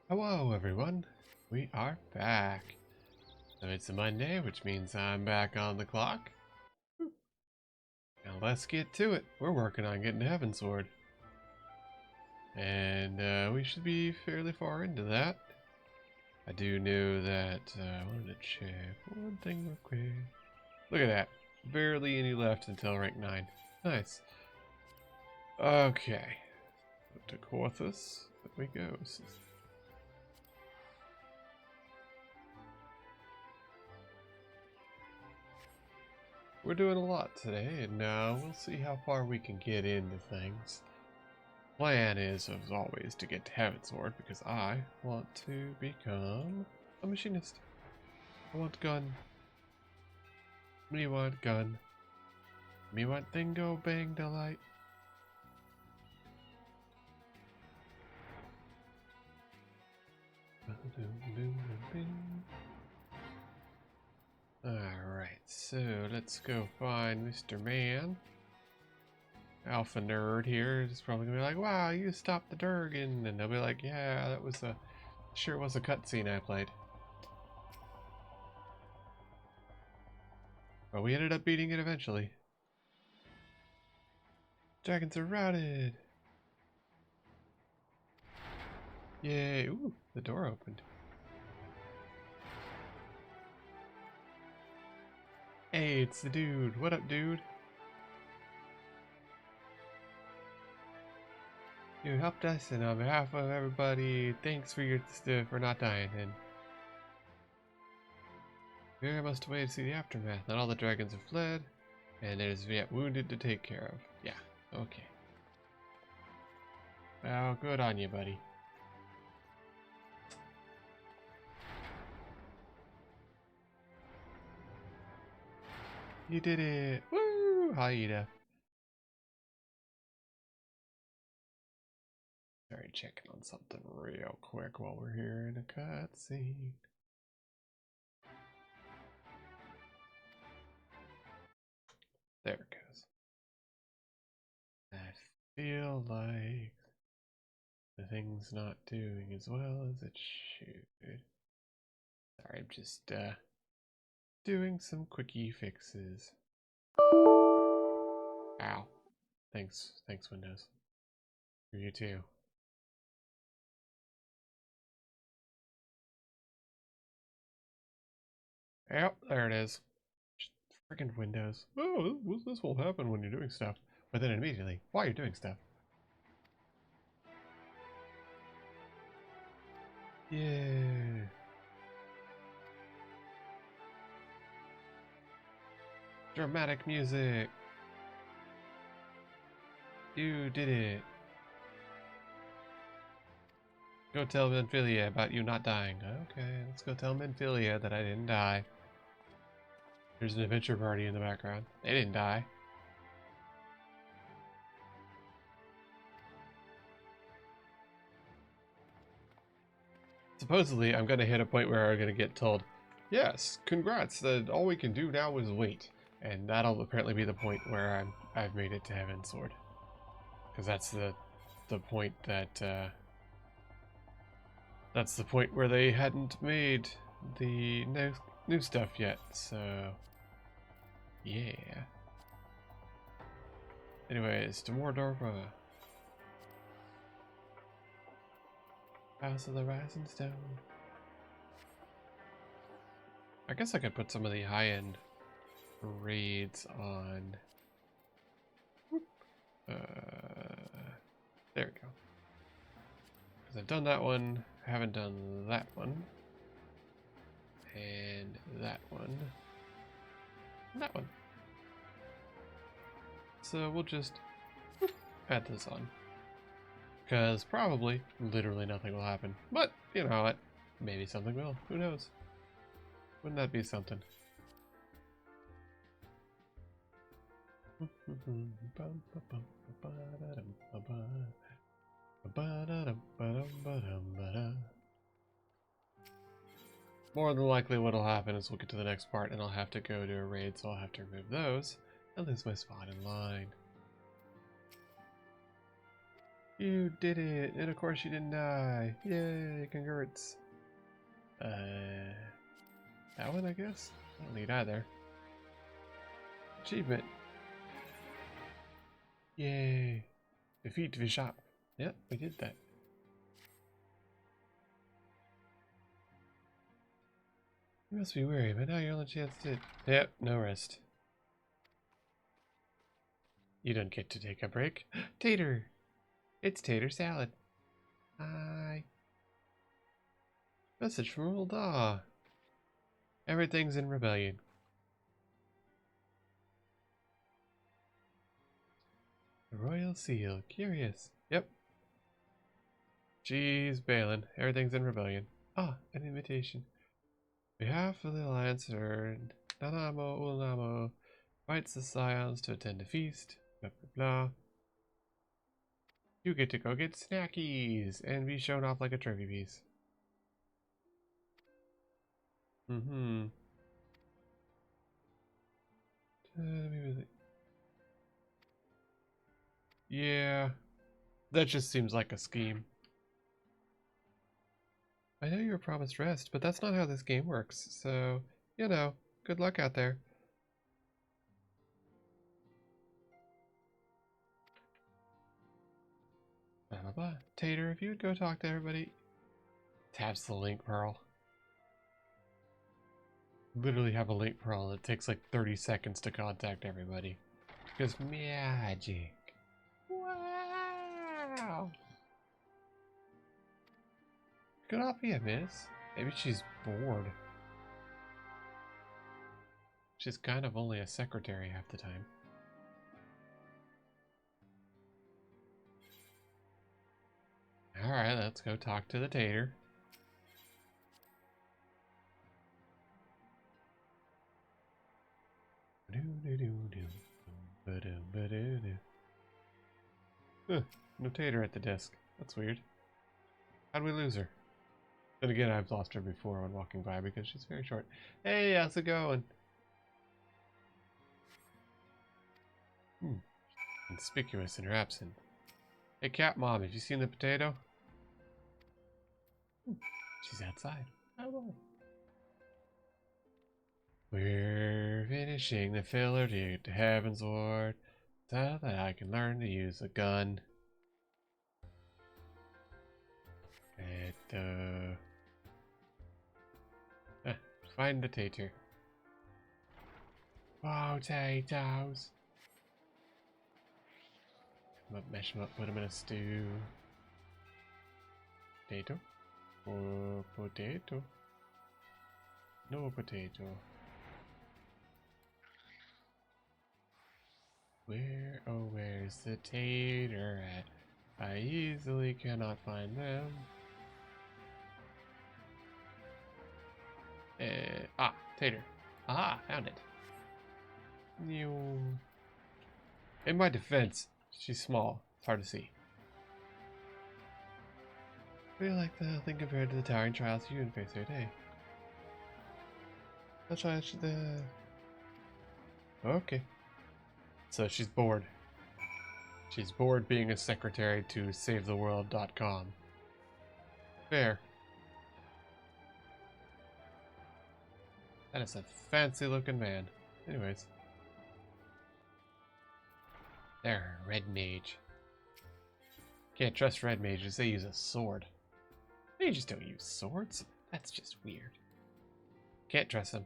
Hello everyone, we are back. So it's a Monday, which means I'm back on the clock. Now let's get to it. We're working on getting to Heaven Sword. And we should be fairly far into that. I do know that, I wanted to check one thing real quick. Look at that, barely any left until rank 9. Nice. Okay, to Corthus, there we go. We're doing a lot today, and we'll see how far we can get into things. Plan is, as always, to get to Heaven Sword, because I want to become a machinist. I want gun. Me want gun. Me want dingo bang delight. Alright, so let's go find Mr. Man. Alpha nerd here is probably gonna be like, wow, you stopped the Durgan, and they'll be like, yeah, that was sure was a cutscene I played. But we ended up beating it eventually. Dragons are routed. Yay, ooh, the door opened. Hey, it's the dude. What up, dude? You helped us, and on behalf of everybody, thanks for your for not dying. And we must wait to see the aftermath. Not all the dragons have fled, and there's yet wounded to take care of. Yeah, okay. Well, good on you, buddy. You did it! Woo! Haida. Sorry, checking on something real quick while we're here in a cutscene. There it goes. I feel like the thing's not doing as well as it should. Sorry, I'm just doing some quickie fixes. Ow. Thanks, Windows. For you too. Yep, there it is. Freaking Windows. Oh, this will happen when you're doing stuff. But then immediately, while you're doing stuff. Yeah. Dramatic music. You did it. Go tell Menphilia about you not dying. Okay, let's go tell Menphilia that I didn't die. There's an adventure party in the background. They didn't die. Supposedly, I'm going to hit a point where I'm going to get told, yes, congrats, that all we can do now is wait. And that'll apparently be the point where I've made it to Heaven Sword. Because that's the point that, that's the point where they hadn't made the new stuff yet, so yeah. Anyways, to Mordorpa. House of the Rising Stone. I guess I could put some of the high-end raids on. There we go. Because I've done that one, I haven't done that one. And that one. And that one. So we'll just add this on. Because probably, literally nothing will happen. But, you know what? Maybe something will. Who knows? Wouldn't that be something? More than likely what'll happen is we'll get to the next part and I'll have to go to a raid, so I'll have to remove those and lose my spot in line. You did it! And of course you didn't die! Yay! Congrats! That one, I guess? I don't need either. Achievement! Yay! Defeat Vishap. Yep, we did that. You must be weary, but now your only chance to... Yep, no rest. You don't get to take a break. Tater! It's tater salad. Hi. Message from Old Daw. Everything's in rebellion. The Royal Seal. Curious. Yep. Jeez, Balin. Everything's in rebellion. Ah, an invitation. On behalf of the Alliance, earned Nanamo Ulnamo invites the Scions to attend a feast. Blah blah blah. You get to go get snackies and be shown off like a trophy piece. Mm-hmm. Yeah, that just seems like a scheme. I know you were promised rest, but that's not how this game works, so, you know, good luck out there. Blah blah blah. Tater, if you would go talk to everybody. Taps the link pearl. Literally have a link pearl that takes like 30 seconds to contact everybody. Because magic. Wow. Could not be a miss. Maybe she's bored. She's kind of only a secretary half the time. Alright, let's go talk to the tater. Huh, no tater at the desk. That's weird. How'd we lose her? Then again, I've lost her before when walking by because she's very short. Hey, how's it going? Conspicuous in her absence. Hey, Cat Mom, have you seen the potato? She's outside. Oh, we're finishing the filler to get to Heaven's Ward so that I can learn to use a gun. Find the tater. Potatoes. Mash them up, put them in a stew. Potato? Or potato? No potato. Where, oh, where's the tater at? I easily cannot find them. Tater. Aha, found it. In my defense, she's small. It's hard to see. I feel like nothing compared to the towering trials you and face every day. I'll try the... Okay. So she's bored. She's bored being a secretary to SaveTheWorld.com. Fair. That is a fancy looking man. Anyways. There, red mage. Can't trust red mages, they use a sword. Mages don't use swords. That's just weird. Can't trust them.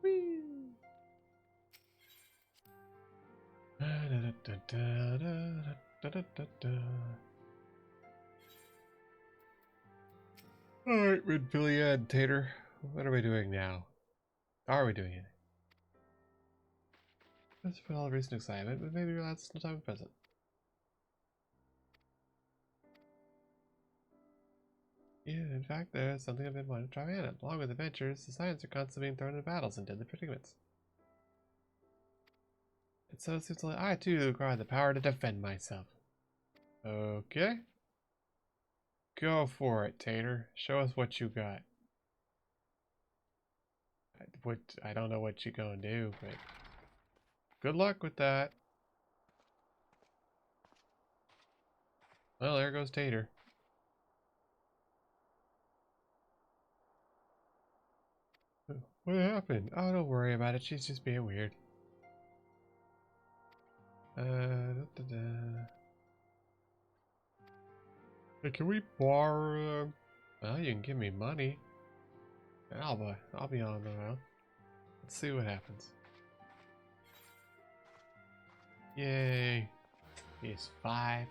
Whee! Alright, Red Pilly and Tater. What are we doing now? Are we doing it? Let's put all recent excitement, but maybe realize it's no time present. Yeah, in fact, there's something I've been wanting to try out. Along with adventures, the Scions are constantly being thrown into battles and deadly predicaments. And so it seems like I too require the power to defend myself. Okay. Go for it, Tater. Show us what you got. I don't know what you're gonna do, but good luck with that. Well, there goes Tater. What happened? Oh, don't worry about it. She's just being weird. Hey, can we borrow? Well, you can give me money. I'll be on the road. Let's see what happens. Yay! It's $5.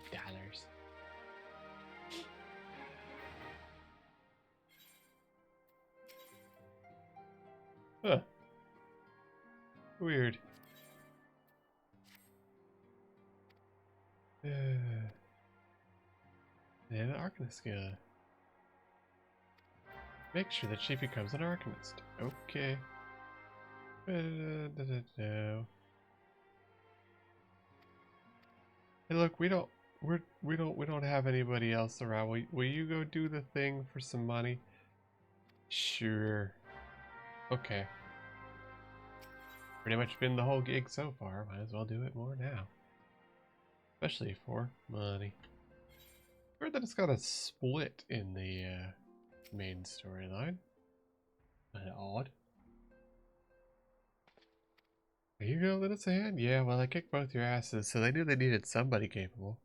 Huh. Weird. And an Arcanist skill. Make sure that she becomes an Arcanist. Okay. Hey, look, we don't have anybody else around. Will you go do the thing for some money? Sure. Okay. Pretty much been the whole gig so far. Might as well do it more now. Especially for money. Heard that it's got a split in the main storyline. Odd. Are you gonna lend us a hand? Yeah, well, I kicked both your asses, so they knew they needed somebody capable.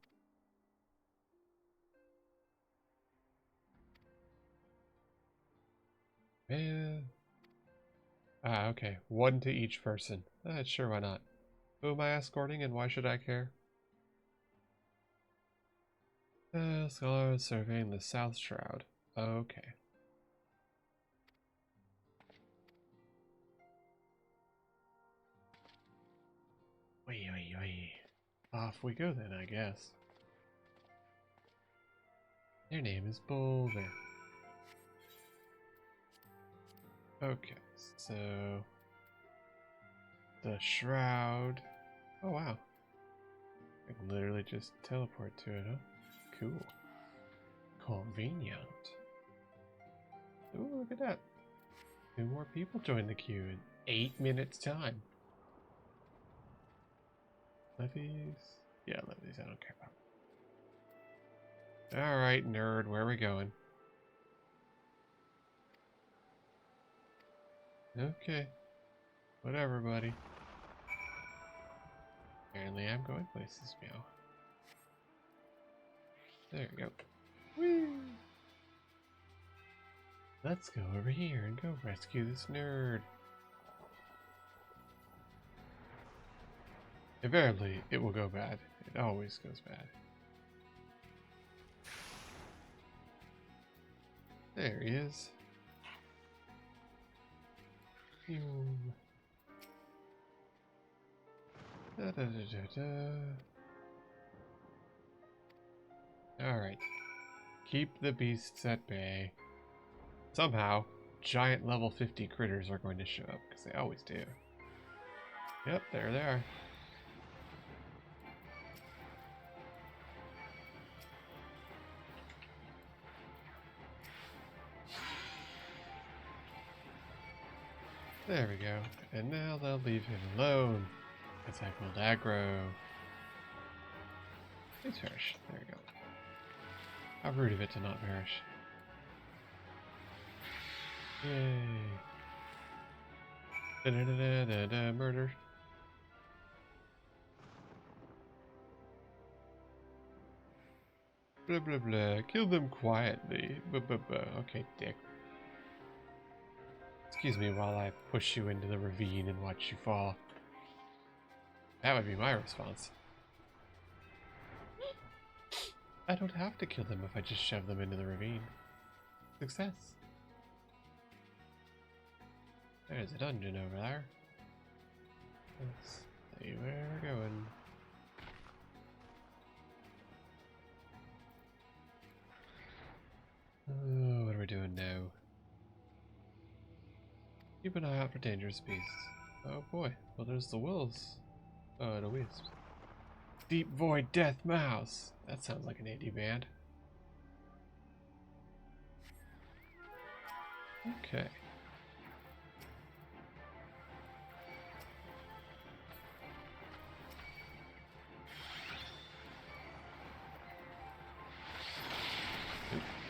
Man. Ah, okay. One to each person. Sure, why not? Who am I escorting and why should I care? Scholar surveying the South Shroud. Okay. Wee. Off we go then, I guess. Their name is Boulder. Okay, so... the Shroud. Oh, wow. I can literally just teleport to it, huh? Cool. Convenient. Ooh, look at that. 2 more people joined the queue in 8 minutes time. Levies? Yeah, levies, I don't care about. Alright, nerd, where are we going? Okay. Whatever, buddy. Apparently I'm going places, meow. There we go. Woo! Let's go over here and go rescue this nerd. Invariably, it will go bad. It always goes bad. There he is. Alright. Keep the beasts at bay. Somehow, giant level 50 critters are going to show up, because they always do. Yep, there they are. There we go. And now they'll leave him alone. Because I pulled aggro. Please perish. There we go. How rude of it to not perish. Yay. Da-da-da-da-da-da, murder. Blah blah blah. Kill them quietly. Blah blah blah. Okay, dick. Excuse me while I push you into the ravine and watch you fall. That would be my response. I don't have to kill them if I just shove them into the ravine. Success. There's a dungeon over there. Let's see where we're going. Oh, what are we doing now? Keep an eye out for dangerous beasts. Oh boy. Well, there's the wolves. Oh, the wisps. Deep Void Death Mouse. That sounds like an indie band. Okay.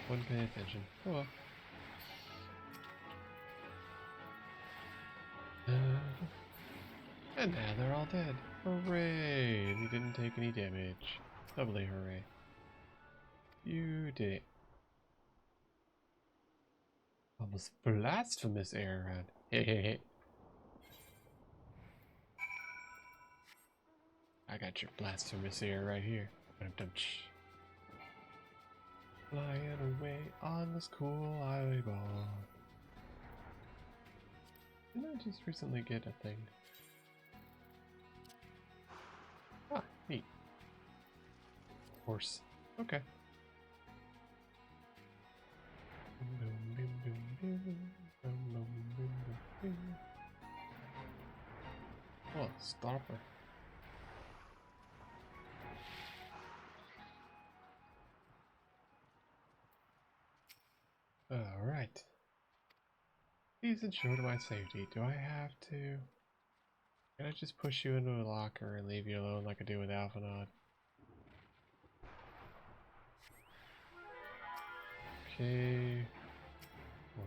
Wouldn't pay attention. Oh well. And now they're all dead. Hooray! We didn't take any damage. Doubly hooray. You did it. Almost blasphemous air around. Hey, hey, hey. I got your blasphemous air right here. Flying away on this cool eyeball. Didn't I just recently get a thing? Ah, neat. Horse. Okay. Oh, stopper. Alright. Please ensure to my safety. Do I have to? Can I just push you into a locker and leave you alone like I do with Alphanod? Okay. 1,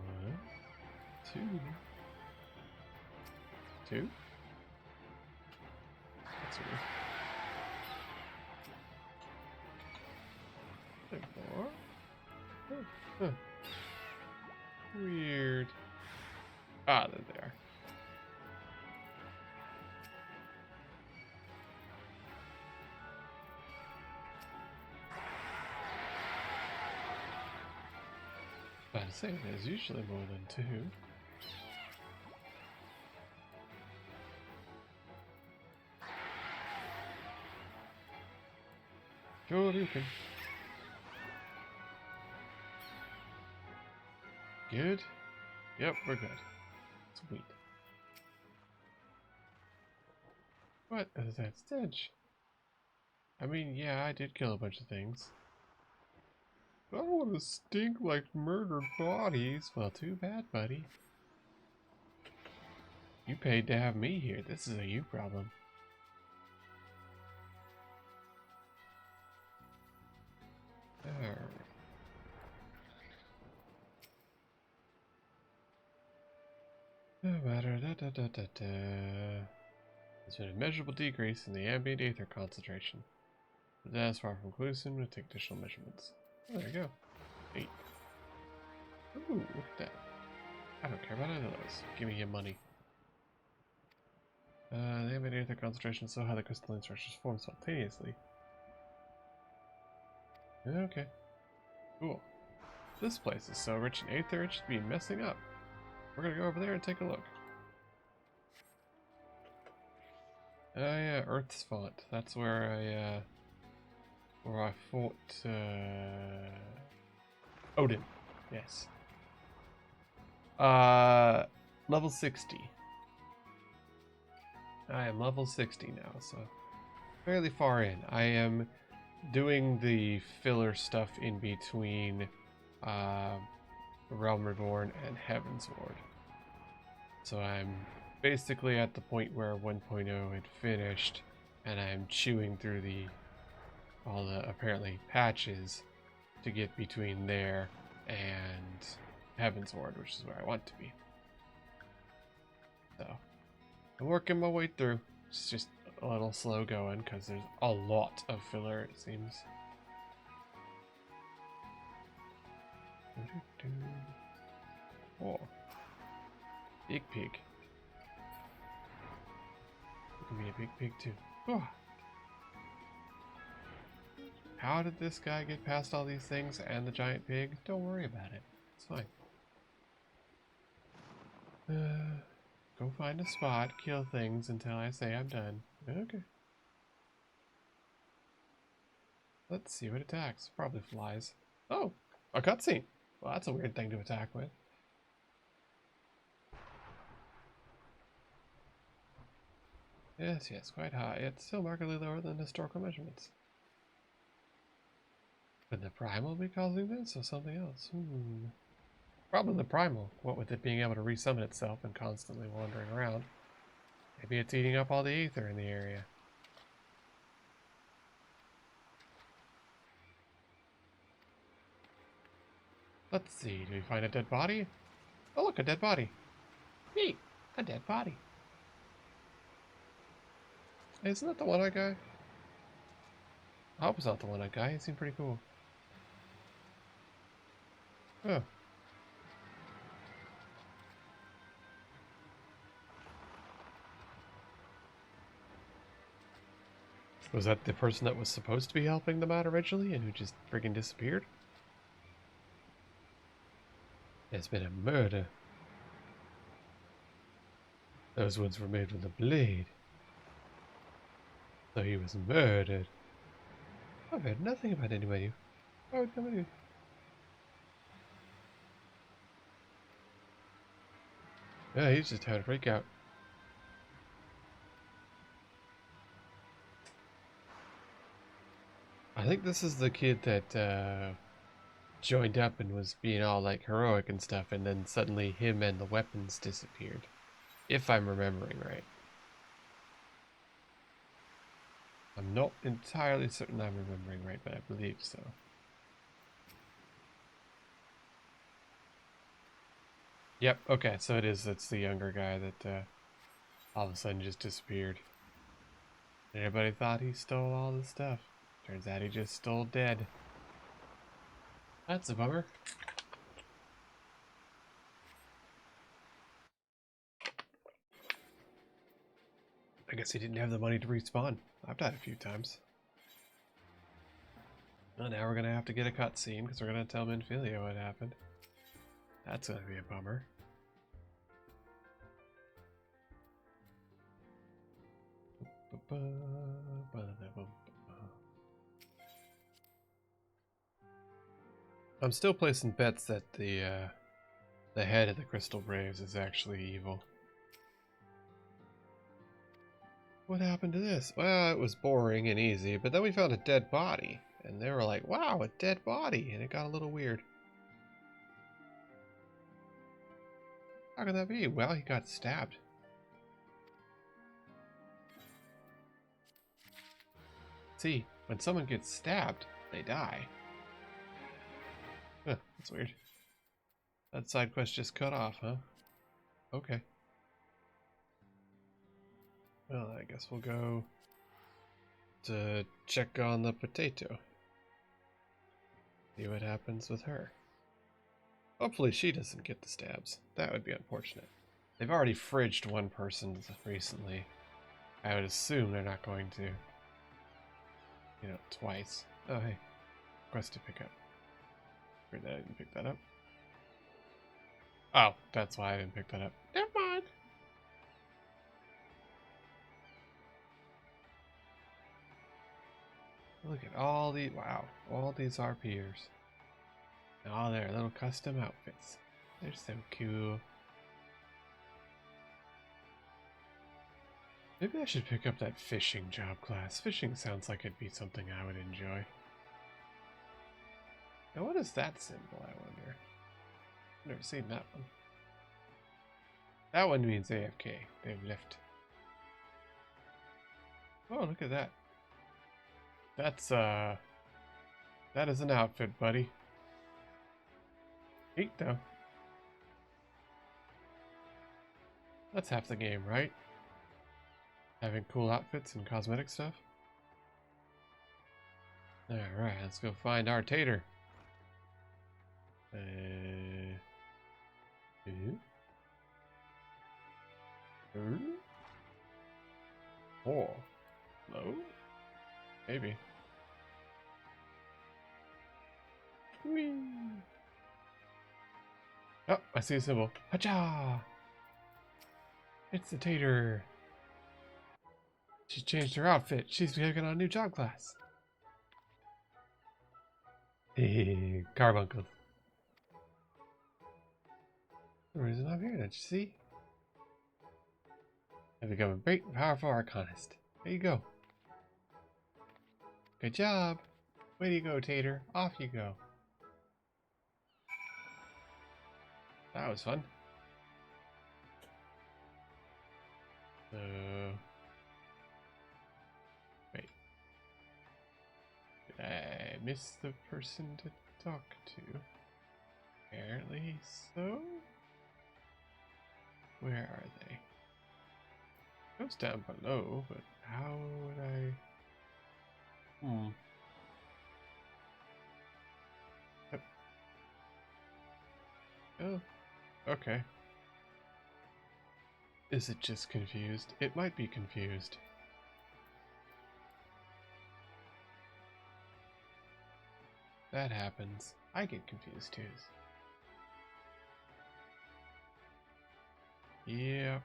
2. 2? That's weird. 4. Oh, huh. Weird. Ah, there they are. About to say, there's usually more than 2. Sure you can. Good? Yep, we're good. Sweet. What is that stench? I mean, yeah, I did kill a bunch of things. I don't want to stink like murdered bodies. Well, too bad, buddy. You paid to have me here. This is a you problem. Alright. There's been a measurable decrease in the ambient ether concentration. But that is far from conclusive. We'll take additional measurements. Oh, there you go. 8. Ooh, look at that. I don't care about any of those. Give me your money. The ambient ether concentration is so high the crystalline structures form spontaneously. Okay. Cool. This place is so rich in ether it should be messing up. We're gonna go over there and take a look. Oh yeah, Earth's font. That's where I fought Odin. Yes. Level 60. I am level 60 now, so fairly far in. I am doing the filler stuff in between Realm Reborn and Heaven's Ward. So I'm basically at the point where 1.0 had finished, and I'm chewing through all the apparently patches to get between there and Heaven's Ward, which is where I want to be. So I'm working my way through. It's just a little slow going because there's a lot of filler, it seems. Oh, big pig. You can be a big pig too. Oh. How did this guy get past all these things and the giant pig? Don't worry about it. It's fine. Go find a spot, kill things until I say I'm done. Okay. Let's see what attacks. Probably flies. Oh, a cutscene. Well, that's a weird thing to attack with. Yes, yes, quite high. It's still markedly lower than historical measurements. Could the primal be causing this, or something else? Probably the primal. What with it being able to resummon itself and constantly wandering around. Maybe it's eating up all the ether in the area. Let's see, do we find a dead body? Oh look, a dead body. Neat, a dead body. Hey, isn't that the one-eyed guy? I hope it's not the one-eyed guy, he seemed pretty cool. Oh. Was that the person that was supposed to be helping them out originally and who just friggin' disappeared? There's been a murder. Those ones were made with a blade. So he was murdered. I've heard nothing about anybody. Why would somebody... Yeah, he's just had a freak out. I think this is the kid that joined up and was being all like heroic and stuff, and then suddenly him and the weapons disappeared. If I'm remembering right. I'm not entirely certain I'm remembering right, but I believe so. Yep, okay, so it is, that's the younger guy that all of a sudden just disappeared. Everybody thought he stole all the stuff. Turns out he just stole dead. That's a bummer. I guess he didn't have the money to respawn. I've died a few times. Well, now we're gonna have to get a cutscene because we're gonna tell Minfilia what happened. That's gonna be a bummer. I'm still placing bets that the head of the Crystal Braves is actually evil. What happened to this? Well, it was boring and easy, but then we found a dead body. And they were like, wow, a dead body. And it got a little weird. How could that be? Well, he got stabbed. See, when someone gets stabbed, they die. Huh, that's weird. That side quest just cut off, huh? Okay. Well, I guess we'll go to check on the potato. See what happens with her. Hopefully she doesn't get the stabs. That would be unfortunate. They've already fridged one person recently. I would assume they're not going to, you know, twice. Oh, hey. Quest to pick up. Weird that I didn't pick that up. Oh, that's why I didn't pick that up. Never mind. Look at all the, wow, all these RPers. And all their little custom outfits. They're so cool. Maybe I should pick up that fishing job class. Fishing sounds like it'd be something I would enjoy. Now what is that symbol, I wonder? I've never seen that one. That one means AFK. They've left. Oh, look at that. That's, that is an outfit, buddy. Neat, though. That's half the game, right? Having cool outfits and cosmetic stuff. Alright, let's go find our tater. Oh. No? Maybe. Whee! Oh, I see a symbol. Hacha! It's the tater. She changed her outfit. She's taking on a new job class. Hey, carbuncles. The reason I'm here, don't you see? I've become a great and powerful arcanist. There you go. Good job. Way to go, Tater. Off you go. That was fun. Wait. Did I miss the person to talk to? Apparently so. Where are they? Goes down below, but how would I? Yep. Oh, okay. Is it just confused? It might be confused. That happens. I get confused too. Yep.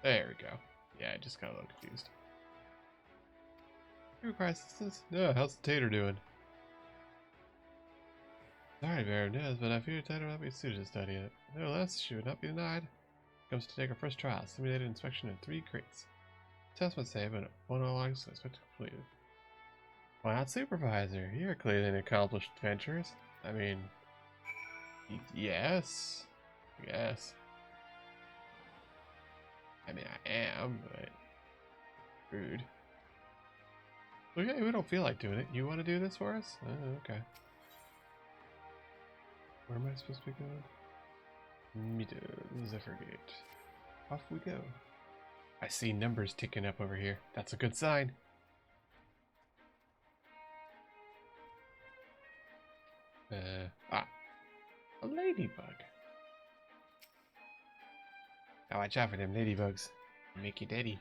There we go. Yeah, I just got a little confused. You require assistance? No, how's the tater doing? Sorry, Baroness, but I fear tater will not be suited to study it. Nevertheless, she would not be denied. Comes to take her first trial. Simulated inspection in 3 crates. Test must save, but one log so expect to complete it. Why not supervisor? You're clearly an accomplished adventuress. I mean, yes. Yes. I mean, I am, but rude. Okay, we don't feel like doing it. You want to do this for us? Oh, okay. Where am I supposed to be going? Meter Zephyr-Gate. Off we go. I see numbers ticking up over here. That's a good sign. A ladybug. Now watch out for them ladybugs. Make you daddy.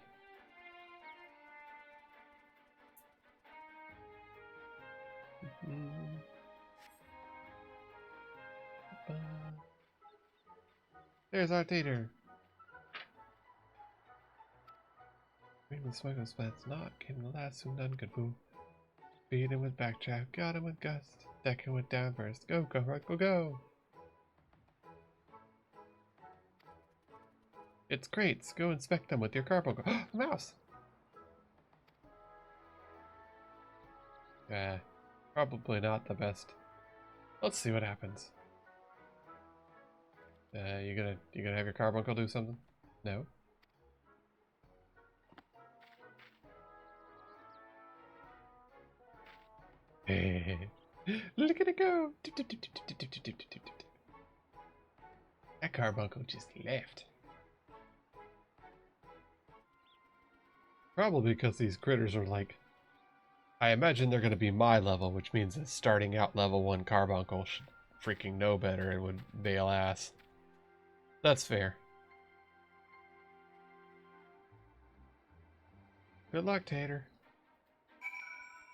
There's our tater. Bring the smuggler's plants not came the last whom none could fool. Beat him with backdraft, got him with gust, deck him with downburst. Go, go, right, go, go! It's crates. Go inspect them with your carbuncle. Mouse! Probably not the best. Let's see what happens. You gonna have your carbuncle do something? No. Look at it go! That carbuncle just left. Probably because these critters are like... I imagine they're going to be my level, which means that starting out level 1 carbuncle should freaking know better and would bail ass. That's fair. Good luck, Tater.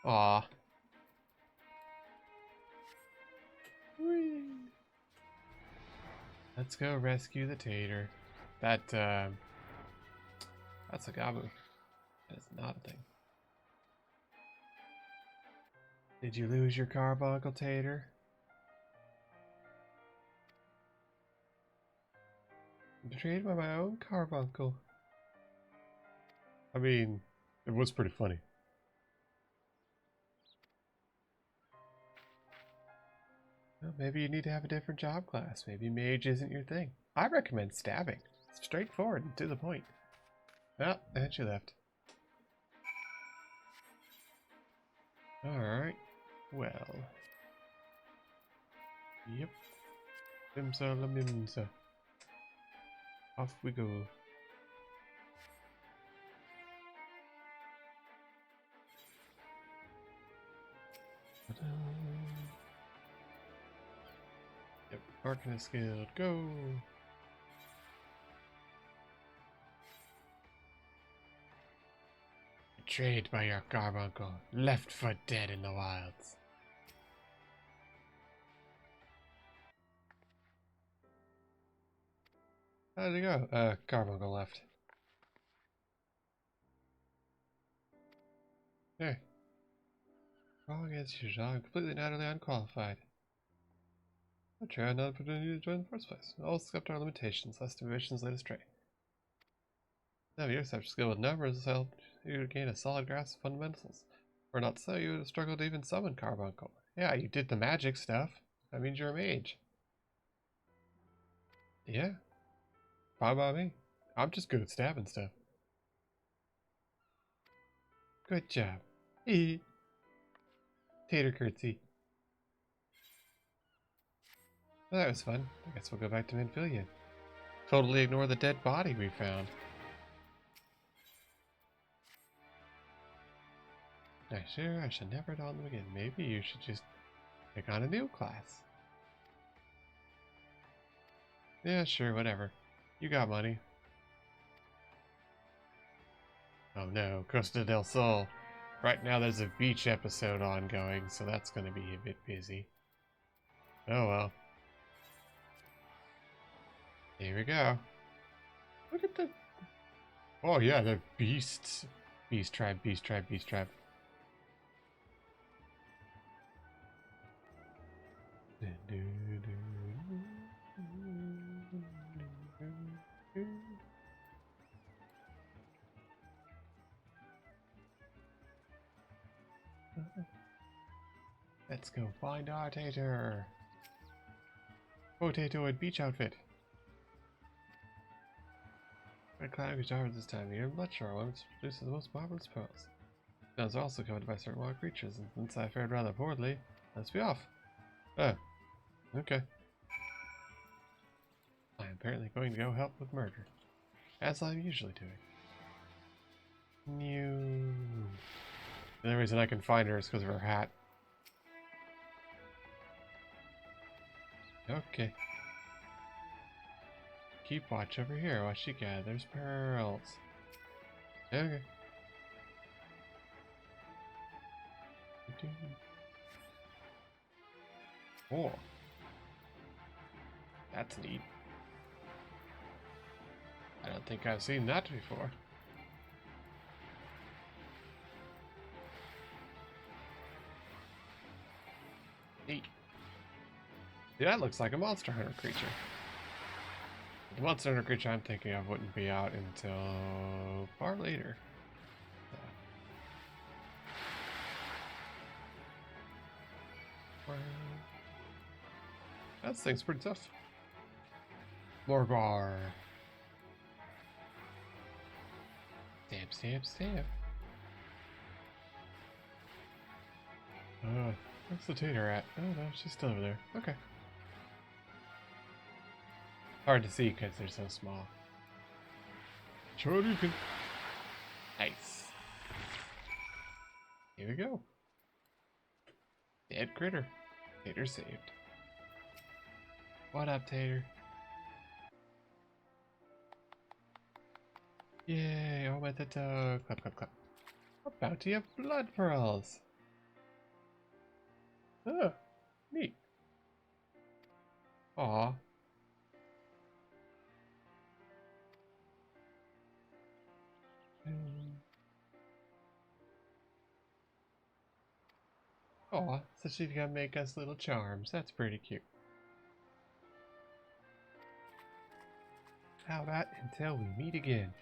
Aw. Whee. Let's go rescue the Tater. That's a Gabu. That is not a thing. Did you lose your carbuncle, Tater? I'm betrayed by my own carbuncle. I mean, it was pretty funny. Well, maybe you need to have a different job class. Maybe mage isn't your thing. I recommend stabbing. It's straightforward and to the point. Well, and she left. Alright. Well. Yep. Bimsa la mimsa. Off we go. Yep, Darkness Guild, go! Betrayed by your carbuncle, left for dead in the wilds. How did it go? Carbuncle left. Hey. Wrong as usual, I'm completely and utterly unqualified. I'll try another opportunity to join in the first place. All accept our limitations, lest ambitions lead astray. Now, your such skill with numbers has helped you to gain a solid grasp of fundamentals. Were not so, you would have struggled to even summon Carbuncle. Yeah, you did the magic stuff. That means you're a mage. Yeah. Fine by me. I'm just good at stabbing stuff. Good job. Tater curtsy. Well, that was fun. I guess we'll go back to Manphilia. Totally ignore the dead body we found. I should never don them again. Maybe you should just pick on a new class. Yeah, sure, whatever. You got money. Oh no, Costa del Sol. Right now there's a beach episode ongoing, so that's going to be a bit busy. Oh well. Here we go. Look at the... Oh yeah, they're beasts. Beast tribe, beast tribe, beast tribe. Let's go find our tater. Potato and beach outfit. My cloud guitar this time. You're much sure one which produces the most marvelous pearls. Those are also covered by certain wild creatures, and since I fared rather poorly, let's be off. Oh, okay. I am apparently going to go help with murder, as I'm usually doing. New. The only reason I can find her is because of her hat. Okay. Keep watch over here while she gathers pearls. Okay. Oh. That's neat. I don't think I've seen that before. Neat. Yeah, that looks like a Monster Hunter creature. The Monster Hunter creature I'm thinking of wouldn't be out until far later. That thing's pretty tough. Morgar. Stamp, stamp, stamp. Where's the tater at? Oh no, she's still over there. Okay. Hard to see because they're so small. Sure you can. Nice. Here we go. Dead critter. Tater saved. What up, Tater? Yay, oh my tato. Clap, clap, clap. A bounty of blood pearls. Oh, neat. Aw. Aw, so she's gonna make us little charms. That's pretty cute. How about until we meet again?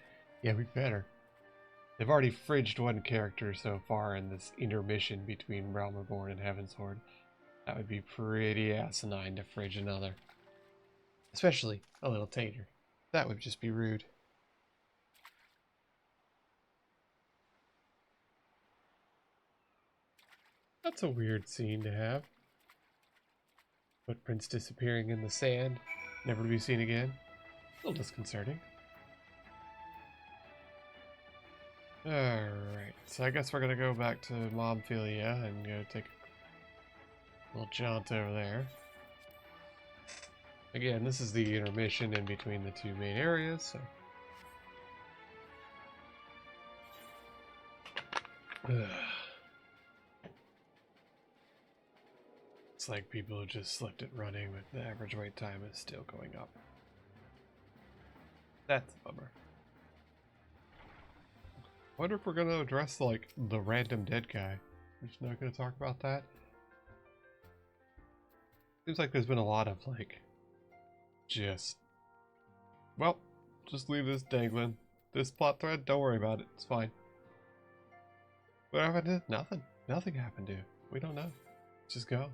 Yeah, we better. They've already fridged one character so far in this intermission between Realm Reborn and Heaven's Horde. That would be pretty asinine to fridge another. Especially a little tater. That would just be rude. That's a weird scene to have. Footprints disappearing in the sand, never to be seen again. A little disconcerting. Alright, so I guess we're gonna go back to Momphilia and go take a little jaunt over there. Again, this is the intermission in between the two main areas, so... It's like people who just left it running, but the average wait time is still going up. That's a bummer. Wonder if we're gonna address like the random dead guy. We're just not gonna talk about that. Seems like there's been a lot of like just leave this dangling. This plot thread, don't worry about it. It's fine. What happened to it? Nothing. Nothing happened to it. We don't know. Just go.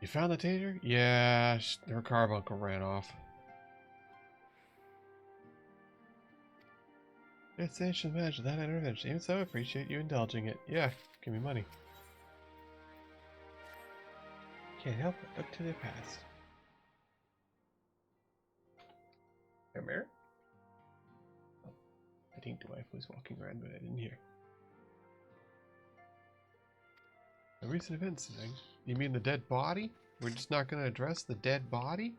You found the tater? Yeah, her carbuncle ran off. It's ancient magic, that intervention. Even so, I appreciate you indulging it. Yeah, give me money. Can't help but look to the past. Come here. Oh, I think the wife was walking around, but I didn't hear. The recent events thing? You mean the dead body? We're just not going to address the dead body?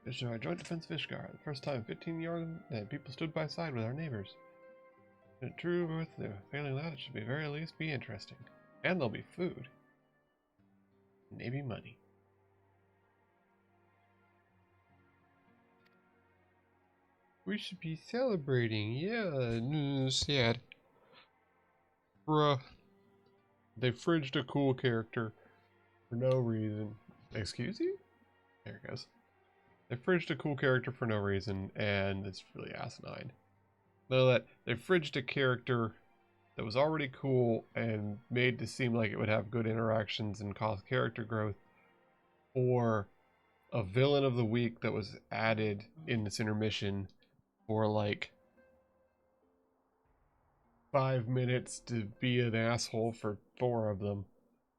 This is our joint defense fish guard. The first time 15 years that people stood by side with our neighbors. Is it true or worth the failing that? It should be very least be interesting. And there'll be food. Maybe money. We should be celebrating. Yeah, sad. Bruh. They fridged a cool character for no reason. Excuse you? There it goes. They fridged a cool character for no reason, and it's really asinine. They fridged a character that was already cool and made to seem like it would have good interactions and cause character growth for a villain of the week that was added in this intermission for like 5 minutes to be an asshole for 4 of them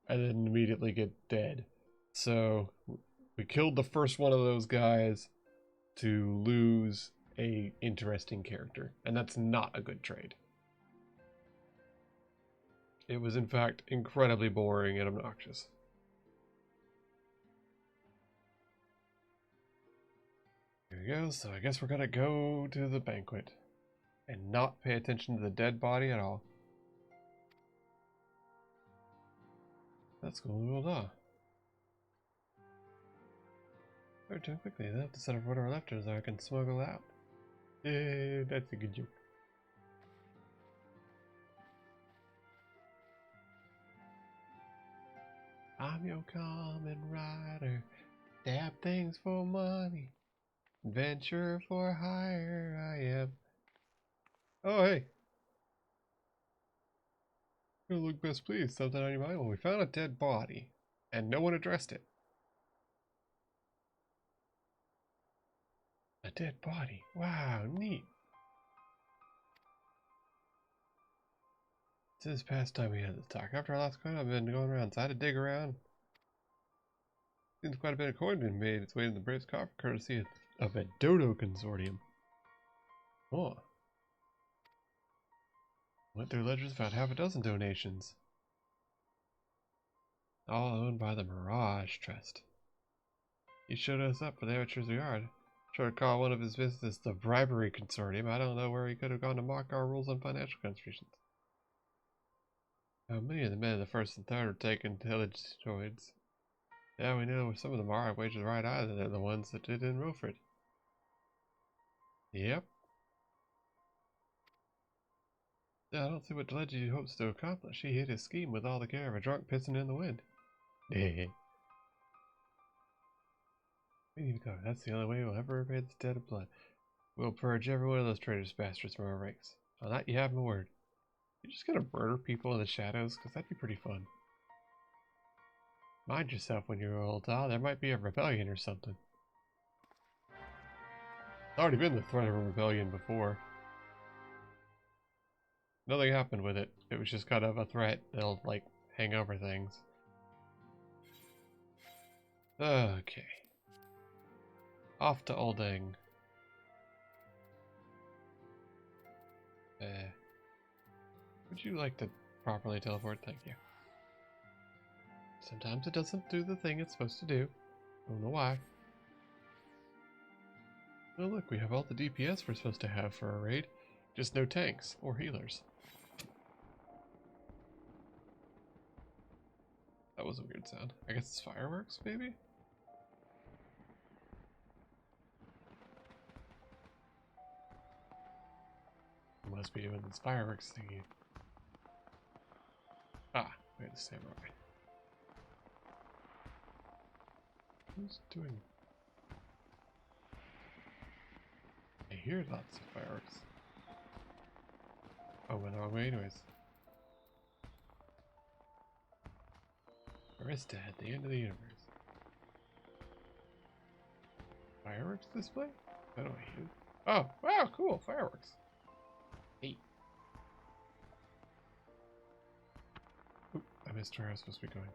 and then immediately get dead. So we killed the first one of those guys to lose a interesting character, and that's not a good trade. It was in fact incredibly boring and obnoxious. Here we go, so I guess we're gonna go to the banquet and not pay attention to the dead body at all. That's cool. We're too quickly. They'll have to set up what are left so I can smuggle out. Yeah, that's a good joke. I'm your common rider. Dab things for money. Adventure for hire I am. Oh, hey. You look best pleased. Something on your mind? Well, we found a dead body, and no one addressed it. A dead body. Wow, neat. Since this past time we had this talk. After our last coin, I've been going around, so I had to dig around. Seems quite a bit of coin been made its way in the Braves coffer, courtesy of a Dodo consortium. Oh. Went through ledgers, found half a dozen donations. All owned by the Mirage Trust. He showed us up for the amateurs we are. Sure to call one of his business the Bribery Consortium. I don't know where he could have gone to mock our rules on financial contributions. How many of the men of the first and third were taken to pillage droids? Yeah, we know some of them are. Wages right either. They're the ones that did in Wilfred. Yep. Yeah, I don't see what Deledgy hopes to accomplish. He hit his scheme with all the care of a drunk pissing in the wind. We need to go. That's the only way we'll ever repay this debt of blood. We'll purge every one of those traitorous bastards from our ranks. On that you have my word. You're just gonna murder people in the shadows? Because that'd be pretty fun. Mind yourself when you're old, Al. There might be a rebellion or something. There's already been the threat of a rebellion before. Nothing happened with it. It was just kind of a threat. They'll, like, hang over things. Okay. Off to Olding. Would you like to properly teleport? Thank you. Sometimes it doesn't do the thing it's supposed to do. I don't know why. Oh look, we have all the DPS we're supposed to have for a raid. Just no tanks or healers. That was a weird sound. I guess it's fireworks, maybe? Must be doing this fireworks thingy. Ah, wait, the samurai. Who's doing? I hear lots of fireworks. Oh, went the wrong way anyways. Arista at the end of the universe. Fireworks display? I don't hate it. Oh, wow, cool, fireworks. Neat. missed where I was supposed to be going.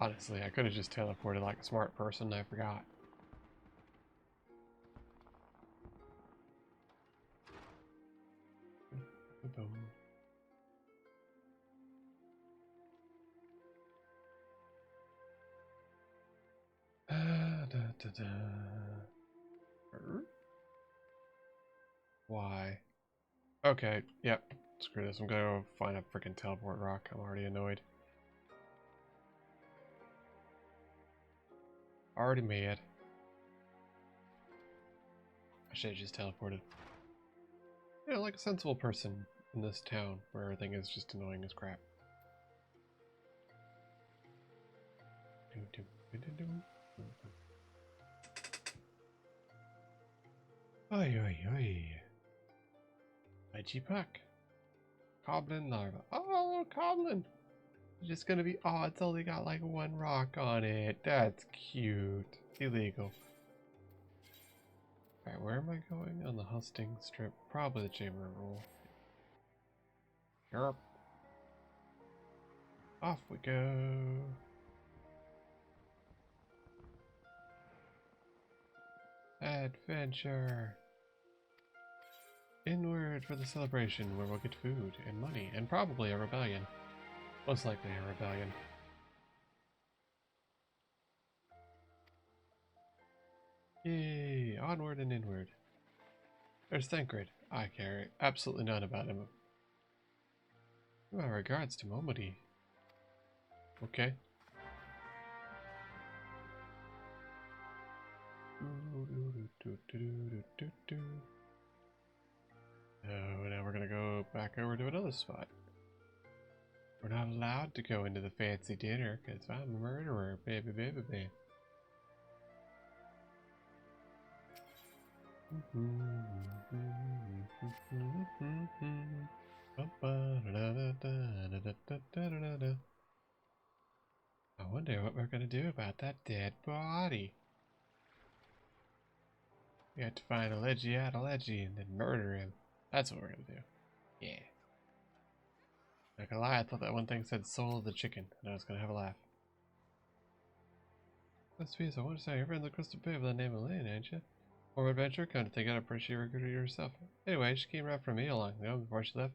Honestly, I could have just teleported like a smart person, I forgot. Boom. Why? Okay, yep. Screw this. I'm gonna go find a freaking teleport rock. I'm already annoyed. Already mad. I should have just teleported. You know, like a sensible person in this town where everything is just annoying as crap. Oi, oi, oi. Veggie Puck. Goblin larva. Oh, little goblin. It's just gonna be. Oh, it's only got like one rock on it. That's cute. Illegal. Alright, where am I going? On the hosting strip? Probably the chamber roll. Yerp. Off we go. Adventure. Inward for the celebration where we'll get food and money and probably a rebellion. Most likely a rebellion. Yay! Onward and inward. There's Thancred. I care absolutely none about him. My regards to Momody. Okay. Oh, now we're gonna go back over to another spot. We're not allowed to go into the fancy dinner because I'm a murderer, baby, baby, baby. I wonder what we're gonna do about that dead body. We have to find Leggy and then murder him. That's what we're gonna do. Yeah. Not gonna lie, I thought that one thing said soul of the chicken, and I was gonna have a laugh. Let's be so I want to say you're in the Crystal Bay by the name of Lynn, ain't you? More adventure? Come to think, I'd appreciate you recruiting yourself. Anyway, she came right from me along ago before she left.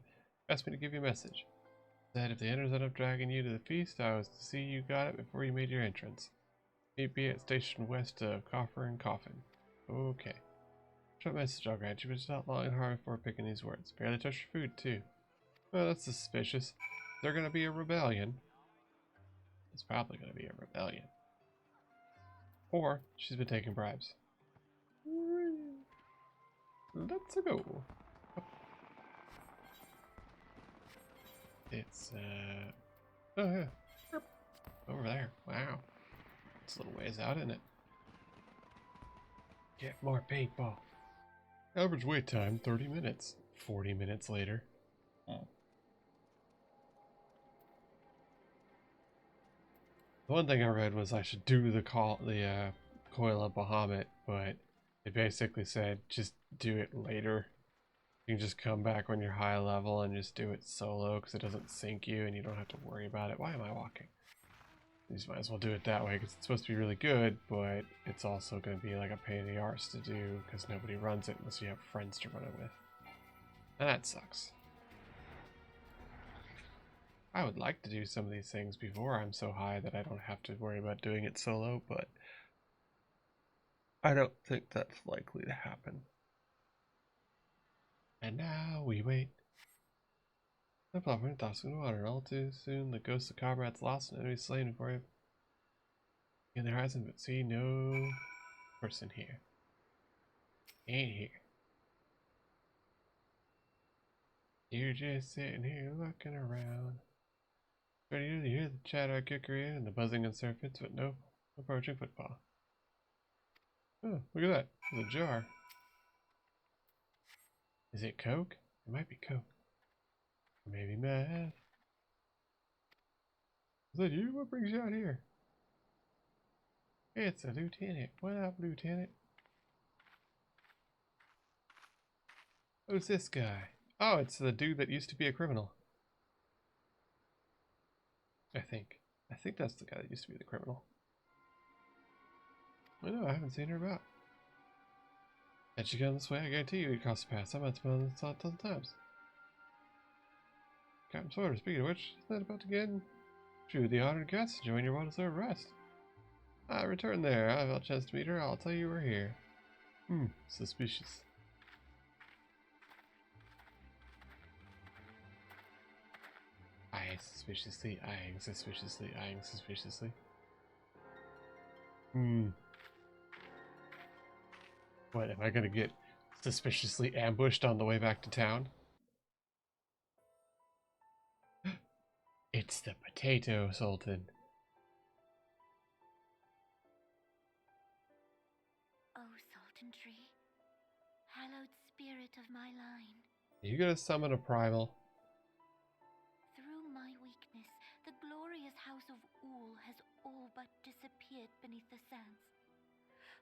Asked me to give you a message. Said if the enders end up dragging you to the feast, I was to see you got it before you made your entrance. Meet me at station west of Coffer and Coffin. Okay. Short message I'll grant you, but it's not long and hard before picking these words. Barely touch your food, too. Well, that's suspicious. They're gonna be a rebellion. It's probably gonna be a rebellion. Or she's been taking bribes. Let's go. It's oh yeah, over there. Wow, it's a little ways out, isn't it? Get more paintball. Average wait time 30 minutes. 40 minutes later. Oh. The one thing I read was I should do the coil of Bahamut, but it basically said just do it later. You can just come back when you're high level and just do it solo because it doesn't sink you and you don't have to worry about it. Why am I walking? You just might as well do it that way because it's supposed to be really good, but it's also going to be like a pain in the arse to do because nobody runs it unless you have friends to run it with. And that sucks. I would like to do some of these things before I'm so high that I don't have to worry about doing it solo, but I don't think that's likely to happen. And now we wait. The platform tossed in the water. All too soon, the ghost of comrades lost and enemies slain before him. In the horizon, but see no person here. He ain't here. You're just sitting here looking around. Ready to hear the chatter of Kikori and the buzzing of serpents, but no approaching footfall. Oh, look at that. There's a jar. Is it Coke? It might be Coke. Or maybe meth. Is that you? What brings you out here? It's a lieutenant. What up, lieutenant? Who's this guy? Oh, it's the dude that used to be a criminal. I think. I think that's the guy that used to be the criminal. I know, I haven't seen her about. Had she gone this way, I guarantee you he'd cross the path. I might smell this a dozen times. Captain Sawyer, speaking of which, isn't that about to get you the honored guest? Enjoying your well-deserved rest. I returned there. I've had a chance to meet her. I'll tell you we're here. Suspicious. Eyeing suspiciously, eyeing suspiciously, eyeing suspiciously. What, am I gonna get suspiciously ambushed on the way back to town? It's the Potato Sultan. Oh, Sultan Tree, hallowed spirit of my line. Are you gonna summon a primal? Through my weakness, the glorious house of Ul has all but disappeared beneath the sands.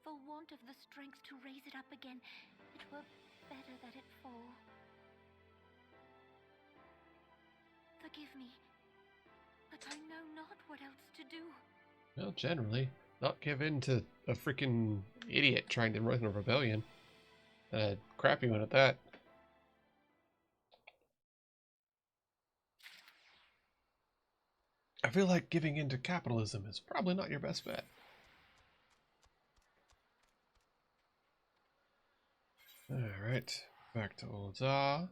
For want of the strength to raise it up again, it were better that it fall. Forgive me, but I know not what else to do. Well, generally, not give in to a freaking idiot trying to run a rebellion. A crappy one at that. I feel like giving in to capitalism is probably not your best bet. Alright, back to Old Zaw. There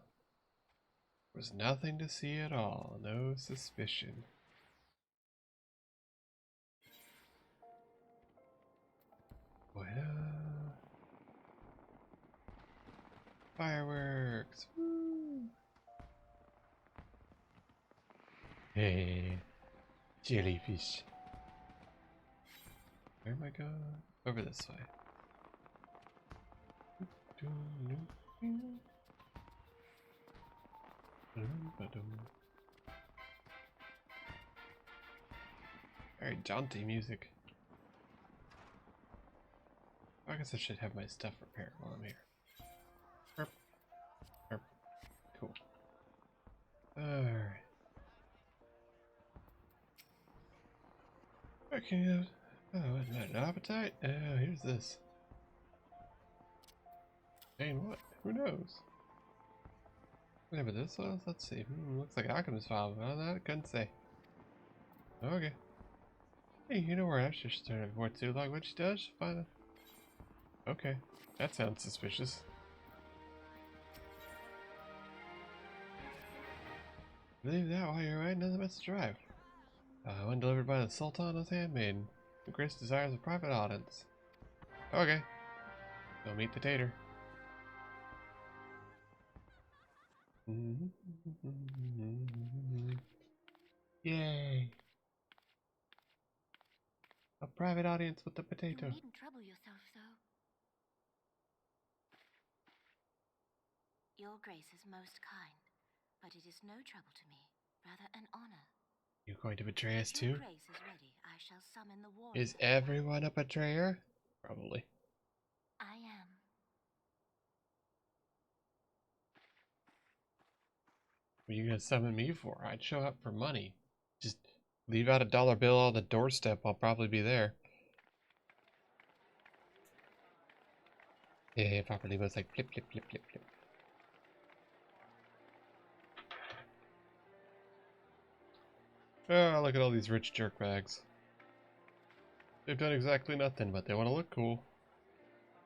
was nothing to see at all, no suspicion. Bueno. Fireworks! Woo. Hey, jellyfish. Where am I going? Over this way. Very jaunty music. I guess I should have my stuff repaired while I'm here. Herp. Herp. Cool. Alright. Okay. Oh, isn't that an appetite? Oh, here's this. And what? Who knows? Whatever this was, let's see. Looks like Alchemist file, but I couldn't say. Okay. Hey, you know where I should start before too long. What she does? Find a... Okay. That sounds suspicious. Believe that while you're riding on the message drive. One delivered by the Sultan's handmaiden, who Grace desires a private audience. Okay. Go meet the tater. Yay! A private audience with the potato. You needn't trouble yourself so. Your Grace is most kind, but it is no trouble to me, rather an honor. You going to betray us If your too? Grace is ready, I shall summon the warrior. Is everyone a betrayer? Probably. I am. What are you gonna summon me for? I'd show up for money. Just leave out a dollar bill on the doorstep. I'll probably be there. Yeah, properly was like flip, flip, flip, flip, flip. Oh, look at all these rich jerkbags. They've done exactly nothing, but they want to look cool.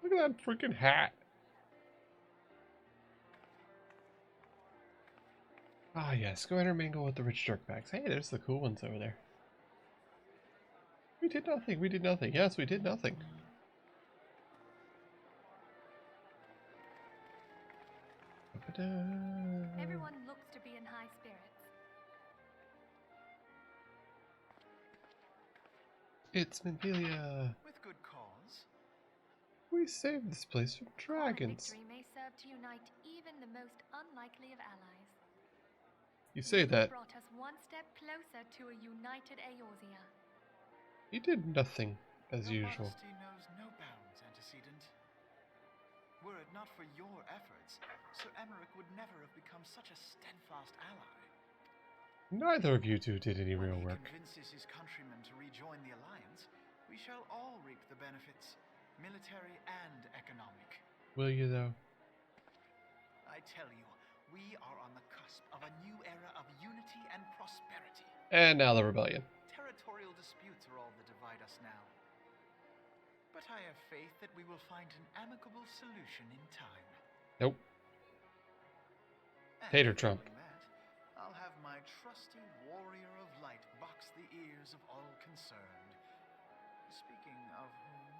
Look at that freaking hat. Ah, yes, go intermingle with the rich jerkbags. Hey, there's the cool ones over there. We did nothing, we did nothing. Yes, we did nothing. Everyone looks to be in high spirits. It's Minfilia. With good cause. We saved this place from dragons. Victory may serve to unite even the most unlikely of allies. You say that. Brought us one step closer to a united Eorzea. You did nothing, as Your usual. Majesty knows no bounds, antecedent. Were it not for your efforts, Sir Emmerich would never have become such a steadfast ally. Neither of you two did any real When he work. convinces his countrymen to rejoin the alliance, we shall all reap the benefits, military and economic. Will you, though? I tell you, we are on the cusp of a new era of unity and prosperity. And now the rebellion. Territorial disputes are all that divide us now. But I have faith that we will find an amicable solution in time. Nope. And Tater Trump. failing that, I'll have my trusty warrior of light box the ears of all concerned. Speaking of whom...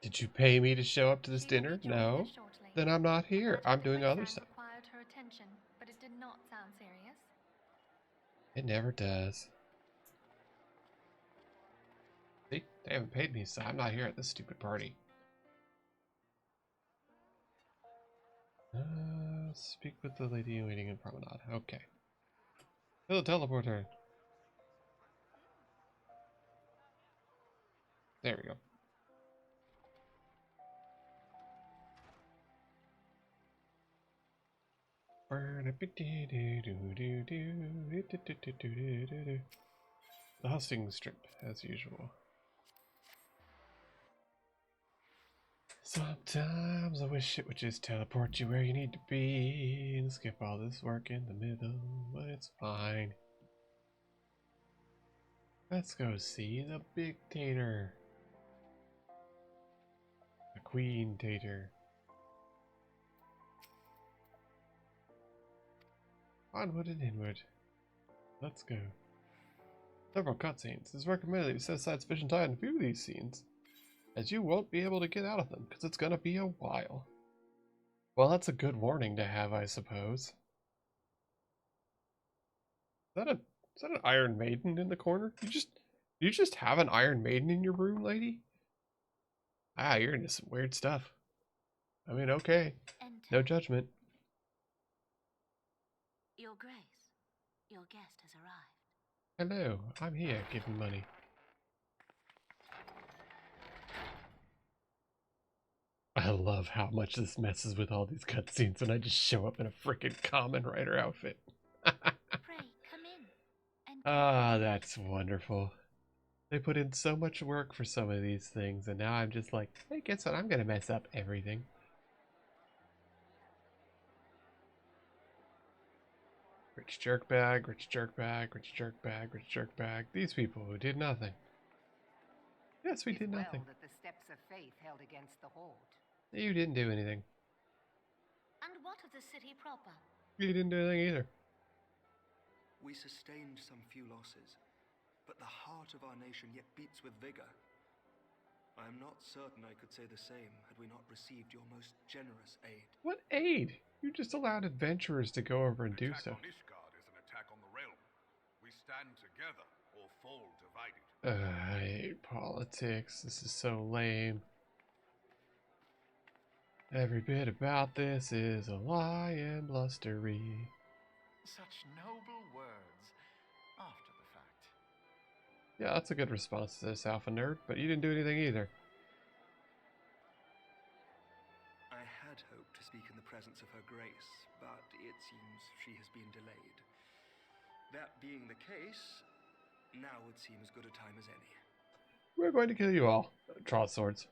Did you pay me to show up to this She will dinner? be joining No. us shortly. Then I'm not here. That I'm of the doing other quicksand stuff. required her attention, but it did not sound serious. It never does. See? They haven't paid me, so I'm not here at this stupid party. Speak with the lady waiting in promenade. Okay. Hello, teleporter. There we go. The hustings strip, as usual. Sometimes I wish it would just teleport you where you need to be and skip all this work in the middle, but it's fine. Let's go see the big tater. The queen tater. Onward and inward. Let's go. Several cutscenes. It's recommended that you set aside sufficient time to view these scenes, as you won't be able to get out of them, because it's going to be a while. Well, that's a good warning to have, I suppose. Is that an Iron Maiden in the corner? You just have an Iron Maiden in your room, lady? Ah, you're into some weird stuff. I mean, okay. No judgment. Your Grace, your guest has arrived. Hello, I'm here giving money. I love how much this messes with all these cutscenes when I just show up in a freaking Kamen Rider outfit. Pray, come in. And Ah, that's wonderful. They put in so much work for some of these things, and now I'm just like, hey, guess what? I'm gonna mess up everything. Rich jerkbag, rich jerkbag, rich jerkbag, rich jerkbag. These people who did nothing. Yes, we did nothing. Well that the steps of faith held against the horde. You didn't do anything. And what of the city proper? You didn't do anything either. We sustained some few losses, but the heart of our nation yet beats with vigor. I am not certain I could say the same had we not received your most generous aid. What aid? You just allowed adventurers to go over and do Attack so. on Ishgard is an attack on the realm. We stand together or fall divided. I hate politics. This is so lame. Every bit about this is a lie and blustery. Such noble words after the fact. Yeah, that's a good response to this alpha nerd, but you didn't do anything either. I had hoped to speak in the presence of her grace, but it seems she has been delayed. That being the case, now would seem as good a time as any. We're going to kill you all. Draw swords.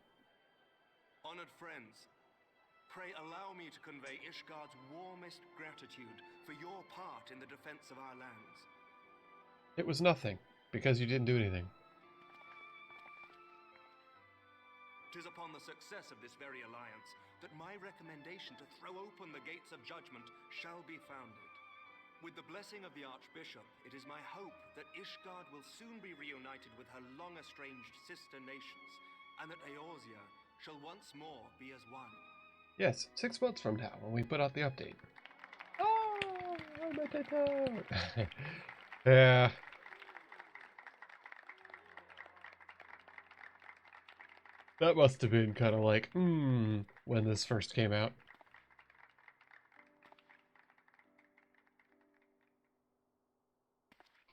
Honored friends, pray allow me to convey Ishgard's warmest gratitude for your part in the defense of our lands. It was nothing, because you didn't do anything. 'Tis upon the success of this very alliance that my recommendation to throw open the gates of judgment shall be founded. With the blessing of the Archbishop, it is my hope that Ishgard will soon be reunited with her long-estranged sister nations, and that Eorzea shall once more be as one. Yes, 6 months from now, when we put out the update. Oh, I'm a tato. Yeah. That must have been kind of like, when this first came out.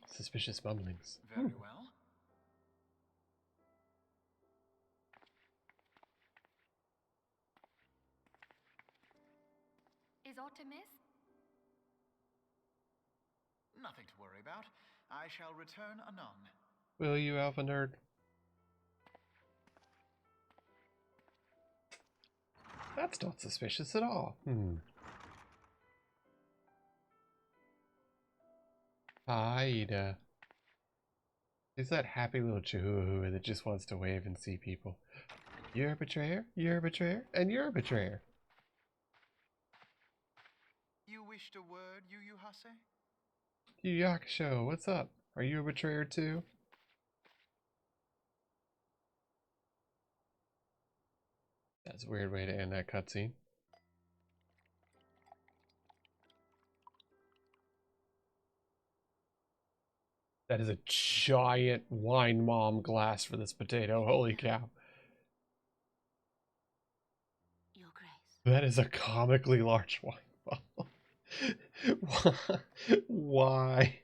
Suspicious mumblings. Very well. is aught amiss? Nothing to worry about. I shall return anon. Will you, Alpha Nerd? That's not suspicious at all. Aida. Is that happy little chihuahua that just wants to wave and see people. You're a betrayer, you're a betrayer, and you're a betrayer. You wished a word, Yu Yu Hase? Yu Yu Hakusho, what's up? Are you a betrayer too? That's a weird way to end that cutscene. That is a giant wine mom glass for this potato. Holy cow. Your Grace. That is a comically large wine bottle. Why?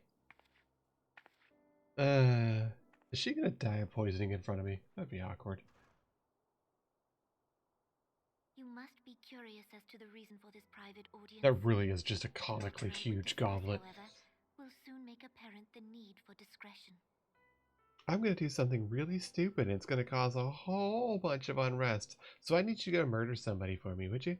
Is she gonna die of poisoning in front of me? That'd be awkward. You must be curious as to the reason for this private audience. That really is just a comically huge goblet. However, will soon make apparent the need for discretion. I'm gonna do something really stupid and it's gonna cause a whole bunch of unrest. So I need you to go murder somebody for me, would you?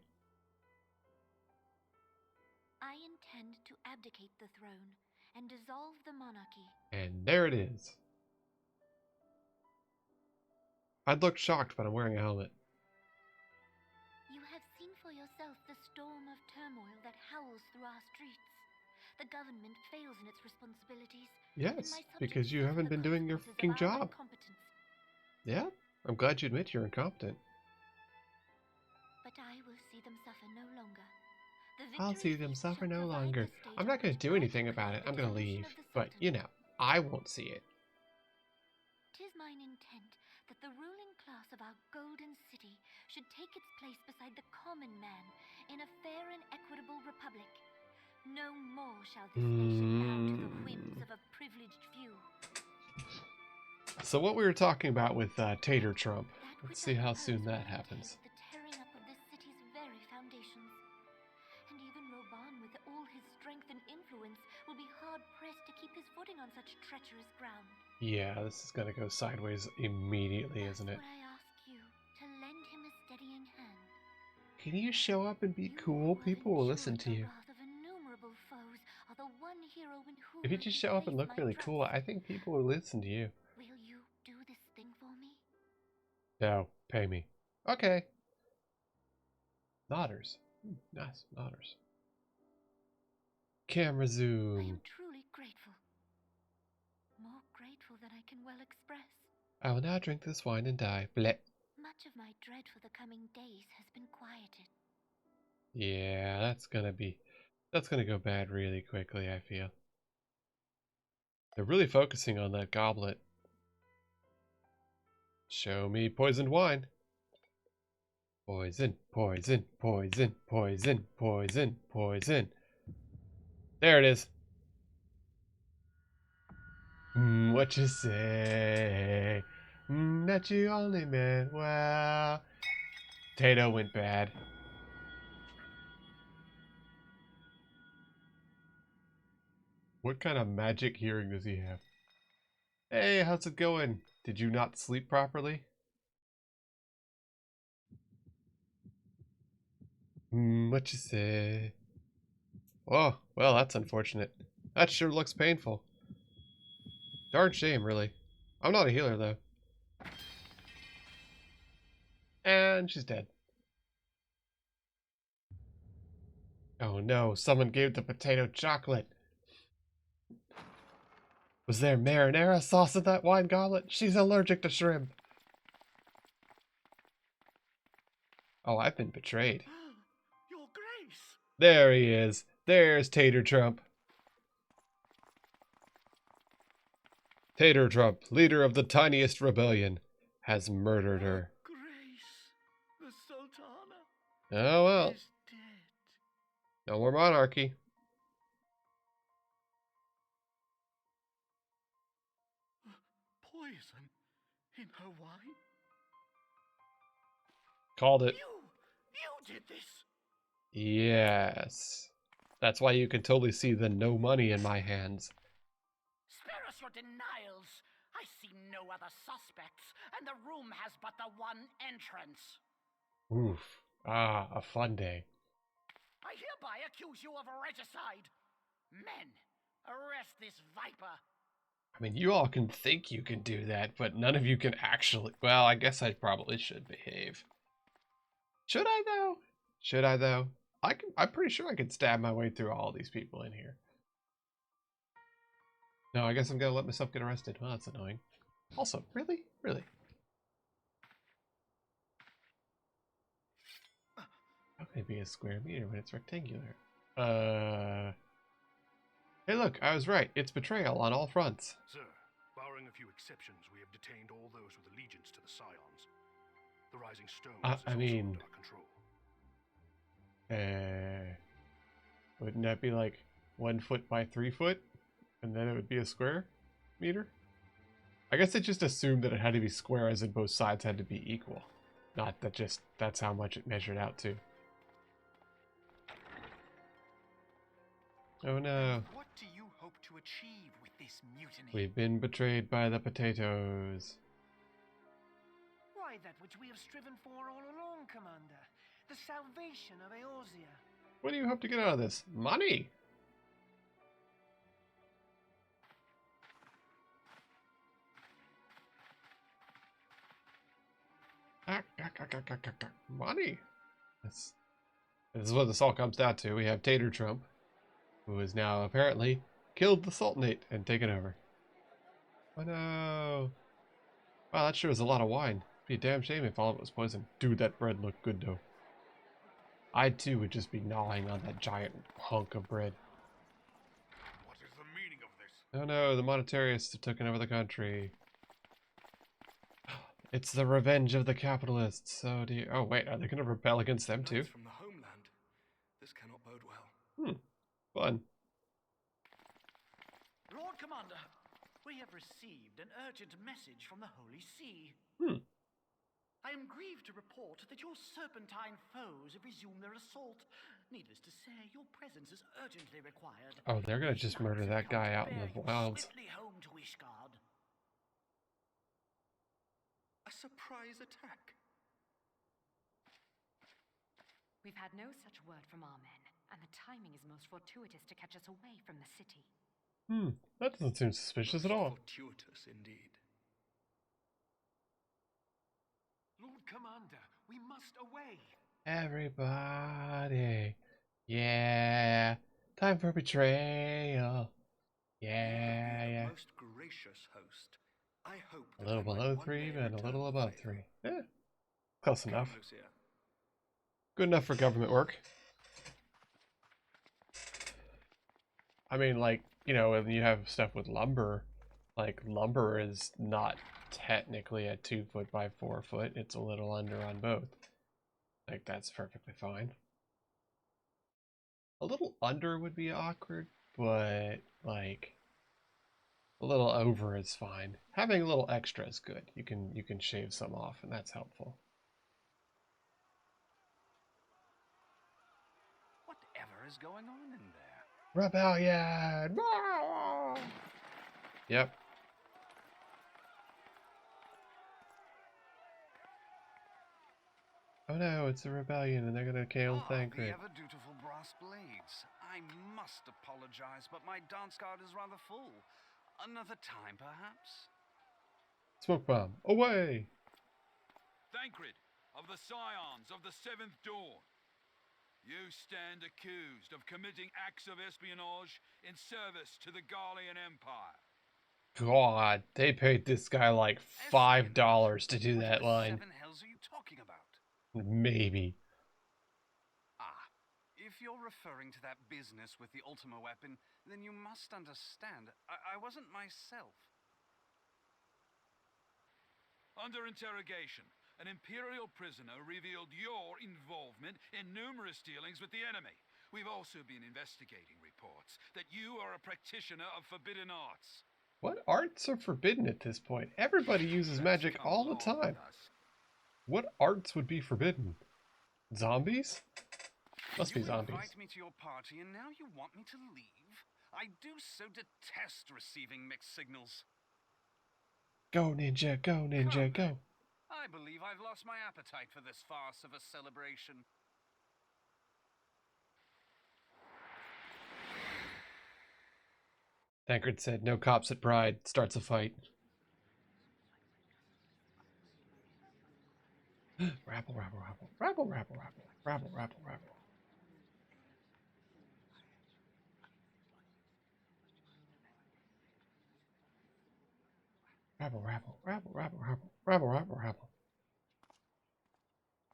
I intend to abdicate the throne and dissolve the monarchy. And there it is. I'd look shocked, but I'm wearing a helmet. You have seen for yourself the storm of turmoil that howls through our streets. The government fails in its responsibilities. Yes, because you haven't been doing your fucking job. Yeah, I'm glad you admit you're incompetent. But I will see them suffer no longer. I'll see them suffer no longer. I'm not going to do anything about it. I'm going to leave. But, you know, I won't see it. 'Tis mine intent that the ruling class of our golden city should take its place beside the common man in a fair and equitable republic. No more shall this nation bow to the whims of a privileged few. So what we were talking about with Tater Trump. Let's see how soon that happens. The tearing up of this city's very foundations. And even Roban, with all his strength and influence, will be hard-pressed to keep his footing on such treacherous ground. Yeah, this is going to go sideways immediately, isn't it? That's what I ask you, to lend him a steadying hand. Can you show up and be cool? People will listen to you. If you just show up and look really cool, I think people will listen to you. Will you do this thing for me? No, pay me. Okay. Nodders. Nice, nodders. Camera I zoom. am truly grateful. More grateful than I can well express. I will now drink this wine and die. Bleh. Much of my dread for the coming days has been quieted. Yeah, that's gonna go bad really quickly, I feel. They're really focusing on that goblet. Show me poisoned wine. Poison, poison, poison, poison, poison, poison. There it is. What you say? That you only meant well. Tato went bad. What kind of magic hearing does he have? Hey, how's it going? Did you not sleep properly? What you say? Oh, well, that's unfortunate. That sure looks painful. Darn shame, really. I'm not a healer, though. And she's dead. Oh no, someone gave the potato chocolate. Was there marinara sauce in that wine goblet? She's allergic to shrimp. Oh, I've been betrayed. Your Grace! There he is. There's Tater Trump. Tater Trump, leader of the tiniest rebellion, has murdered her. Grace, the Sultana Oh well. is dead. No more monarchy. Poison in her wine? Called it. You did this! Yes. That's why you can totally see the no money in my hands. Spare us your denials. I see no other suspects, and the room has but the one entrance. Oof. Ah, a fun day. I hereby accuse you of regicide. Men, arrest this viper. I mean, you all can think you can do that, but none of you can actually... Well, I guess I probably should behave. Should I, though? Should I, though? I'm pretty sure I could stab my way through all these people in here. No, I guess I'm gonna let myself get arrested. Well, that's annoying. Also, really? Really? How can it be a square meter when it's rectangular? Hey look, I was right. It's betrayal on all fronts. Sir, barring a few exceptions, we have detained all those with allegiance to the Scions. The Rising Stone is I mean... also under our control. Wouldn't that be like 1 foot by 3 foot? And then it would be a square meter? I guess it just assumed that it had to be square as in both sides had to be equal. Not that just, that's how much it measured out to. Oh no. What do you hope to achieve with this mutiny? We've been betrayed by the potatoes. Why, that which we have striven for all along, Commander. The salvation of Eorzea. What do you hope to get out of this? Money! Money! This is what this all comes down to. We have Tater Trump, who has now apparently killed the Sultanate and taken over. Oh no! Wow, that sure was a lot of wine. Be a damn shame if all of it was poison. Dude, that bread looked good though. I too would just be gnawing on that giant hunk of bread. What is the meaning of this? Oh no, the monetarists have taken over the country. It's the revenge of the capitalists. Oh dear. Oh wait, are they going to rebel against them too? From the homeland. This cannot bode well. Fun. Lord Commander, we have received an urgent message from the Holy See. I am grieved to report that your serpentine foes have resumed their assault. Needless to say, your presence is urgently required. Oh, they're going to just murder that guy out in the wilds. Swiftly home to Ishgard. A surprise attack. We've had no such word from our men, and the timing is most fortuitous to catch us away from the city. That doesn't seem suspicious at all. Fortuitous indeed. Lord Commander, we must away. Everybody. Yeah. Time for betrayal. Yeah. Most gracious host. I hope A little below 3 and a little above 3. Yeah. Close enough. Good enough for government work. I mean, like, you know, when you have stuff with lumber, like, lumber is not technically a 2 foot by 4 foot. It's a little under on both. Like, that's perfectly fine. A little under would be awkward, but, like, a little over is fine. Having a little extra is good. You can shave some off, and that's helpful. Whatever is going on in there? Rebellion! Yep. Oh no, it's a rebellion and they're gonna kill Thancred. The ever dutiful brass blades. I must apologize, but my dance card is rather full. Another time, perhaps? Smoke bomb, away! Thancred, of the Scions of the Seventh Dawn. You stand accused of committing acts of espionage in service to the Garlean Empire. God, they paid this guy like $5 to do that line. What the 7 hells are you talking about? Maybe. If you're referring to that business with the Ultima weapon, then you must understand, I wasn't myself. Under interrogation, an Imperial prisoner revealed your involvement in numerous dealings with the enemy. We've also been investigating reports that you are a practitioner of forbidden arts. What arts are forbidden at this point? Everybody uses magic all the time. What arts would be forbidden? Zombies? Must be You zombies. invite me to your party and now you want me to leave? I do so detest receiving mixed signals. Go, ninja, go, ninja, go. I believe I've lost my appetite for this farce of a celebration. Tancred said, no cops at Pride. Starts a fight. Rabble, rabble, rabble. Rabble, rabble, rabble. Rabble, rabble, rabble. Rabble, rabble, rabble, rabble, rabble. Rabble, rabble, rabble.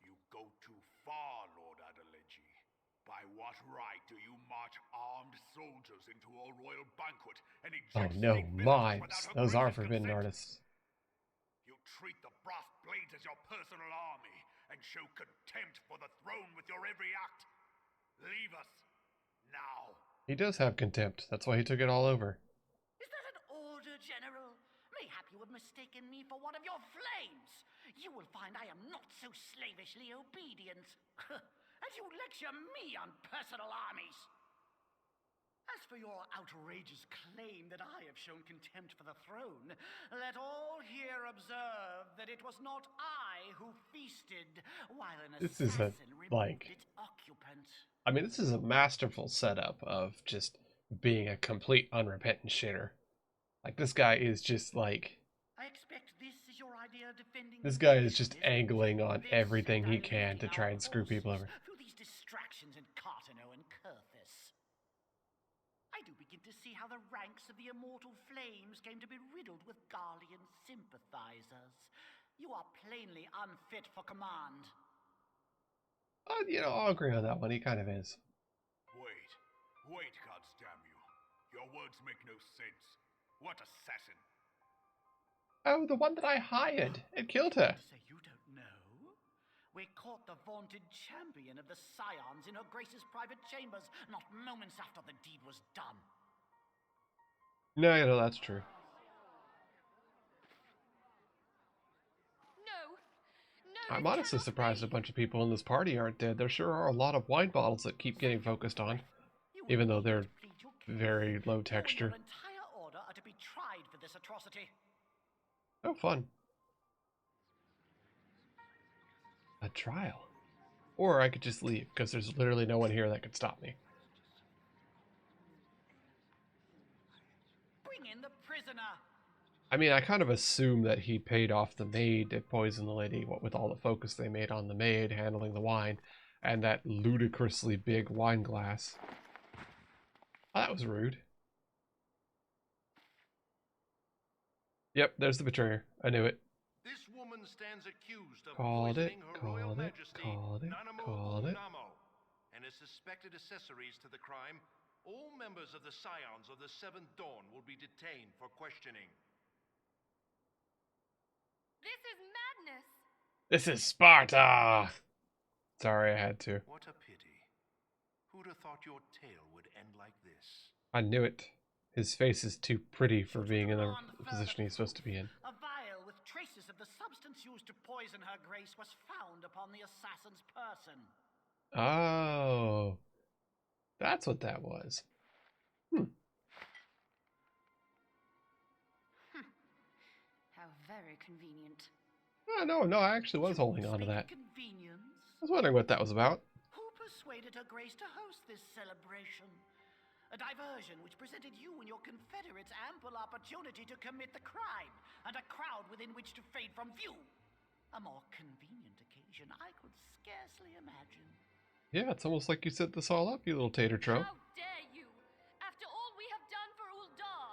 You go too far, Lord Adeleji. By what right do you march armed soldiers into a royal banquet and Oh eject no, state visitors mimes. without her Those are gracious forbidden consent? artists. You treat the brass blades as your personal army and show contempt for the throne with your every act. Leave us now. He does have contempt. That's why he took it all over. Is that an order, General? Mayhap you have mistaken me for one of your flames. You will find I am not so slavishly obedient. And you lecture me on personal armies. As for your outrageous claim that I have shown contempt for the throne, let all here observe that it was not I who feasted while an This is assassin removed its occupant. I mean, this is a masterful setup of just being a complete unrepentant shitter. Like, this guy is just like... I expect this is your idea of defending This the guy is nation, just isn't it? angling on This everything and he can to diluting try our and screw people forces over. through these distractions in Cartano and Kurthis. I do begin to see how the ranks of the immortal flames came to be riddled with Garlean sympathizers. You are plainly unfit for command. You know, I'll agree on that one. He kind of is. Wait, goddamn you. Your words make no sense. What assassin? Oh, the one that I hired. It killed her. Say you don't know? We caught the vaunted champion of the Scions in her Grace's private chambers, not moments after the deed was done. No, you know, that's true. No, I'm honestly surprised a bunch of people in this party aren't dead. There sure are a lot of wine bottles that keep getting focused on, even though they're very low texture. Your entire order are to be tried for this atrocity. Oh, fun. A trial. Or I could just leave, because there's literally no one here that could stop me. Bring in the prisoner. I mean, I kind of assume that he paid off the maid to poison the lady, what with all the focus they made on the maid handling the wine, and that ludicrously big wine glass. Oh, that was rude. Yep, there's the betrayer. I knew it. This woman stands accused of Called it, poisoning her Royal called it, Majesty, called it, Nanamo called it. Unamo, and as suspected accessories to the crime. All members of the Scions of the Seventh Dawn will be detained for questioning. This is madness. This is Sparta! Sorry, I had to. What a pity. Who'd have thought your tale would end like this? I knew it. His face is too pretty for being in the position he's supposed to be in. A vial with traces of the substance used to poison her Grace was found upon the assassin's person. Oh. That's what that was. How very convenient. Oh, no, I actually was holding on to that. Convenience. I was wondering what that was about. Who persuaded her Grace to host this celebration? A diversion which presented you and your Confederates ample opportunity to commit the crime, and a crowd within which to fade from view. A more convenient occasion I could scarcely imagine. Yeah, it's almost like you set this all up, you little tater trope. How dare you? After all we have done for Uldar.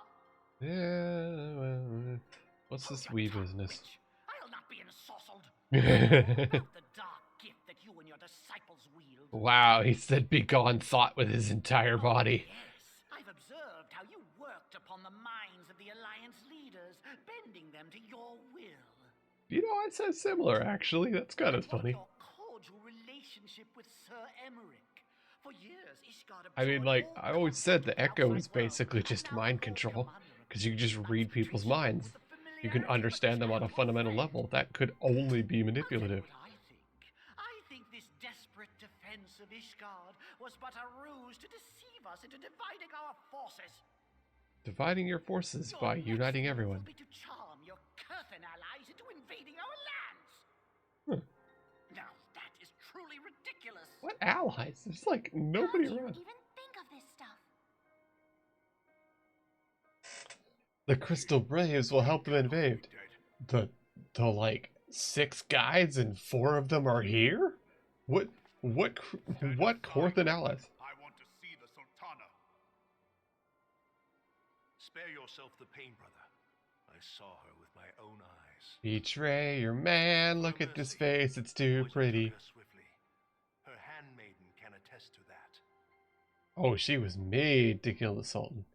Yeah, well, what's this wee business? Witch. I'll not be ensorcelled. About the dark gift that you and your disciples wield. Wow, he said begone thought with his entire body. Yes, I've observed how you worked upon the minds of the Alliance leaders, bending them to your will. You know, I said similar, actually. That's kind of funny. Your cordial relationship with Sir Emmerich. For years, Ishgard I mean, absorbed like, all I always comfort said from the the Echo outside is world, basically and just now mind calls control, you under because you can just read people's minds. with the You can familiarity of a understand them on a childhood fundamental friend. level. That could only be I'll tell you manipulative. what I think. I think this desperate defense alliance of Ishgard was but a ruse to deceive us into dividing our forces. Dividing your forces Your by next uniting move everyone. will be to charm your Kurthan allies into invading our lands. Now that is truly ridiculous. What allies? There's like nobody How do you around. even think of this stuff? The Crystal Braves will help them invade. The like 6 guys and 4 of them are here? What Korthan allies? I want to see the Sultana. Spare yourself the pain, brother. I saw her with my own eyes. Betray your man, look at this face, it's too Poison took pretty. her swiftly. Her handmaiden can attest to that. Oh, she was made to kill the Sultan.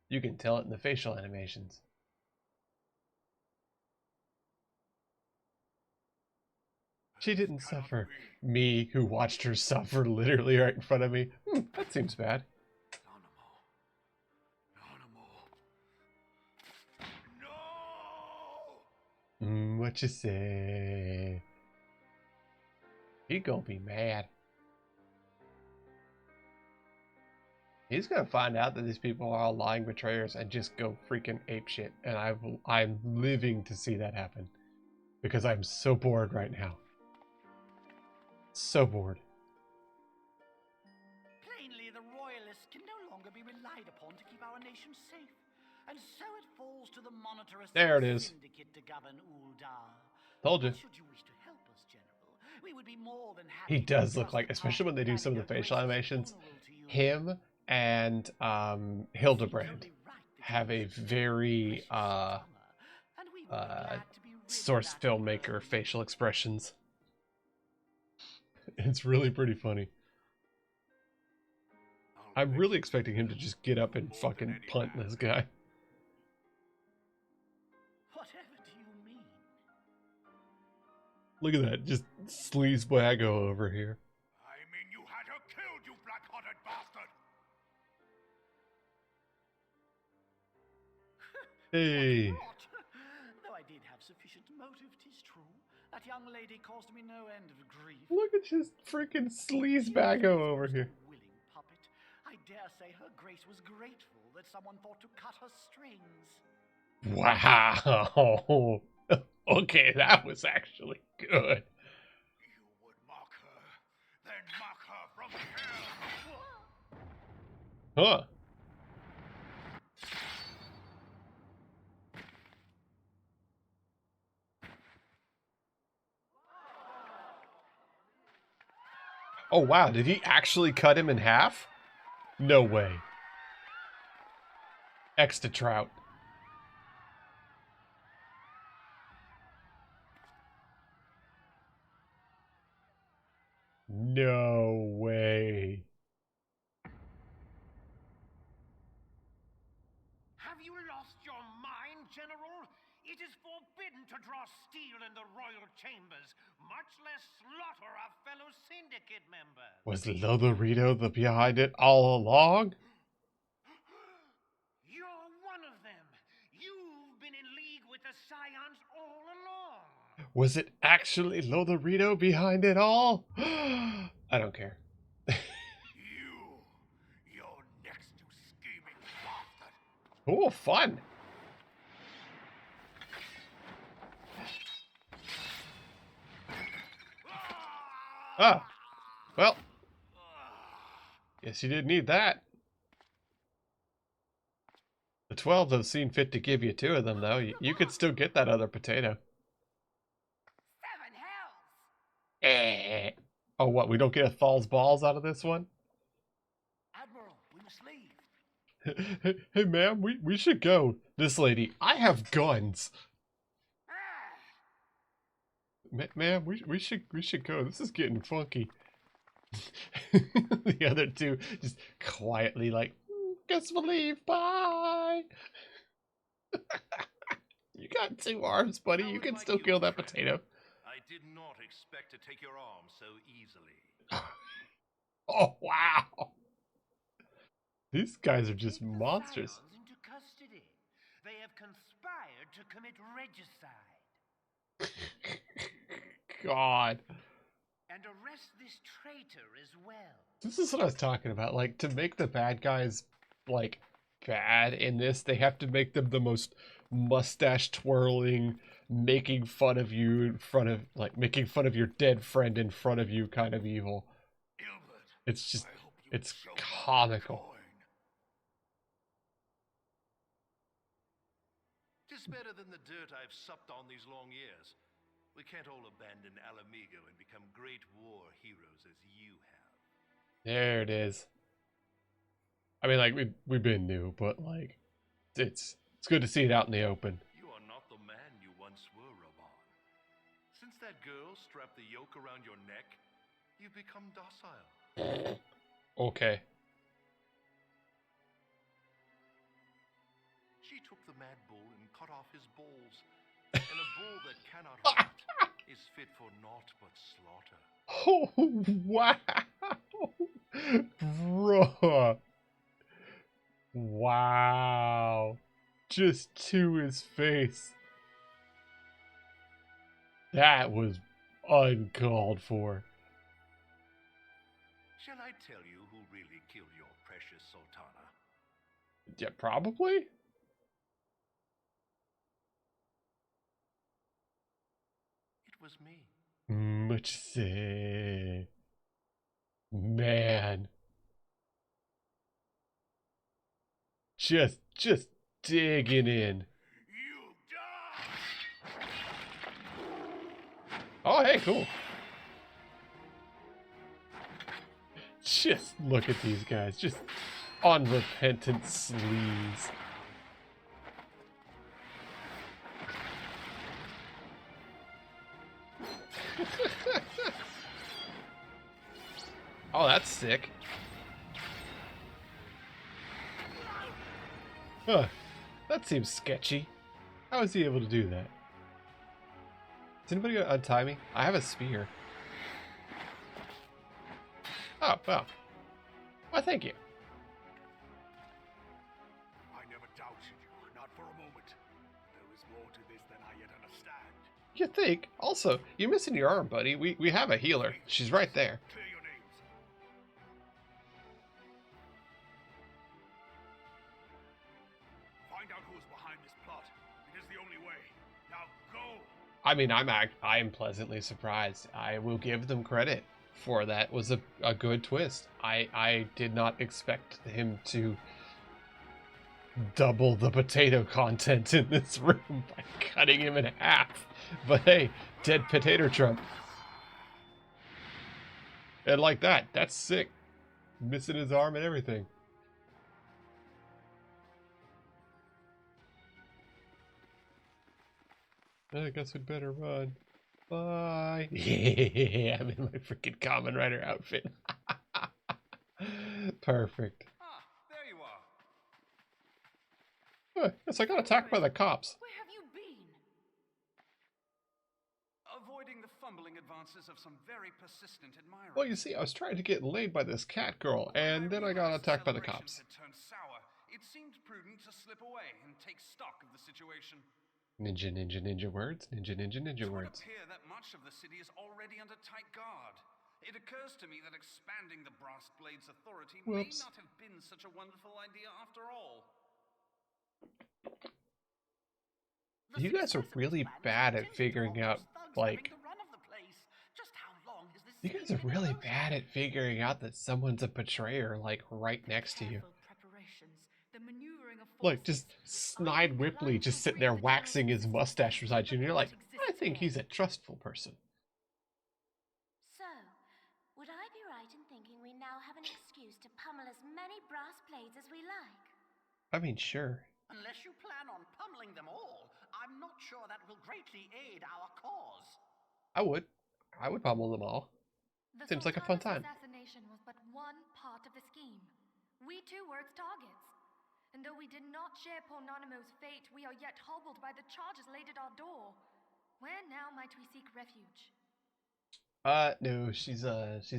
You can tell it in the facial animations. She didn't suffer. Me, who watched her suffer literally right in front of me. That seems bad. No! What you say? He gonna be mad. He's gonna find out that these people are all lying betrayers and just go freaking apeshit. And I'm living to see that happen. Because I'm so bored right now. So bored. Plainly, the royalists can no longer be relied upon to keep our nation safe. And so it falls to the monetarist There it is. syndicate to govern Uldar. Told you. Should you wish to help us, General, we would be more than happy. He does to look like, trust especially when they do some of the planning a facial gracious animations, funeral to you. him and Hildebrand have a very source filmmaker facial expressions. It's really pretty funny. I'm really expecting him to just get up and fucking punt this guy. Whatever do you mean? Look at that, just sleazebaggo over here. I mean, you had her killed, you black-hearted bastard! Hey. Though I did have sufficient motive, 'tis true. That young lady caused me no end of grief. Look at just freaking sleazebaggo over here. Willing puppet. I dare say her grace was grateful that someone thought to cut her strings. Wow. Okay, that was actually good. You would mock her, then mock her from hell! Huh. Oh wow, did he actually cut him in half? No way. X to Trout. No way. Have you lost your mind, General? It is forbidden to draw steel in the royal chambers, much less slaughter our fellow syndicate members. Was Lotharito the behind it all along? You're one of them. You've been in league with the Scions all along. Was it actually Lotharito behind it all? I don't care. You're next to scheming bastard. Oh, fun. Ah, well. Guess you didn't need that. The 12 have seen fit to give you 2 of them, though. You could still get that other potato. 7 hells! Eh. Oh, what? We don't get a Thal's balls out of this one? Admiral, we must leave. Hey, ma'am, we should go. This lady, I have guns. Ma'am, we should go. This is getting funky. The other 2 just quietly like, guess we'll leave. Bye. You got 2 arms, buddy. You can still kill that potato. I did not expect to take your arm so easily. Oh, wow. These guys are just monsters. Into custody. They have conspired to commit regicide. God. And and arrest this traitor as well. This is what I was talking about. Like, to make the bad guys, like, bad in this, they have to make them the most mustache twirling, making fun of you in front of, like, making fun of your dead friend in front of you kind of evil. Ilbert, It's just, I hope you it's show comical. coin. 'Tis better than the dirt I've supped on these long years. We can't all abandon Alamigo and become great war heroes as you have. There it is. I mean, like, we've been new, but, like, it's good to see it out in the open. You are not the man you once were, Raban. Since that girl strapped the yoke around your neck, you've become docile. Okay. She took the mad bull and cut off his balls. And a bull that cannot hurt is fit for naught but slaughter. Oh, wow. Bro. Wow. Just to his face. That was uncalled for. Shall I tell you who really killed your precious Sultana? Yeah, probably. It was me. Much say. Man. Just digging in. You die! Oh, hey, cool. Just look at these guys. Just unrepentant sleaze. Oh, that's sick. Huh. That seems sketchy. How is he able to do that? Is anybody gonna untie me? I have a spear. Oh, well. Well, thank you. I never doubted you, not for a moment. There is more to this than I yet understand. You think? Also, you're missing your arm, buddy. We have a healer. She's right there. Clear your names. Find out who is behind this plot. It is the only way. Now go! I mean, I am pleasantly surprised. I will give them credit for that. Was a good twist. I did not expect him to double the potato content in this room by cutting him in half. But hey, dead potato Trump. And like that, that's sick. Missing his arm and everything. I guess we'd better run. Bye. Yeah, I'm in my freaking Common Rider outfit. Perfect. Ah, there you are. Yes, I got attacked by the cops. Where have you been? Avoiding the fumbling advances of some very persistent admirers. Well, you see, I was trying to get laid by this cat girl, and then I got realized attacked by the celebrations cops. had turned sour, it seemed prudent to slip away and take stock of the situation. Ninja, ninja, ninja words. Ninja, ninja, ninja It would words. appear that much of the city is already under tight guard. It occurs to me that expanding the Brass Blade's authority may Whoops. not have been such a wonderful idea after all. You guys are really bad at figuring out, like... You guys are really bad at figuring out that someone's a betrayer, like, right next to you. Like, just Snide Ripley just sitting there waxing his mustache beside you, and you're like, I think he's a trustful person. So, would I be right in thinking we now have an excuse to pummel as many brass blades as we like? I mean, sure. Unless you plan on pummeling them all, I'm not sure that will greatly aid our cause. I would pummel them all. Seems like a fun time. Assassination was but one part of the scheme. We too were its targets. And though we did not share Pornonimo's fate, we are yet hobbled by the charges laid at our door. Where now might we seek refuge? No, she's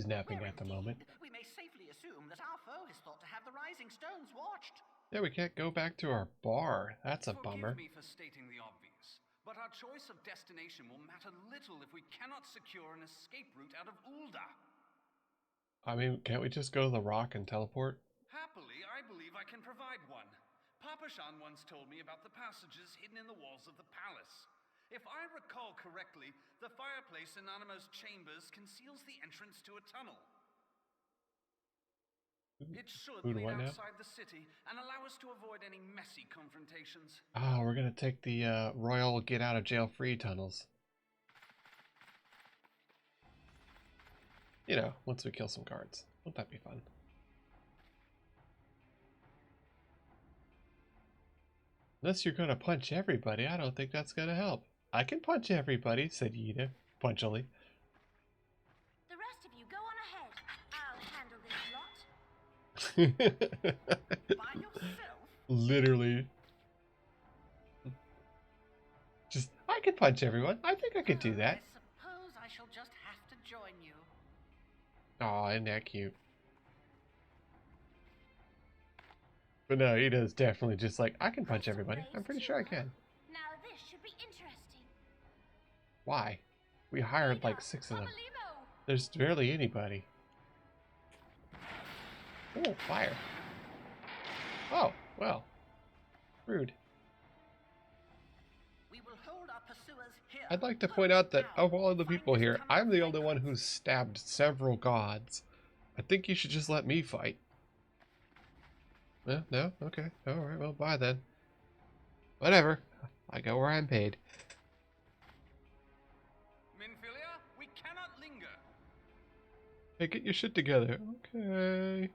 napping at the moment. We may safely assume that our foe has thought to have the Rising Stones watched. Yeah, we can't go back to our bar. That's a bummer. Forgive me for stating the obvious, but our choice of destination will matter little if we cannot secure an escape route out of Ulda. I mean, can't we just go to the rock and teleport? Happily, I believe I can provide one. Papa Shan once told me about the passages hidden in the walls of the palace. If I recall correctly, the fireplace in Animo's chambers conceals the entrance to a tunnel. It should lead outside the city and allow us to avoid any messy confrontations. Oh, we're gonna take the royal get out of jail free tunnels. You know, once we kill some guards. Won't that be fun? Unless you're gonna punch everybody, I don't think that's gonna help. I can punch everybody, said Yida, punchily. The rest of you go on ahead. I'll handle this lot. By yourself? Literally. Just, I can punch everyone. I think I could do that. I suppose I shall just have to join you. Aw, isn't that cute? But no, Ida's definitely just like, I can punch everybody. I'm pretty sure I can. Now this should be interesting. Why? We hired like 6 of them. There's barely anybody. Oh, fire. Oh, well. Rude. We will hold our pursuers here. I'd like to point out that of all of the people here, I'm the only one who's stabbed several gods. I think you should just let me fight. No? Okay. Alright, well, bye then. Whatever. I go where I'm paid. Minfilia, we cannot linger. Hey, get your shit together. Okay.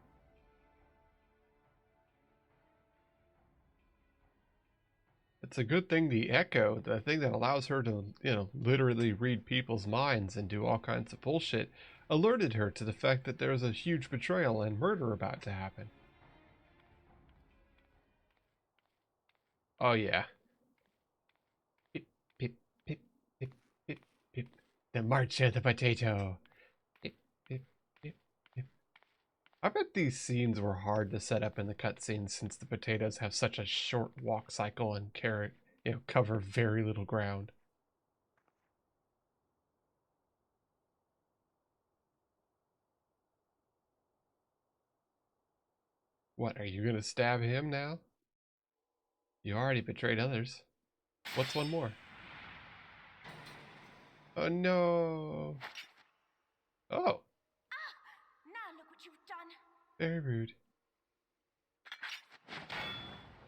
It's a good thing the Echo, the thing that allows her to, you know, literally read people's minds and do all kinds of bullshit, alerted her to the fact that there was a huge betrayal and murder about to happen. Oh, yeah. Pip, pip, pip, pip, pip, pip. The March of the Potato. Pip, pip, pip, pip. I bet these scenes were hard to set up in the cutscenes since the potatoes have such a short walk cycle and cover very little ground. What, are you gonna stab him now? You already betrayed others. What's one more? Oh no! Oh! Now look what you've done. Very rude.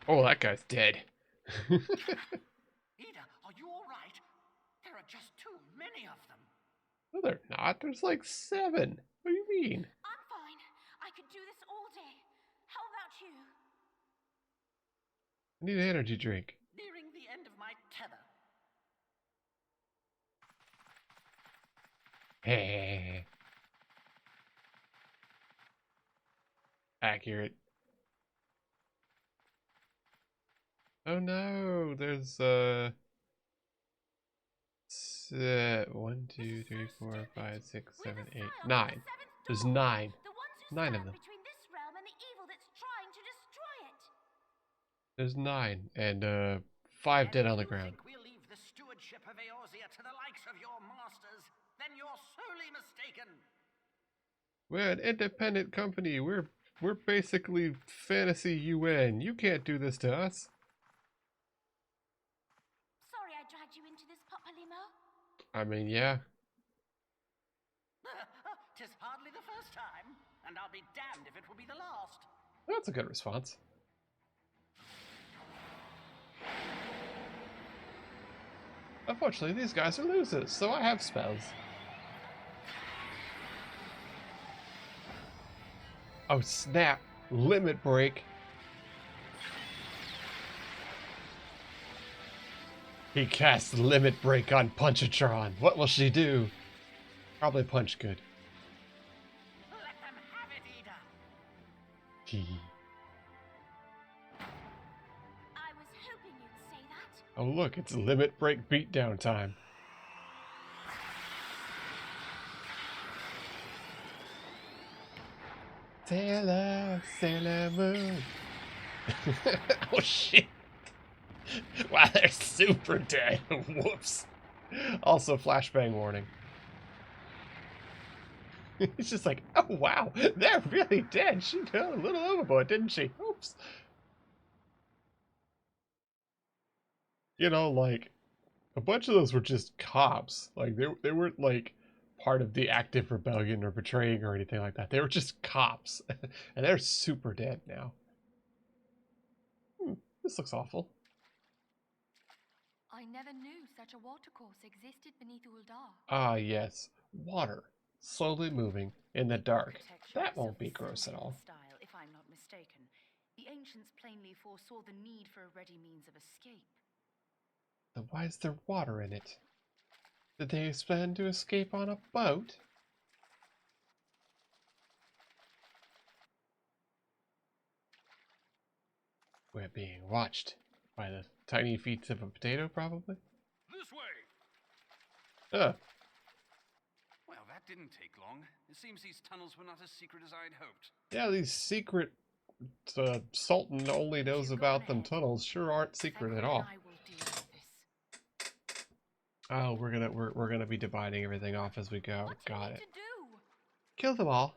Oh, that guy's dead. Ida, are you alright? There are just too many of them. No, they're not. There's like 7. What do you mean? I'm fine. I could do this all day. How about you? I need an energy drink. Nearing the end of my tether. Hey. Accurate. Oh no, there's 1, 2, 3, 4, 5, 6, 7, 8, 9. There's 9. 9 of them. Between this realm and the evil that's trying to destroy it. There's 9 and 5 dead on the ground. If we'll leave the stewardship of Eorzea to the likes of your masters, then you're sorely mistaken. We're an independent company. We're basically fantasy UN. You can't do this to us. Sorry I dragged you into this, Papalymo. I mean, yeah. 'Tis hardly the first time, and I'll be damned if it will be the last. That's a good response. Unfortunately, these guys are losers, so I have spells. Oh, snap. Limit break. He casts limit break on Punchatron. What will she do? Probably punch good. Let them have it, Ida. I was hoping you'd say that. Oh look, it's limit break beatdown time. Sailor, Sailor Moon. Oh shit. Wow, they're super dead. Whoops. Also, flashbang warning. It's just like, oh wow, they're really dead. She got a little overboard, didn't she? Oops. You know, like, a bunch of those were just cops. Like, they weren't, like, part of the active rebellion or betraying or anything like that. They were just cops. And they're super dead now. This looks awful. I never knew such a watercourse existed beneath Uldar. Ah, yes. Water. Slowly moving in the dark. That won't be gross at all. Style, if I'm not mistaken. The ancients plainly foresaw the need for a ready means of escape. Then why is there water in it? Did they plan to escape on a boat? We're being watched by the tiny feet of a potato, probably? This way! Ugh. Well, that didn't take long. It seems these tunnels were not as secret as I'd hoped. Yeah, these secret Sultan only knows about them tunnels sure aren't secret at all. Oh, we're gonna be dividing everything off as we go. Got it. Kill them all.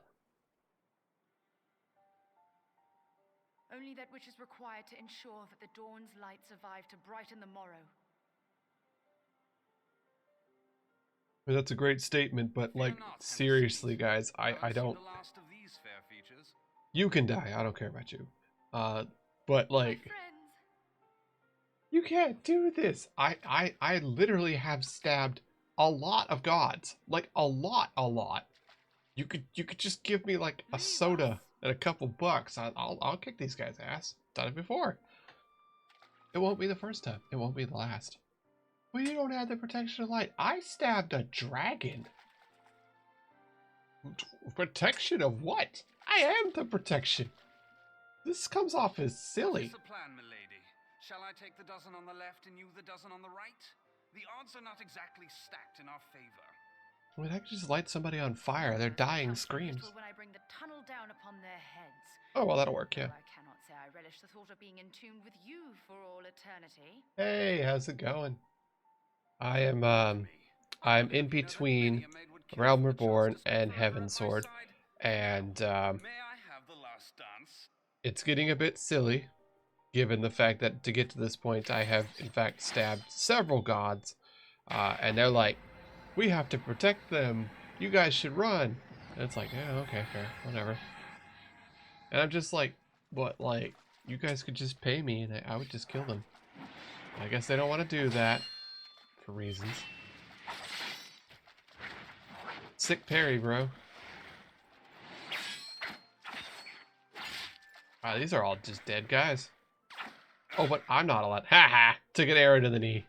Only that which is required to ensure that the dawn's light survive to brighten the morrow. Well, that's a great statement, but like seriously, guys, I don't. The last of these fair features. You can die. I don't care about you. But like, you can't do this. I literally have stabbed a lot of gods, like a lot. You could just give me like a soda and a couple bucks. I'll kick these guys' ass. Done it before. It won't be the first time. It won't be the last. Well, you don't have the protection of light. I stabbed a dragon. Protection of what? I am the protection. This comes off as silly. What's the plan, milady? Shall I take the dozen on the left and you the dozen on the right? The odds are not exactly stacked in our favor. I mean, I could just light somebody on fire. They're dying screams. When I bring the tunnel down upon their heads. Oh, well, that'll work, yeah. I cannot say I relish the thought of being entombed with you for all eternity. Hey, how's it going? I'm in between Realm Reborn and Heaven's Sword, and it's getting a bit silly, given the fact that to get to this point, I have in fact stabbed several gods, and they're like, we have to protect them. You guys should run. And it's like, yeah, okay, fair, whatever. And I'm just like, what, like, you guys could just pay me and I would just kill them. I guess they don't want to do that for reasons. Sick parry, bro. Wow, these are all just dead guys. Oh, but I'm not allowed. Haha! Took an arrow to the knee.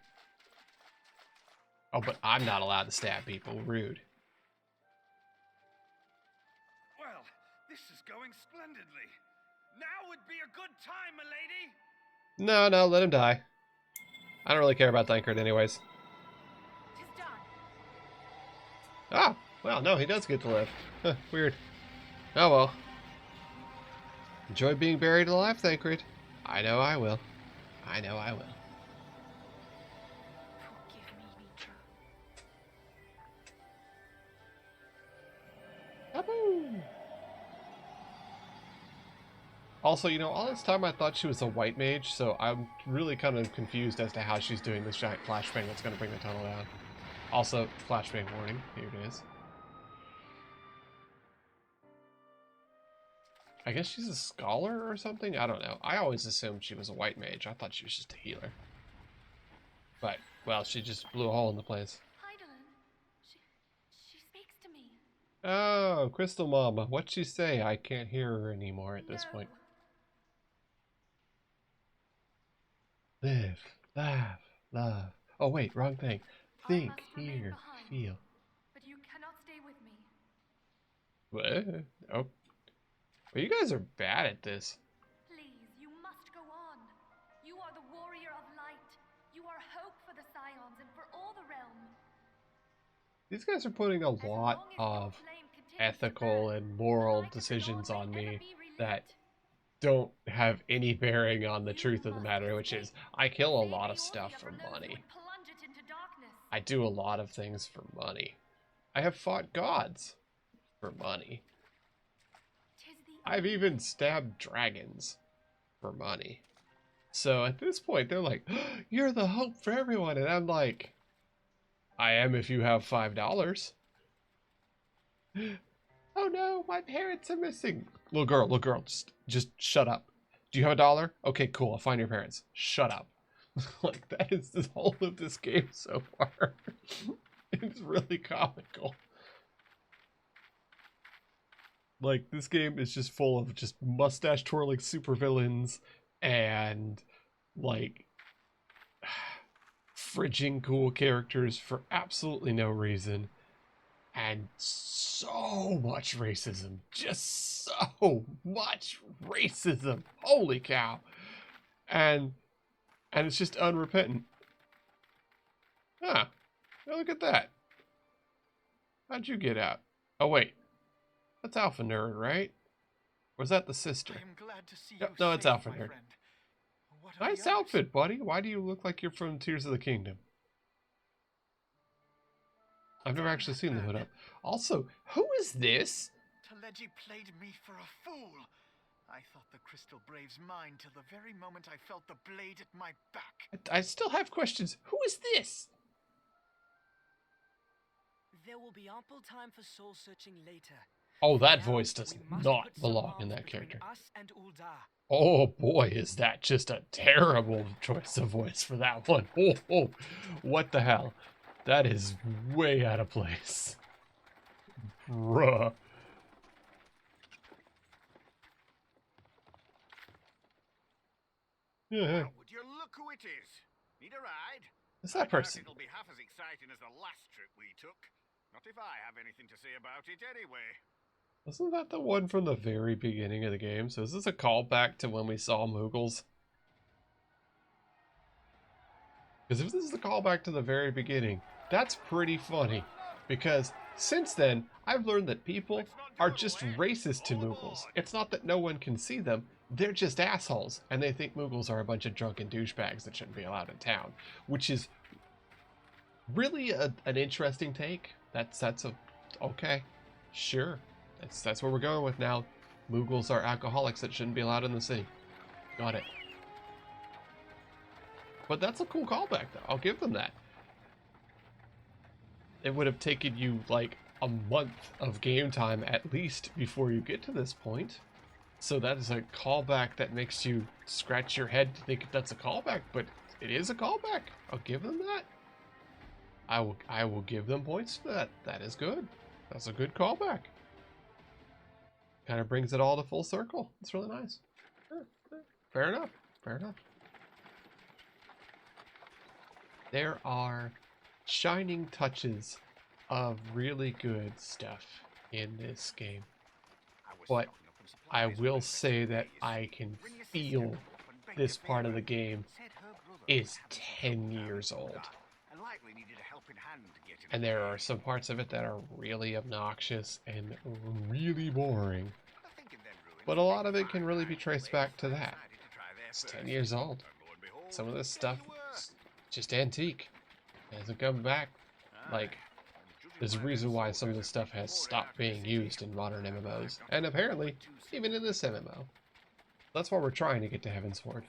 Oh, but I'm not allowed to stab people. Rude. Well, this is going splendidly. Now would be a good time, milady. No, let him die. I don't really care about Thancred anyways. Oh, well, no, he does get to live. Huh, weird. Oh well. Enjoy being buried alive, Thancred. I know I will. I know I will. Also, you know, all this time I thought she was a white mage, so I'm really kind of confused as to how she's doing this giant flashbang that's going to bring the tunnel down. Also, flashbang warning. Here it is. I guess she's a scholar or something? I don't know. I always assumed she was a white mage. I thought she was just a healer. But, well, she just blew a hole in the place. She speaks to me. Oh, Crystal Mama. What'd she say? I can't hear her anymore at this point. Live, laugh, love. Oh, wait, wrong thing. Think, hear, feel. But you cannot stay with me. What? Oh. Well, you guys are bad at this. Please, you must go on. You are the warrior of light. You are hope for the Scions and for all the realm. These guys are putting a lot of ethical and moral decisions on me that don't have any bearing on the truth of the matter, which is I kill a lot of stuff for money. I do a lot of things for money. I have fought gods for money. I've even stabbed dragons for money. So at this point, they're like, oh, you're the hope for everyone. And I'm like, I am if you have $5. Oh no, my parents are missing. Little girl, just shut up. Do you have $1? Okay, cool, I'll find your parents. Shut up. Like, that is the whole of this game so far. It's really comical. Like, this game is just full of just mustache twirling supervillains and, like, fridging cool characters for absolutely no reason. And so much racism. Just so much racism. Holy cow. And it's just unrepentant. Huh. Look at that. How'd you get out? Oh, wait. That's Alpha Nerd, right? Or was that the sister? I am glad to see Yep, you no, it's safe, Alpha my Nerd. friend. What of Nice the others? outfit, buddy. Why do you look like you're from Tears of the Kingdom? I've never actually seen the hood up. Also, who is this? Teleji played me for a fool. I thought the Crystal Brave's mine till the very moment I felt the blade at my back. I still have questions. Who is this? There will be ample time for soul searching later. Oh, that Now, voice does we must not put some belong in arms that between character. Us and Uldar. Oh boy, is that just a terrible choice of voice for that one. Oh, what the hell? That is way out of place. Bruh. Yeah. Would you look who it is? Need a ride? Is that I doubt person? It'll be half as exciting as the last trip we took. Not if I have anything to say about it anyway. Wasn't that the one from the very beginning of the game? So is this a callback to when we saw Moogles? Because if this is the callback to the very beginning, that's pretty funny. Because since then, I've learned that people are just racist to Moogles. It's not that no one can see them, they're just assholes. And they think Moogles are a bunch of drunken douchebags that shouldn't be allowed in town. Which is really an interesting take. That's okay. Sure. That's where we're going with now. Moogles are alcoholics that shouldn't be allowed in the city. Got it. But that's a cool callback, though. I'll give them that. It would have taken you, like, a month of game time at least before you get to this point. So that is a callback that makes you scratch your head to think that's a callback, but it is a callback. I'll give them that. I will give them points for that. That is good. That's a good callback. Kind of brings it all to full circle. It's really nice. Fair enough. Fair enough. There are shining touches of really good stuff in this game. But I will say that I can feel this part of the game is 10 years old. And there are some parts of it that are really obnoxious and really boring. But a lot of it can really be traced back to that. It's 10 years old. Some of this stuff is just antique. It hasn't come back. Like, there's a reason why some of this stuff has stopped being used in modern MMOs. And apparently, even in this MMO. That's why we're trying to get to Heavensward.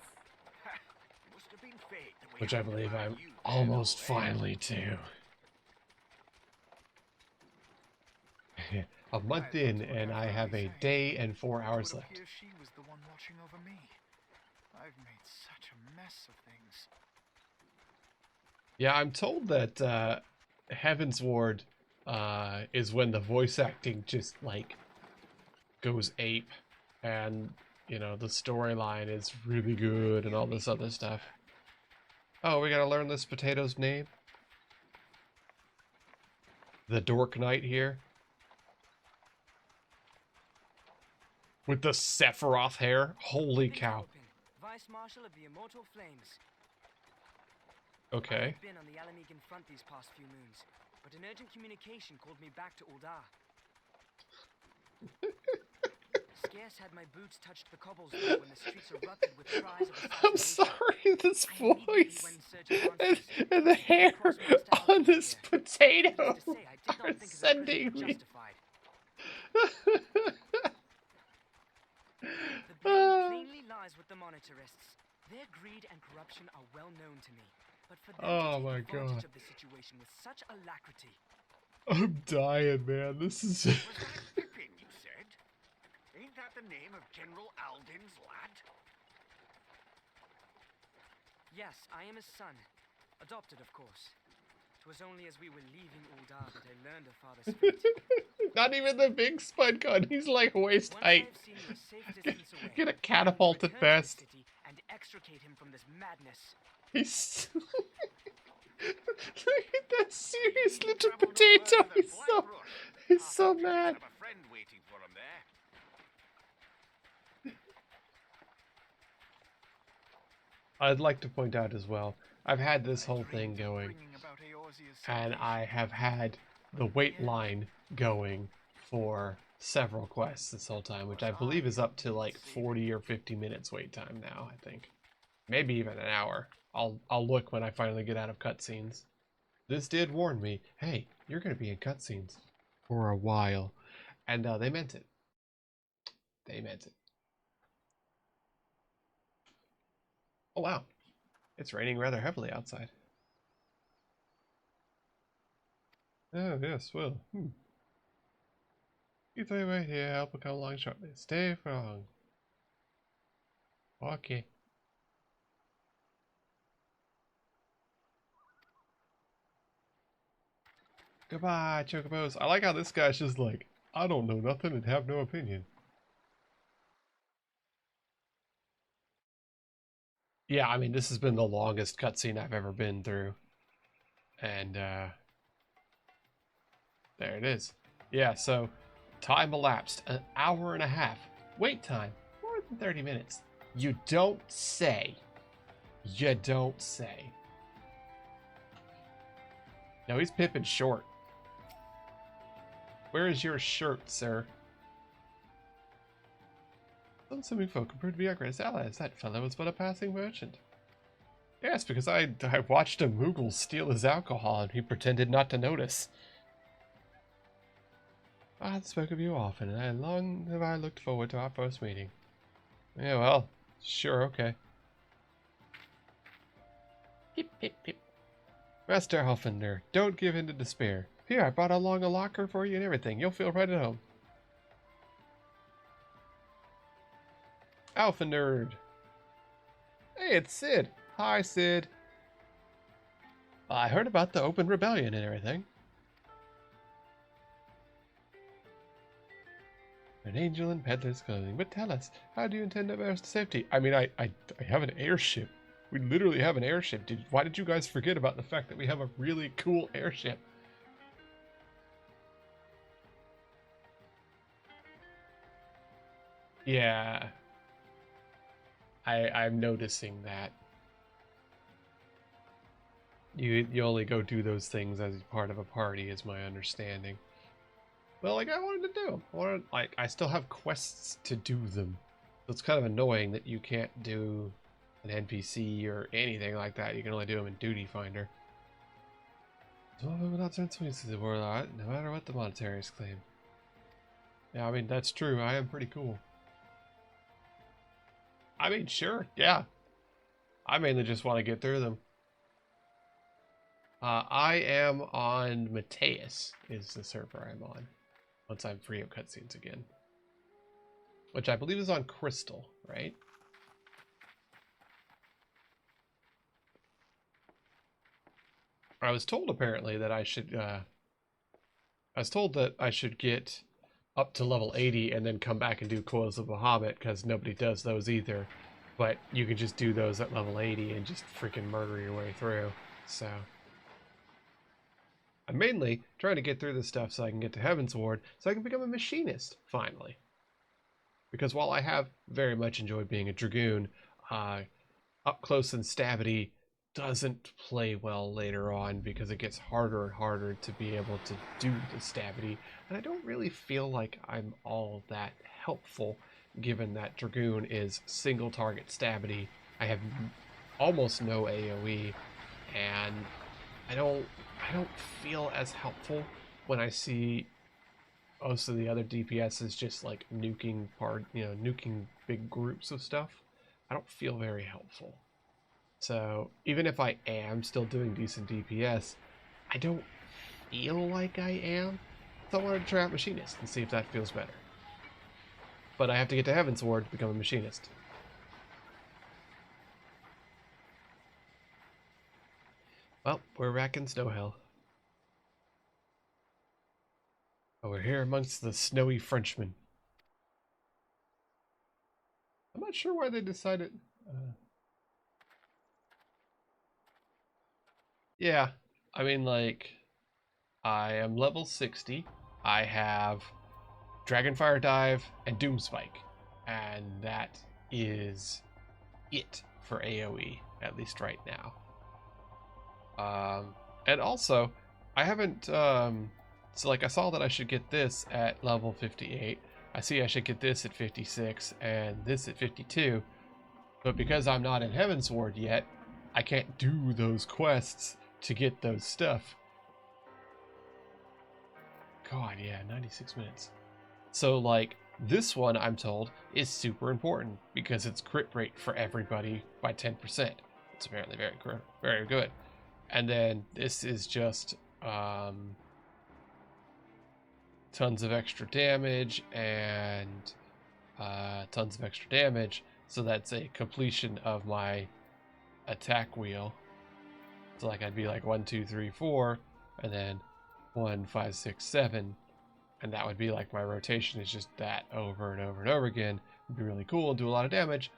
Which I believe I'm almost finally to. A month in, and I have a day and 4 hours left. She was the one watching over me. I've made such a mess of things. Yeah, I'm told that Heavensward is when the voice acting just, like, goes ape. And, you know, the storyline is really good and all this other stuff. Oh, we gotta learn this potato's name? The Dork Knight here. With the Sephiroth hair? Holy cow. Vice Marshal of the Immortal Flames. Okay. I've been on the Alamegan front these past few moons, but an urgent communication called me back to Uldar. Scarce scarce had my boots touched the cobblestone when the streets erupted with cries of I'm assassination. sorry, this I immediately voice went in search of and, answers. and the hair Crossmaster on Alfred this here. potato Needless to say, I did are not think his imprisonment sending me. justified. The blame plainly lies with the monetarists. Their greed and corruption are well known to me. But for them Oh to my take advantage God. of the situation with such alacrity. I'm dying, man. This is... Was that Pippin, you said? Ain't that the name of General Alden's lad? Yes, I am his son. Adopted, of course. 'Twas only as we were leaving Uldar that I learned of father's fate. Not even the big spud gun. He's like waist Once I height. have seen you a safe distance away, Get a I will catapult return at to the best. city and extricate him from this madness. He's... Look at that serious little potato. He's so mad. Have a friend waiting for him there. I'd like to point out as well, I've had this whole thing going, and I have had the wait line going for several quests this whole time, which I believe is up to like 40 or 50 minutes wait time now, I think. Maybe even an hour. I'll look when I finally get out of cutscenes. This did warn me, hey, you're going to be in cutscenes for a while. And they meant it. They meant it. Oh, wow. It's raining rather heavily outside. Oh, yes, well. You stay right here, I'll come along shortly. Stay strong. Okay. Goodbye, Chocobos. I like how this guy's just like, I don't know nothing and have no opinion. Yeah, I mean, this has been the longest cutscene I've ever been through. And, there it is. Yeah, so, time elapsed, an hour and a half. Wait time, more than 30 minutes. You don't say. You don't say. No, he's Pippin short. Where is your shirt, sir? Some folk appeared to be our greatest allies. That fellow was but a passing merchant. Yes, because I watched a Moogle steal his alcohol and he pretended not to notice. I had spoke of you often, and long have I looked forward to our first meeting. Yeah, well, sure, okay. Pip, pip, pip. Master Elfender, don't give in to despair. Here, I brought along a locker for you and everything. You'll feel right at home. Alpha Nerd. Hey, it's Sid. Hi, Sid. I heard about the open rebellion and everything. An angel in peddler's clothing. But tell us, how do you intend to bear us to safety? I mean, I have an airship. We literally have an airship. Why did you guys forget about the fact that we have a really cool airship? Yeah. I'm noticing that. You only go do those things as part of a party, is my understanding. Well, like I wanted to do. I still have quests to do them. So it's kind of annoying that you can't do an NPC or anything like that. You can only do them in Duty Finder. So we will not turn swings to the world, no matter what the monetarists claim. Yeah, I mean, that's true. I am pretty cool. I mean, sure, yeah. I mainly just want to get through them. I am on Mateus, is the server I'm on. Once I'm free of cutscenes again. Which I believe is on Crystal, right? I was told apparently that I should, get up to level 80 and then come back and do Coils of Bahamut, because nobody does those either. But you can just do those at level 80 and just freaking murder your way through. So I'm mainly trying to get through this stuff so I can get to Heaven's Ward, so I can become a machinist, finally. Because while I have very much enjoyed being a Dragoon, up close and stabby doesn't play well later on because it gets harder and harder to be able to do the stabby, and I don't really feel like I'm all that helpful given that Dragoon is single target stabby. I have almost no AoE, and I don't feel as helpful when I see most of the other DPSs just like nuking nuking big groups of stuff. I don't feel very helpful. So even if I am still doing decent DPS, I don't feel like I am. So I wanted to try out Machinist and see if that feels better. But I have to get to Heavensward to become a Machinist. Well, we're back in Snow Hell. Oh, we're here amongst the snowy Frenchmen. I'm not sure why they decided... Yeah, I mean, like, I am level 60. I have Dragonfire Dive and Doomspike. And that is it for AoE, at least right now. And also, I haven't... so, like, I saw that I should get this at level 58. I see I should get this at 56 and this at 52. But because I'm not in Heavensward yet, I can't do those quests to get those stuff. God, yeah, 96 minutes. So, like, this one, I'm told, is super important because it's crit rate for everybody by 10%. It's apparently very good. And then this is just tons of extra damage and tons of extra damage. So that's a completion of my attack wheel. So like I'd be like 1, 2, 3, 4, and then 1, 5, 6, 7, and that would be like my rotation is just that over and over and over again. It'd be really cool and do a lot of damage.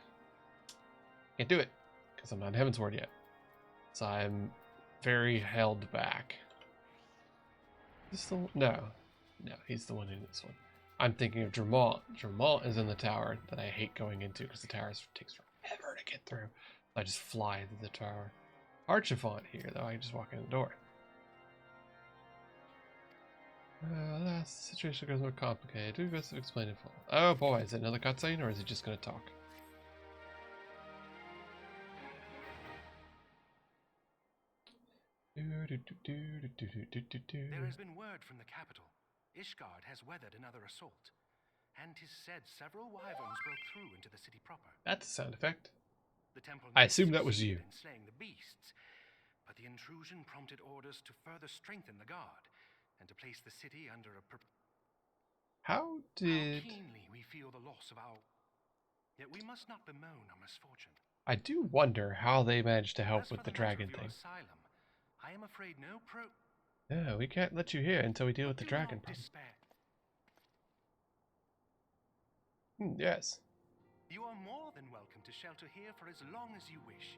Can't do it because I'm not in Heavensward yet, so I'm very held back. No, he's the one in this one. I'm thinking of Dramont. Dramont is in the tower that I hate going into because the tower takes forever to get through. I just fly through the tower. Archivant here, though. I can just walk in the door. Last situation goes more complicated. Do best to explain it. Oh boy, is it another cutscene or is it just going to talk? There has been word from the capital. Ishgard has weathered another assault, and 'tis said several wyverns broke through into the city proper. That's a sound effect. The temple I assume that was you. in slaying the beasts, but the intrusion prompted orders to further strengthen the guard and to place the city under a How keenly we feel the loss of our... Yet we must not bemoan our misfortune. I do wonder how they managed to help with the dragon thing. Asylum, I am afraid no Yeah, we can't let you here until we deal with the dragon problem. Yes. You are more than welcome to shelter here for as long as you wish.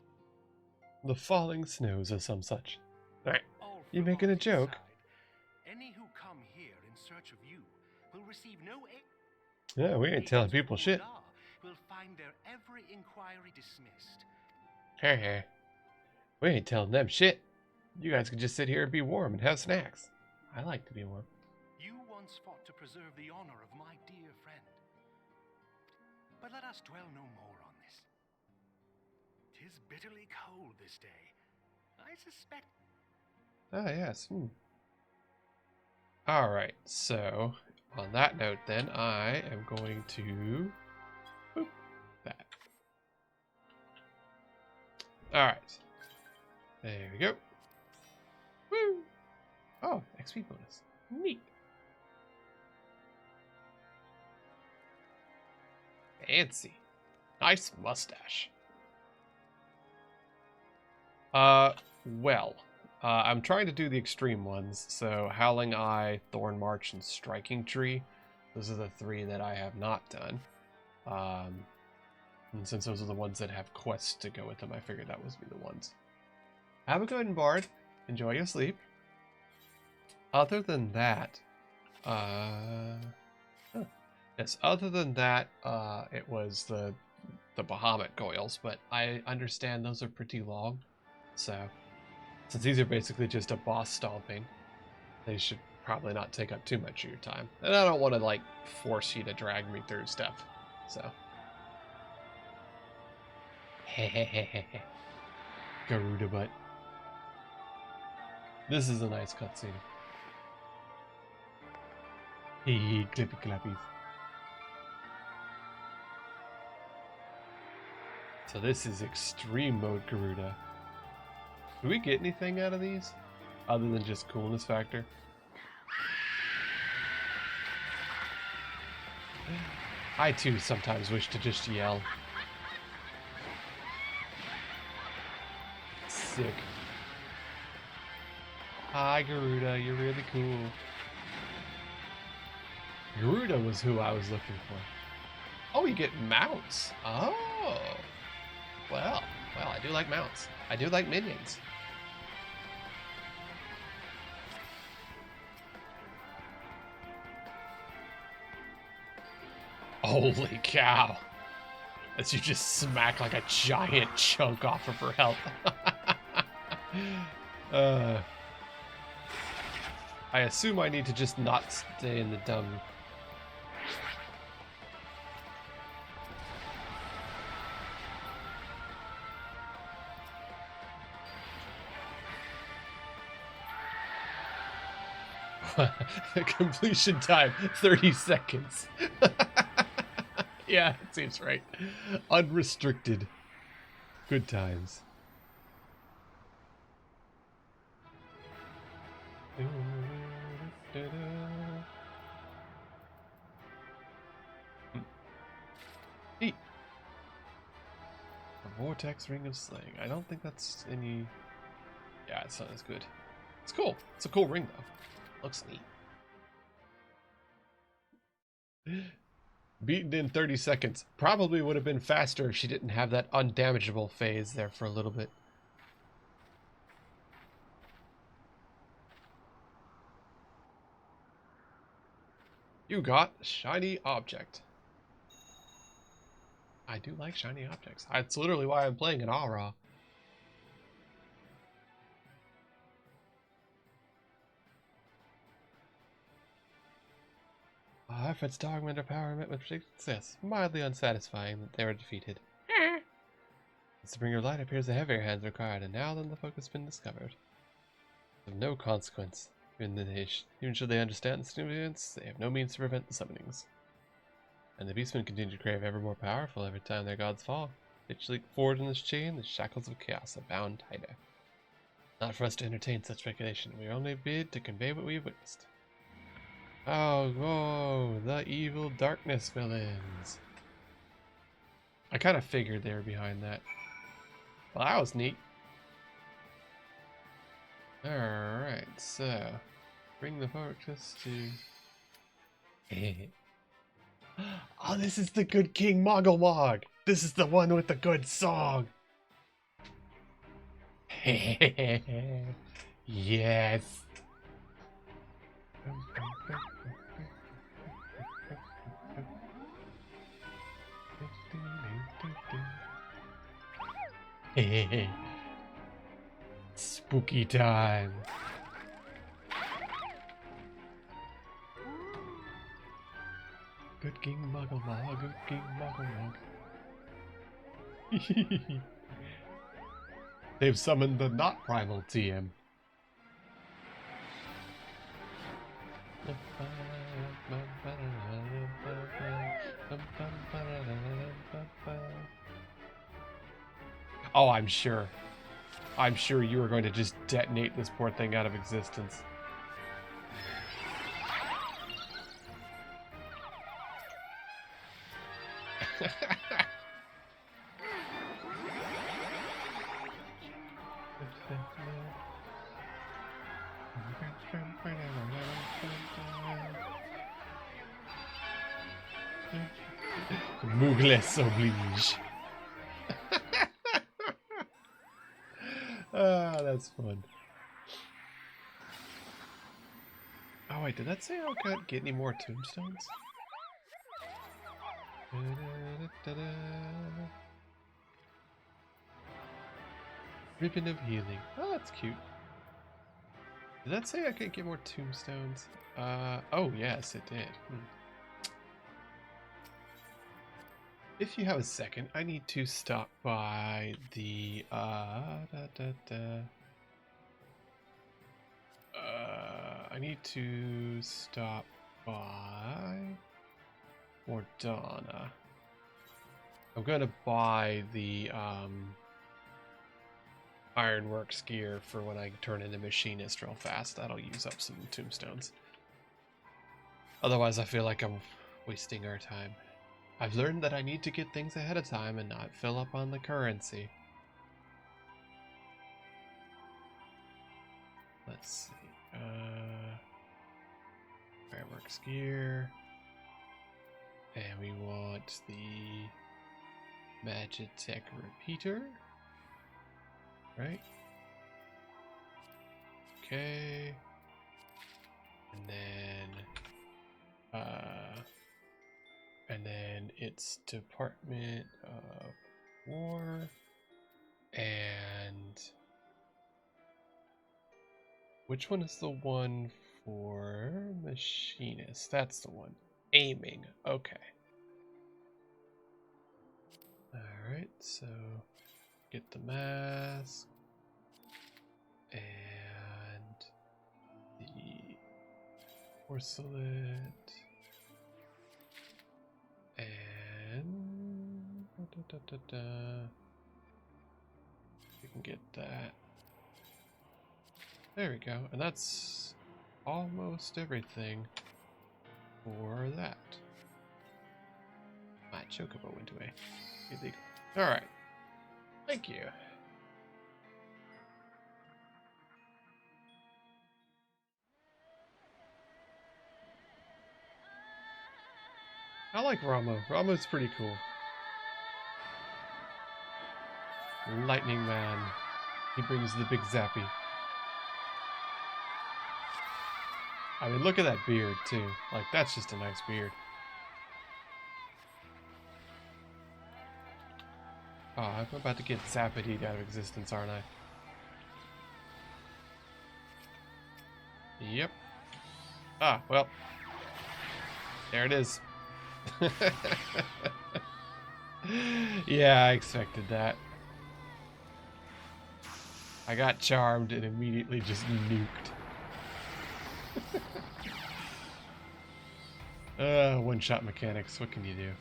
The falling snows or some such. Alright, you making a joke? Any who come here in search of you will receive no aid. Yeah, we ain't telling people shit. Will find their every inquiry dismissed. Hey, we ain't telling them shit. You guys can just sit here and be warm and have snacks. I like to be warm. You once fought to preserve the honor of my dear friend. But let us dwell no more on this. 'Tis bitterly cold this day. I suspect... Ah, yes. Alright, so on that note then, I am going to... Boop, that. Alright. There we go. Woo! Oh, XP bonus. Neat. Fancy. Nice mustache. I'm trying to do the extreme ones. So, Howling Eye, Thorn March, and Striking Tree. Those are the 3 that I have not done. And since those are the ones that have quests to go with them, I figured that was be the ones. Have a good one, Bard. Enjoy your sleep. Other than that, yes, other than that, it was the Bahamut Coils, but I understand those are pretty long. So, since these are basically just a boss stomping, they should probably not take up too much of your time. And I don't want to, like, force you to drag me through stuff. so. Garuda butt. This is a nice cutscene. Hee clippy clappies. So this is extreme mode Garuda. Do we get anything out of these? Other than just coolness factor? I too sometimes wish to just yell. Sick. Hi Garuda, you're really cool. Garuda was who I was looking for. Oh, you get mounts. Oh. Well, I do like mounts. I do like minions. Holy cow. As you just smack like a giant chunk off of her health. I assume I need to just not stay in the dumb. Completion time 30 seconds. Yeah, it seems right. Unrestricted. Good times. Eat. A vortex ring of slaying. I don't think that's any. Yeah, it's not as good. It's cool. It's a cool ring though. Looks neat. Beaten in 30 seconds. Probably would have been faster if she didn't have that undamageable phase there for a little bit. You got a shiny object. I do like shiny objects. That's literally why I'm playing an Aura. Our efforts to augment our power met with success. Mildly unsatisfying that they were defeated. To bring her light appears the heavier hands required, and now then the focus has been discovered. Of no consequence. Even should they understand the significance, they have no means to prevent the summonings. And the beastmen continue to crave ever more powerful every time their gods fall. Each leap forward in this chain, the shackles of chaos are bound tighter. Not for us to entertain such speculation, we only bid to convey what we have witnessed. Oh, whoa, the evil darkness villains. I kind of figured they were behind that. Well, that was neat. Alright, so bring the fortress to... Oh, this is the good King Mogglewog! This is the one with the good song! Yes! Spooky time. Good King Mogglewog, good King Mogglewog. They've summoned the not primal TM. Oh, I'm sure. I'm sure you are going to just detonate this poor thing out of existence. Moogles oblige. Ah, that's fun. Oh wait, did that say I can't get any more tombstones? Ribbon of healing. Oh, that's cute. Did that say I can't get more tombstones? Oh yes, it did. If you have a second, I need to stop by the I need to stop by Mordana. I'm gonna buy the Ironworks gear for when I turn into Machinist real fast. That'll use up some tombstones. Otherwise, I feel like I'm wasting our time. I've learned that I need to get things ahead of time and not fill up on the currency. Let's see. Fireworks gear. And we want the Magitech repeater. Right? Okay. And then it's Department of War, and which one is the one for Machinist? That's the one. Aiming. Okay. Alright, so get the mask and the porcelet. And we can get that. There we go. And that's almost everything for that. My chocobo went away. Illegal. Alright. Thank you. I like Ramo. Ramo's pretty cool. Lightning Man. He brings the big zappy. I mean, look at that beard, too. Like, that's just a nice beard. Oh, I'm about to get Zappadid out of existence, aren't I? Yep. Ah, well. There it is. Yeah, I expected that. I got charmed and immediately just nuked. One-shot mechanics, what can you do?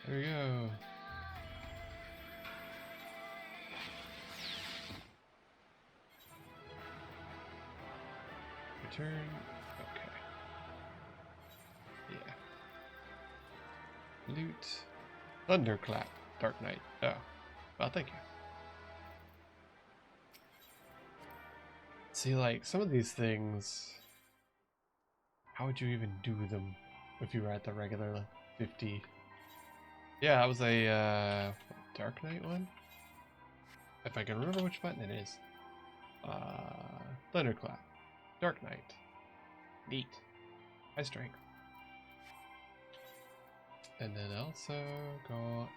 There we go. Return. Okay. Yeah. Loot. Thunderclap. Dark Knight. Oh. Well, thank you. See, like, some of these things, how would you even do them if you were at the regular 50? Yeah, that was a Dark Knight one. If I can remember which button it is. Thunderclap. Dark Knight. Neat. High strength. And then also got...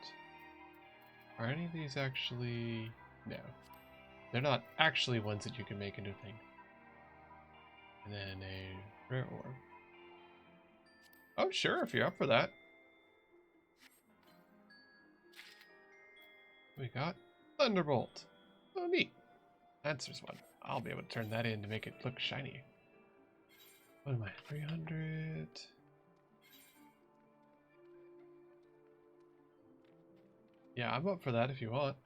Are any of these actually... No. They're not actually ones that you can make into a thing. And then a rare orb. Oh, sure, if you're up for that. We got Thunderbolt. Oh, neat. Answers one. I'll be able to turn that in to make it look shiny. What am I? 300. Yeah, I'm up for that if you want.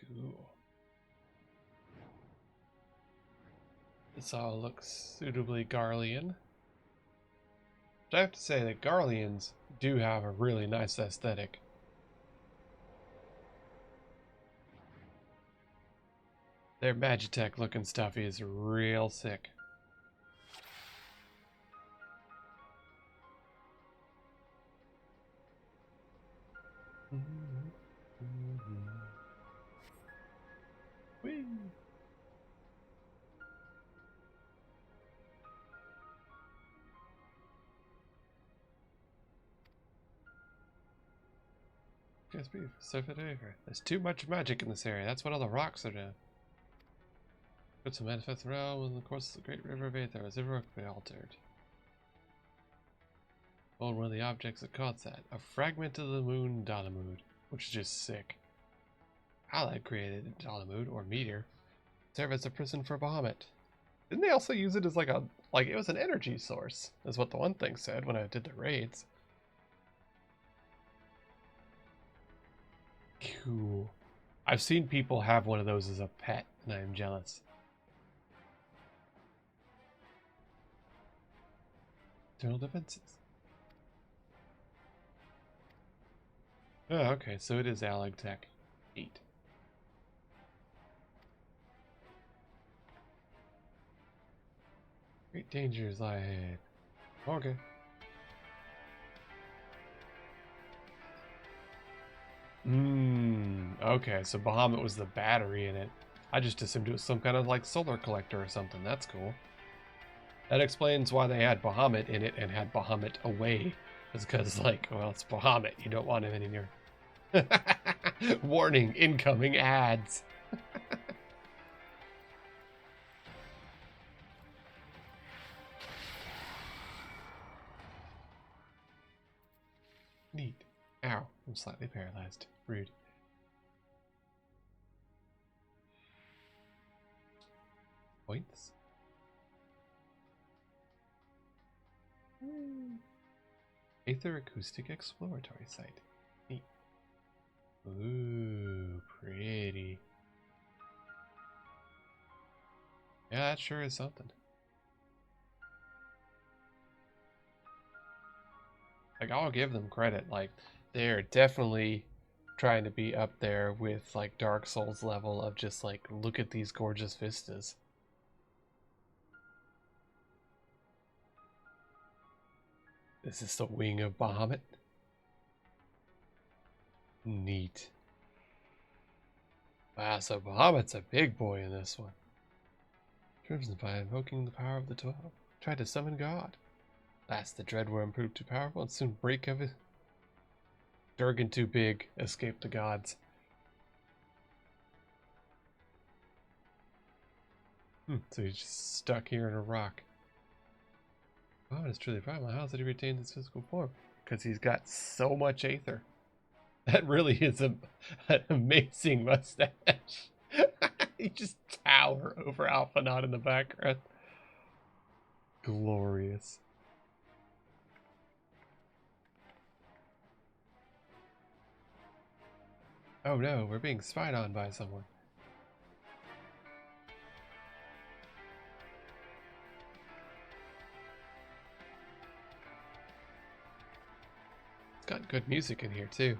Cool. This all looks suitably Garlean. But I have to say that Garleans do have a really nice aesthetic. Their Magitech looking stuff is real sick. Whee! Guess we've suffered over. There's too much magic in this area. That's what all the rocks are doing. It's a manifest realm in the course of the great river of Aether is irrevocably altered. Hold one of the objects that caused that. A fragment of the moon Dalamud, which is just sick. Allied created Dalamud, or meteor, serve as a prison for Bahamut. Didn't they also use it as like it was an energy source, is what the one thing said when I did the raids. Cool. I've seen people have one of those as a pet, and I am jealous. Internal defenses. Oh, okay, so it is allied tech. 8. Great dangers lie ahead. Okay. Okay, so Bahamut was the battery in it. I just assumed it was some kind of like solar collector or something. That's cool. That explains why they had Bahamut in it and had Bahamut away. It's because, like, well, it's Bahamut. You don't want him in your... Warning, incoming ads. Neat. Ow, I'm slightly paralyzed. Rude. Points? Aether Acoustic Exploratory Site. Neat. Ooh, pretty. Yeah, that sure is something. Like, I'll give them credit. Like, they're definitely trying to be up there with, like, Dark Souls level of just, like, look at these gorgeous vistas. This is the wing of Bahamut. Neat. Wow, so Bahamut's a big boy in this one. Driven by invoking the power of the 12. Tried to summon God. Last, the Dreadworm proved too powerful and soon break of it. Durgan too big, escaped the gods. So he's just stuck here in a rock. Bahamut is truly proud. How did he retain his physical form? Because he's got so much Aether. That really is an amazing mustache. He just tower over Alphanot in the background. Glorious. Oh no, we're being spied on by someone. It's got good music in here too.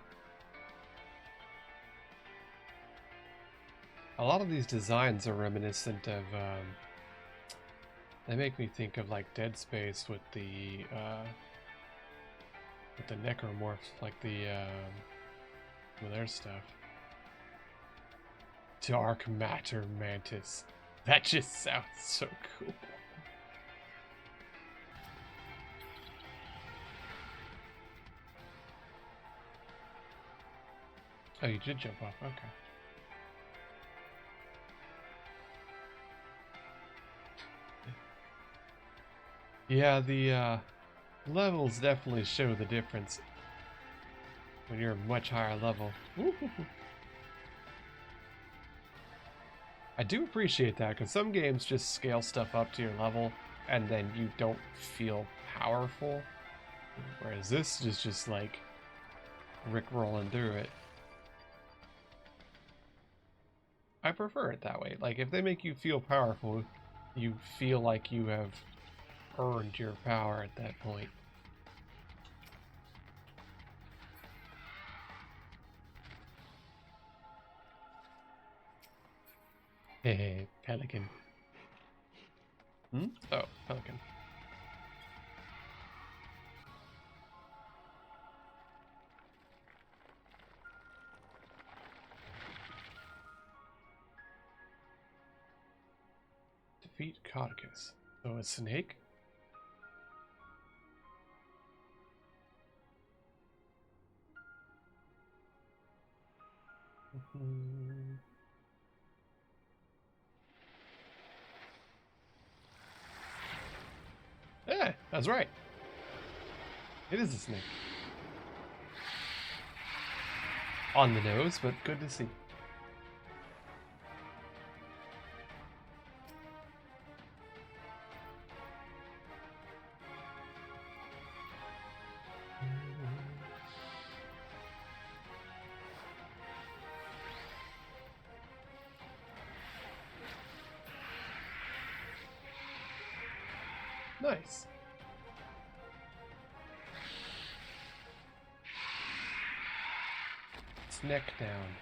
A lot of these designs are reminiscent of, they make me think of like Dead Space with the necromorphs, like the, well, their stuff. Dark Matter Mantis. That just sounds so cool. Oh, you did jump off, okay. Yeah, the levels definitely show the difference when you're a much higher level. I do appreciate that, because some games just scale stuff up to your level and then you don't feel powerful. Whereas this is just like Rick-rolling through it. I prefer it that way. Like, if they make you feel powerful, you feel like you have earned your power at that point. Hey, pelican. Oh, pelican. Defeat Caucus. So a snake? Yeah, that's right. It is a snake. On the nose, but good to see. Nice. It's neck down.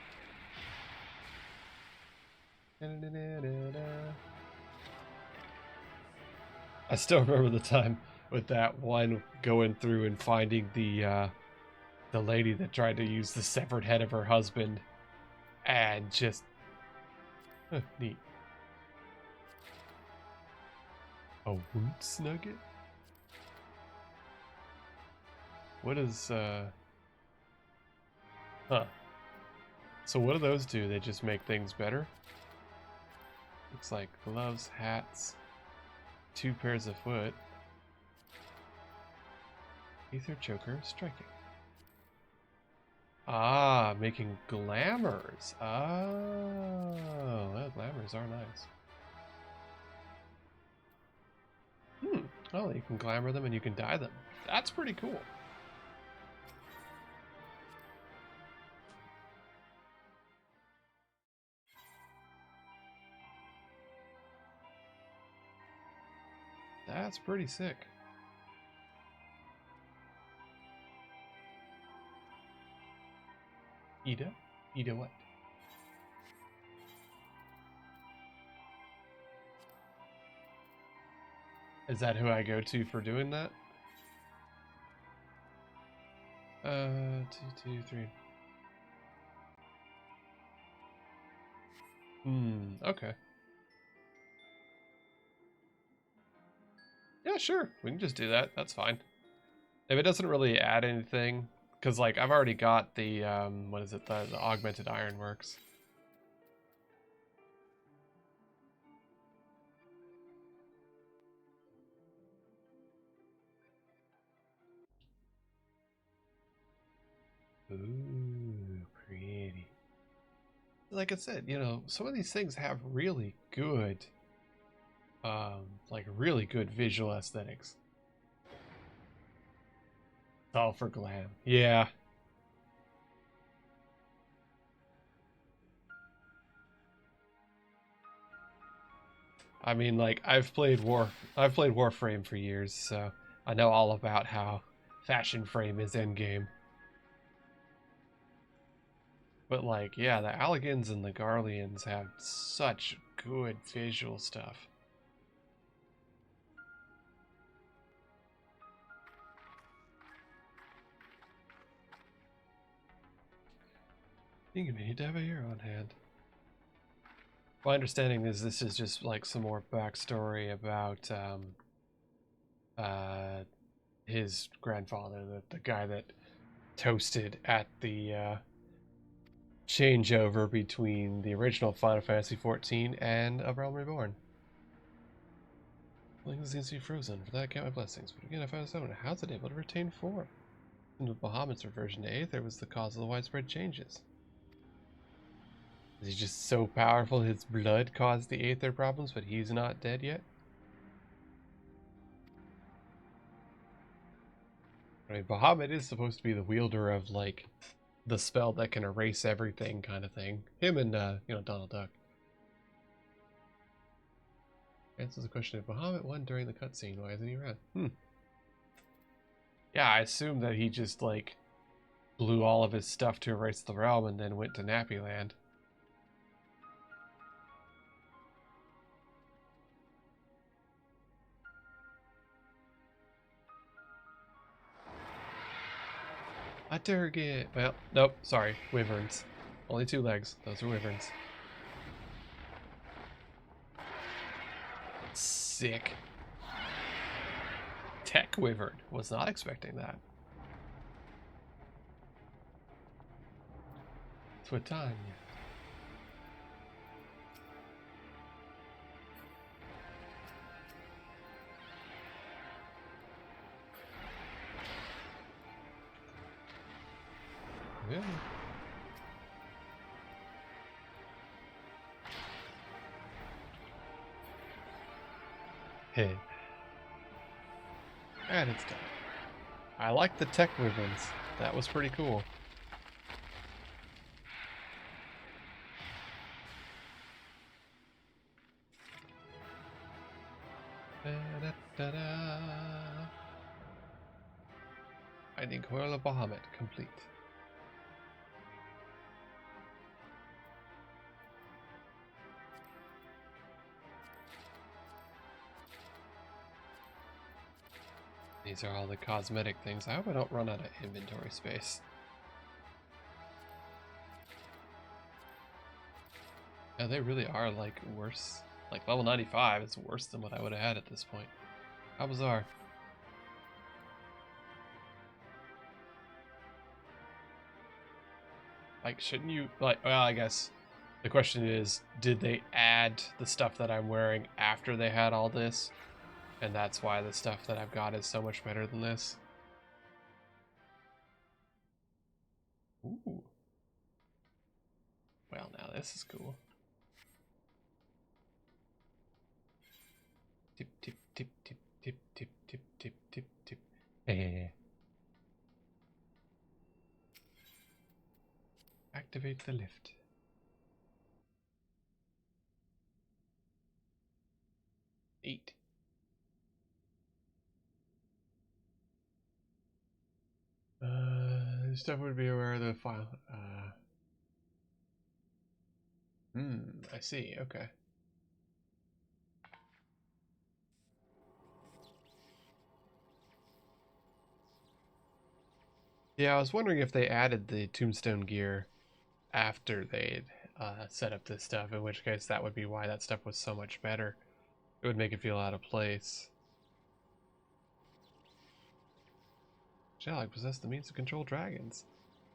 I still remember the time with that one going through and finding the lady that tried to use the severed head of her husband and just neat. A roots nugget? What is huh. So what do those do? They just make things better? Looks like gloves, hats, 2 pairs of foot. Ether choker, striking. Ah, making glamours. Oh, well, glamours are nice. Oh, you can glamour them and you can dye them. That's pretty cool. That's pretty sick. Ida? Ida what? Is that who I go to for doing that? 2, 2, 3. Okay. Yeah, sure. We can just do that. That's fine. If it doesn't really add anything, because, like, I've already got the, what is it, the augmented ironworks. Ooh, pretty. Like I said, you know, some of these things have really good, like, really good visual aesthetics. It's all for glam. Yeah. I mean, like, I've played Warframe for years, so I know all about how fashion frame is endgame. But, like, yeah, the Alligans and the Garleans have such good visual stuff. You need to have a hero on hand. My understanding is this is just like some more backstory about his grandfather, the guy that toasted at the changeover between the original Final Fantasy XIV and A Realm Reborn. Things seems to be frozen. For that, I count my blessings. But again, I found someone. How's it able to retain form? And with Bahamut's reversion to Aether was the cause of the widespread changes. Is he just so powerful his blood caused the Aether problems, but he's not dead yet? I mean, Bahamut is supposed to be the wielder of, like, the spell that can erase everything kind of thing. Him and, you know, Donald Duck. Answers the question if Bahamut won during the cutscene. Why isn't he around? Yeah, I assume that he just, like, blew all of his stuff to erase the realm and then went to Nappy Land. A target. Well, nope, sorry. Wyverns. Only 2 legs. Those are wyverns. Sick. Tech Wyvern. Was not expecting that. It's what time? Yeah. Hey. And it's done. I like the tech movements. That was pretty cool. Da-da-da-da. Aeon Coil of Bahamut complete. These are all the cosmetic things. I hope I don't run out of inventory space. Yeah, they really are like worse. Like level 95 is worse than what I would have had at this point. How bizarre. Like, shouldn't you, like, well, I guess the question is, did they add the stuff that I'm wearing after they had all this? And that's why the stuff that I've got is so much better than this. Ooh. Well, now this is cool. Tip, tip, tip, tip, tip, tip, tip, tip, tip, tip. Hey. Activate the lift. Eight. Stuff would be aware of the file. I see. Okay. Yeah, I was wondering if they added the tombstone gear after they'd set up this stuff, in which case that would be why that stuff was so much better. It would make it feel out of place. Shall I possess the means to control dragons?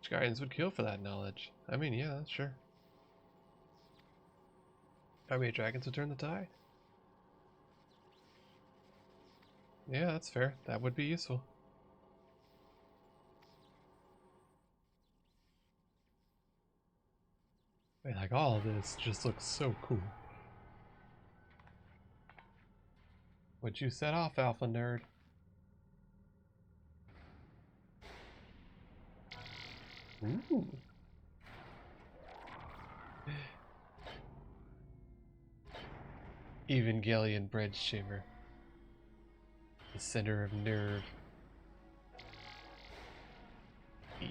Which guardians would kill for that knowledge? I mean, yeah, sure. How many dragons would turn the tide? Yeah, that's fair. That would be useful. Wait, like all of this just looks so cool. What'd you set off, Alpha Nerd? Ooh. Evangelion bread shimmer. The center of nerve. Eat.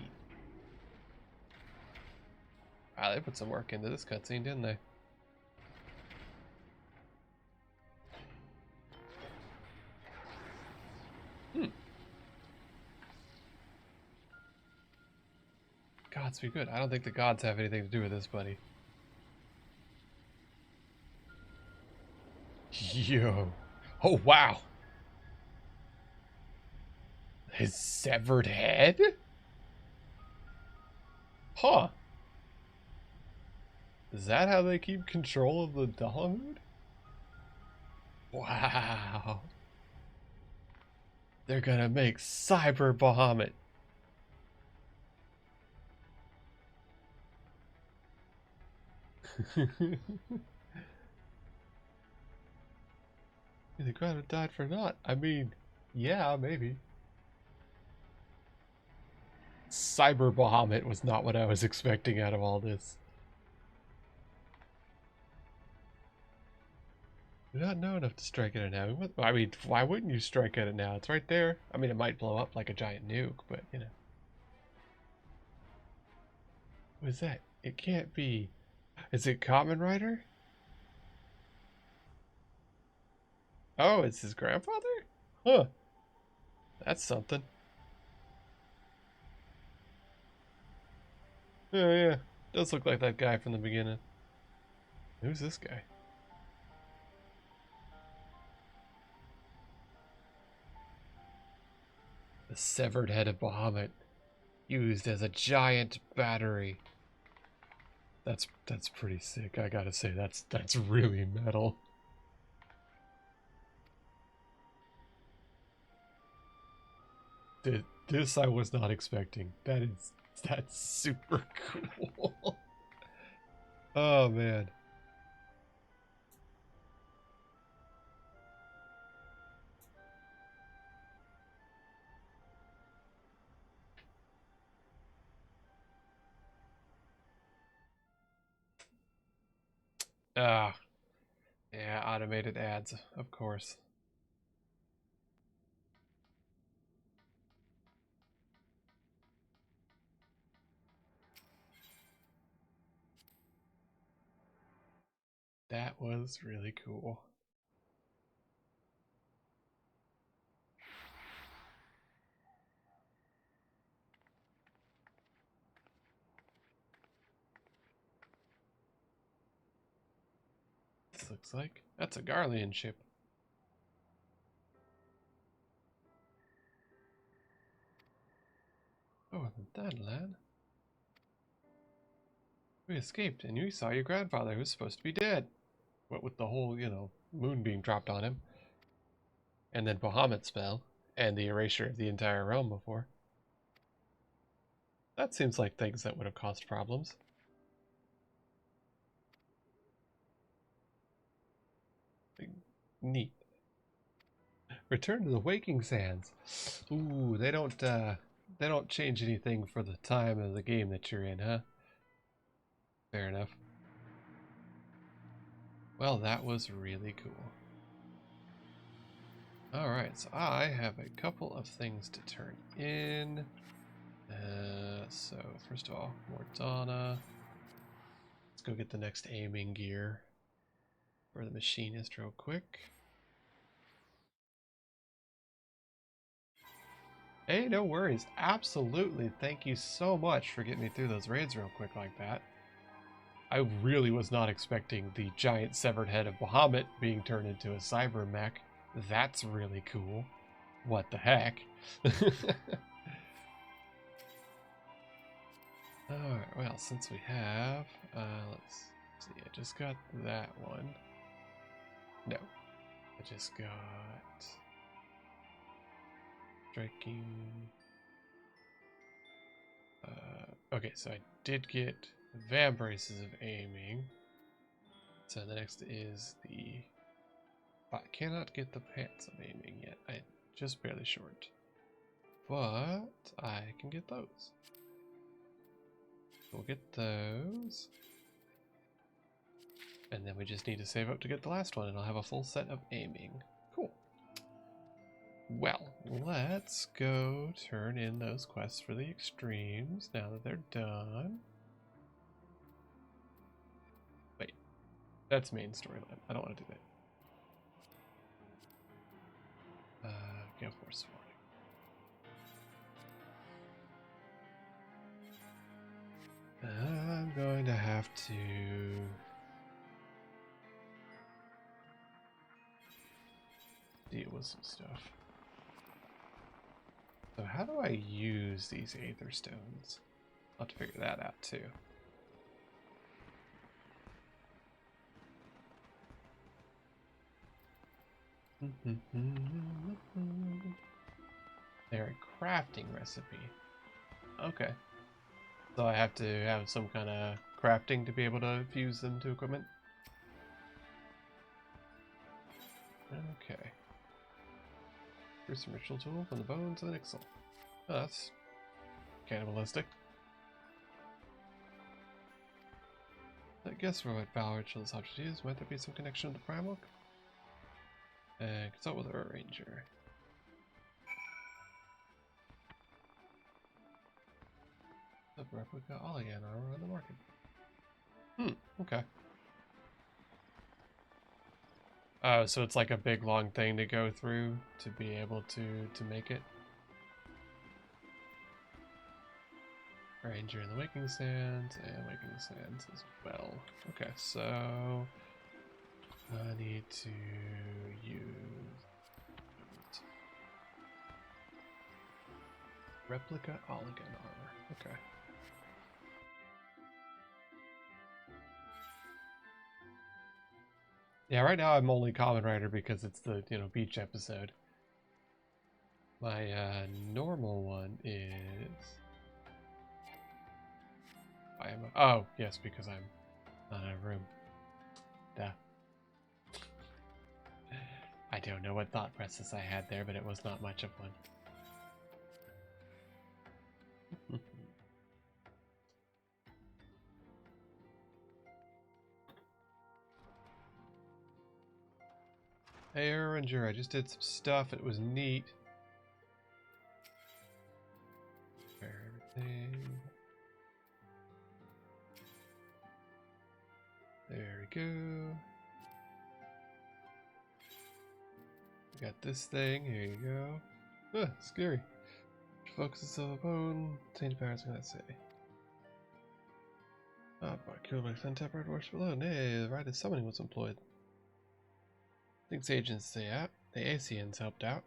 Wow, they put some work into this cutscene, didn't they? Gods be good. I don't think the gods have anything to do with this, buddy. Yo. Oh, wow. His severed head? Huh. Is that how they keep control of the Bahamut? Wow. They're gonna make Cyber Bahamut. The crowd died for naught. I mean, yeah, maybe. Cyber Bahamut was not what I was expecting out of all this. Do not know enough to strike at it now. I mean, why wouldn't you strike at it now? It's right there. I mean, it might blow up like a giant nuke, but, you know. What is that? It can't be. Is it Kamen Rider? Oh, it's his grandfather? Huh. That's something. Oh, yeah. Does look like that guy from the beginning. Who's this guy? severed head of Bahamut used as a giant battery. That's pretty sick. I gotta say, that's really metal. This I was not expecting. That's super cool. Oh man. Ah, yeah, automated ads, of course. That was really cool. This looks like that's a Garlean ship. Oh, that lad. We escaped, and you saw your grandfather, who was supposed to be dead. What with the whole, moon being dropped on him. And then Bahamut's spell, and the erasure of the entire realm before. That seems like things that would have caused problems. Neat. Return to the Waking Sands. Ooh, they don't change anything for the time of the game that you're in, huh? Fair enough. Well, that was really cool. Alright, so I have a couple of things to turn in. So, first of all, Mordana. Let's go get the next aiming gear for the machinist real quick. Hey, no worries. Absolutely. Thank you so much for getting me through those raids real quick like that. I really was not expecting the giant severed head of Bahamut being turned into a cyber mech. That's really cool. What the heck? Alright, well, since we have... let's see, I just got that one. No. I just got... Striking... okay, so I did get Van Braces of Aiming. So the next is the... I cannot get the Pants of Aiming yet. I'm just barely short. But I can get those. We'll get those. And then we just need to save up to get the last one, and I'll have a full set of aiming. Cool. Well, let's go turn in those quests for the extremes now that they're done. Wait, that's main storyline. I don't want to do that. Gale Force Warning. I'm going to have to... deal with some stuff. So how do I use these Aether Stones? I'll have to figure that out too. They're a crafting recipe. Okay. So I have to have some kind of crafting to be able to fuse them to equipment? Okay. Here's some ritual tool from the bones of an Ixal. Oh, that's cannibalistic. I guess for what Valor ritual this object is, might there be some connection to the Primal? Consult with our ranger. The replica Aeon armor on the market. Okay. Oh, so it's like a big long thing to go through to be able to make it. Ranger in the Waking Sands and Waking Sands as well. Okay, so I need to use Replica Oligan armor. Okay. Yeah, right now I'm only Common Rider because it's the, beach episode. My normal one is... Oh, yes, because I'm not in a room. Duh. I don't know what thought process I had there, but it was not much of one. Hey, Ranger, I just did some stuff. It was neat. Everything. There we go. We got this thing. Here you go. Ah, scary. Focuses of a bone. Change powers, what can I say? Ah, by killed by untempered worship alone. Hey, the right of summoning was employed. Thinks agents say out. The Aeons helped out.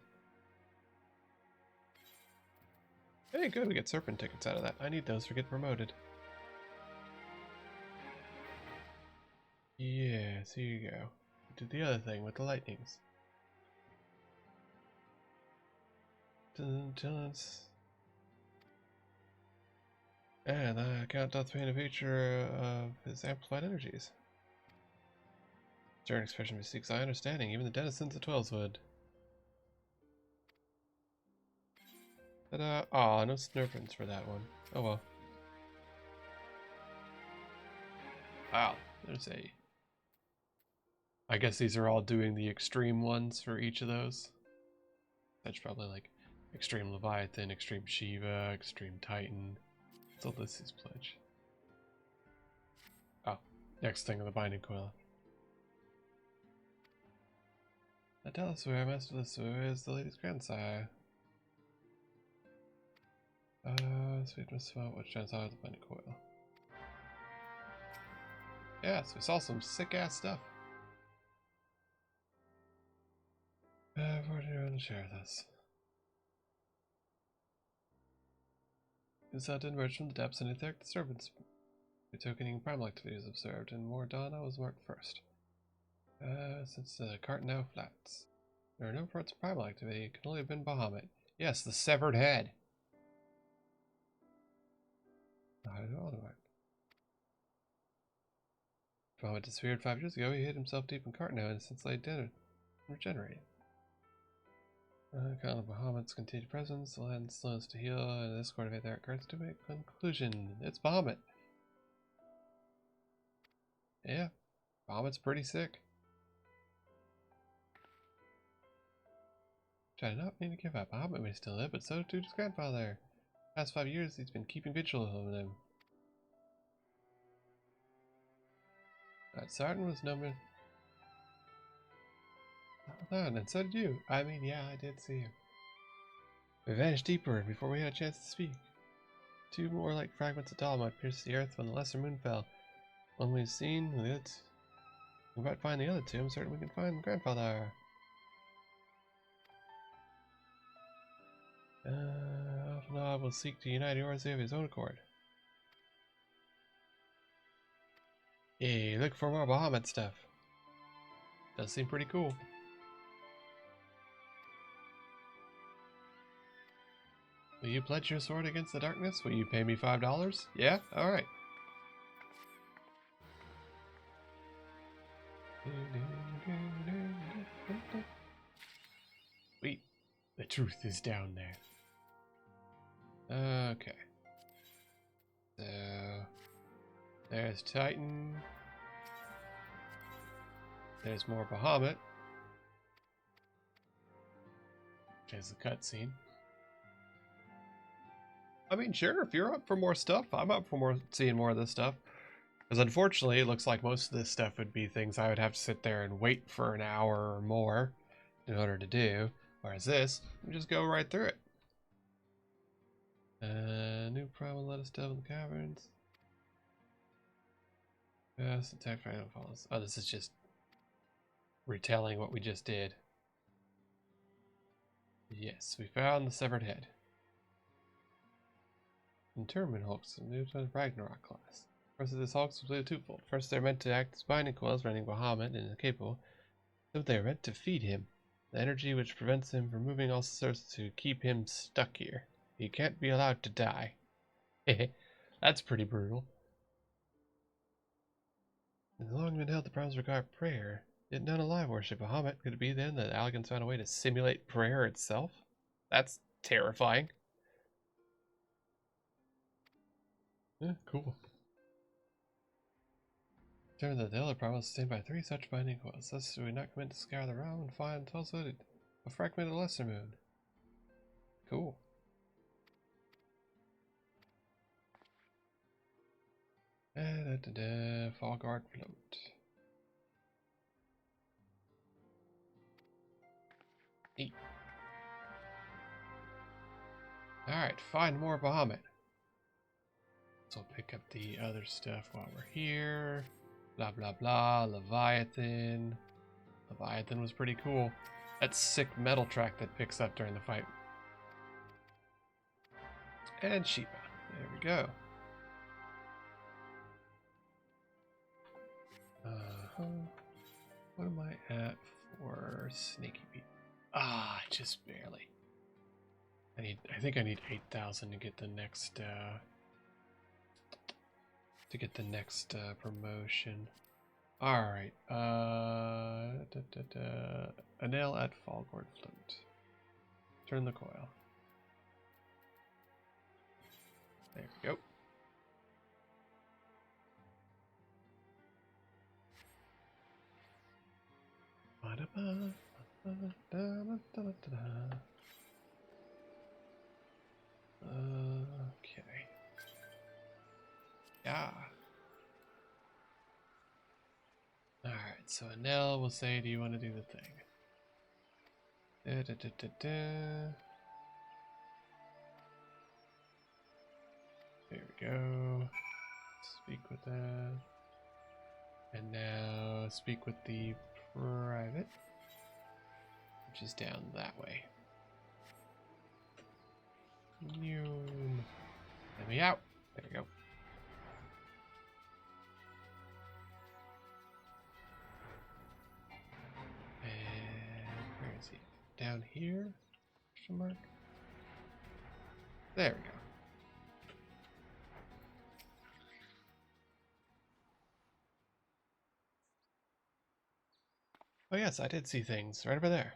Hey, good, we get serpent tickets out of that. I need those for getting promoted. Yes, here you go. Do the other thing with the lightnings. And Count doth paint a feature of his amplified energies. Stern expression bespeaks eye understanding, even the denizens of Twelveswood. Ta-da! Aw, no snurpins for that one. Oh well. Wow, there's a... I guess these are all doing the extreme ones for each of those. That's probably like Extreme Leviathan, Extreme Shiva, Extreme Titan. It's Ulysses Pledge. Oh, next thing on the Binding Coil. Now tell us where Master Lissu is the lady's grandsire. Sweet Miss Swell, which turns out the Binding Coil. Yeah, so we saw some sick ass stuff. What do you want to share with us? His out emerged from the depths and etheric disturbance. Betokening primal activity was observed, and Mordana was marked first. Since the cart now flats. There are no reports of primal activity, it can only have been Bahamut. Yes, the severed head! Not at all, Bahamut disappeared 5 years ago. He hid himself deep in cart now and has since laid dead and regenerated. Count of Bahamut's continued presence, the land slows to heal, and this court of etheric cards to make conclusion. It's Bahamut! Yeah, Bahamut's pretty sick. Which I did not mean to give up. Bahamut may still live, but so too his grandfather. Past 5 years, he's been keeping vigil over them. That Sarton was numbered. Hold on, and so did you. I mean, yeah, I did see you. We vanished deeper before we had a chance to speak. 2 more like fragments of dolomite pierced the earth when the lesser moon fell. One we've seen, the other we might find the other 2. I'm certain we can find grandfather. Alphanod will seek to unite yours of his own accord. Hey, look for more Bahamut stuff. Does seem pretty cool. Will you pledge your sword against the darkness? Will you pay me $5? Yeah? Alright. Wait, the truth is down there. Okay. So, there's Titan. There's more Bahamut. There's the cutscene. I mean, sure, if you're up for more stuff, I'm up for seeing more of this stuff. Because unfortunately, it looks like most of this stuff would be things I would have to sit there and wait for an hour or more in order to do. Whereas this, we just go right through it. New problem let us delve in the caverns. Yes, attack final falls. Oh, this is just retelling what we just did. Yes, we found the severed head. Interment hulks, a new Ragnarok class. First, this hulks was twofold. First, they're meant to act as binding coils, running Bahamut and is capable. So they're meant to feed him. The energy which prevents him from moving also serves to keep him stuck here. He can't be allowed to die. That's pretty brutal. As long been held, the problems regard prayer. Yet none alive worship Bahamut. Could it be then that Allegan's found a way to simulate prayer itself? That's terrifying. Yeah, cool. Determined that the other problem was sustained by 3 such binding coils. Thus do we not commit to scour the realm and find also a fragmented lesser moon. Cool. Fall guard float. Eat. Alright, find more Bahamut. So I'll pick up the other stuff while we're here. Blah blah blah. Leviathan. Leviathan was pretty cool. That sick metal track that picks up during the fight. And Sheba. There we go. What am I at for Snaky Pete? Ah, just barely. I think I need 8,000 to get the next promotion. All right. A nail at Fallgord Flint. Turn the coil. There we go. Okay. Yeah. Alright, so Anel will say, do you want to do the thing? There we go. Speak with that. And now speak with the private, which is down that way. Let me out. There we go. And where is he? Down here? Question mark. There we go. Oh yes, I did see things right over there.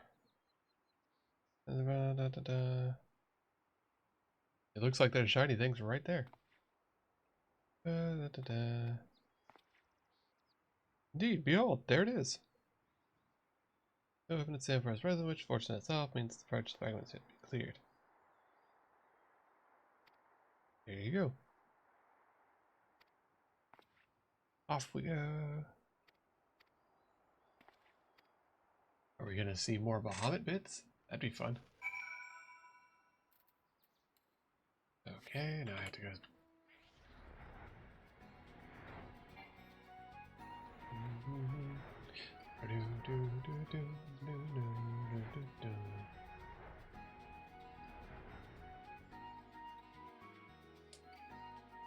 It looks like there's shiny things right there. Indeed, behold, there it is. No weapon at Samfar's resin, which fortune itself means the parched fragments have to be cleared. There you go. Off we go. Are we gonna see more Bahamut bits? That'd be fun. Okay, now I have to go.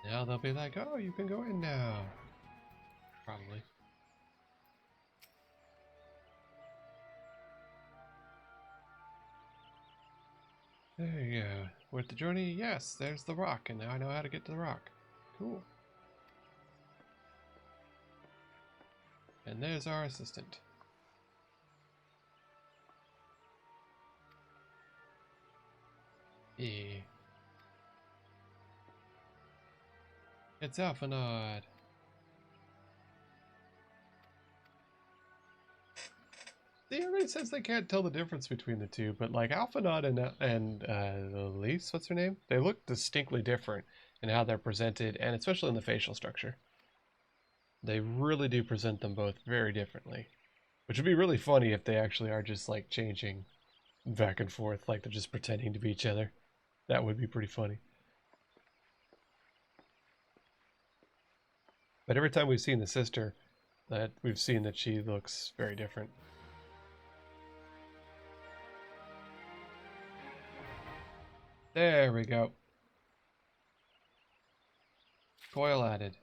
Now they'll be like, oh, you can go in now. Probably. There you go. With the journey, yes, there's the rock, and now I know how to get to the rock. Cool. And there's our assistant. Yeah. It's Alphanod. See, everybody says they can't tell the difference between the two, but like Alphanod and Elise, what's her name? They look distinctly different in how they're presented, and especially in the facial structure. They really do present them both very differently, which would be really funny if they actually are just like changing back and forth, like they're just pretending to be each other. That would be pretty funny. But every time we've seen the sister, we've seen that she looks very different. There we go. Coil added.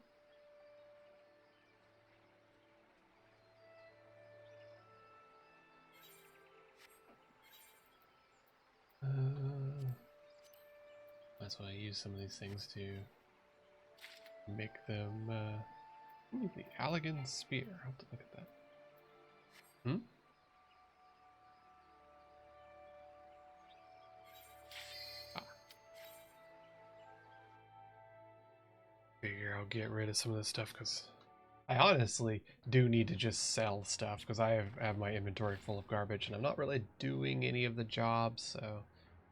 Might as well use some of these things to make them. Ooh, the Allegan Spear. I'll have to look at that. Hmm? Figure I'll get rid of some of this stuff because I honestly do need to just sell stuff because I have my inventory full of garbage and I'm not really doing any of the jobs, so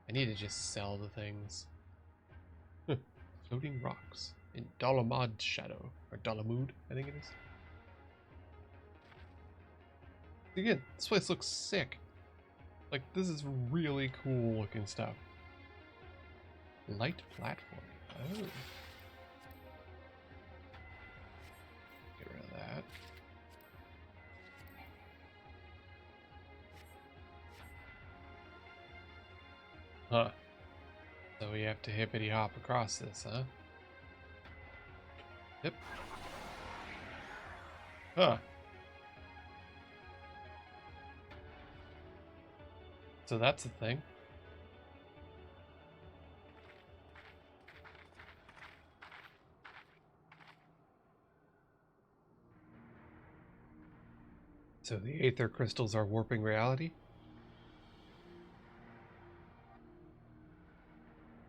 I need to just sell the things. Floating rocks in Dalamud Shadow, or Dalamud, I think it is. Again, this place looks sick. Like, this is really cool looking stuff. Light platform. Oh. Get rid of that. Huh. So we have to hippity hop across this, huh? Yep. Huh. So that's a thing. So the Aether crystals are warping reality?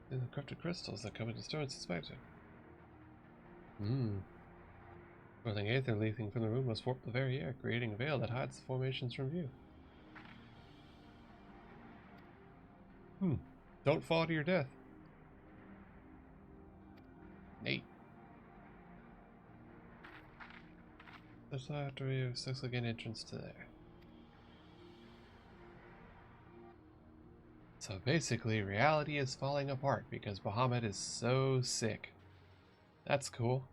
The corrupted crystals that come into storage suspected. Swirling Aether leaking from the room must warp the very air, creating a veil that hides the formations from view. Don't fall to your death. Nate. There's after you successfully gain entrance to there. So basically, reality is falling apart because Bahamut is so sick. That's cool.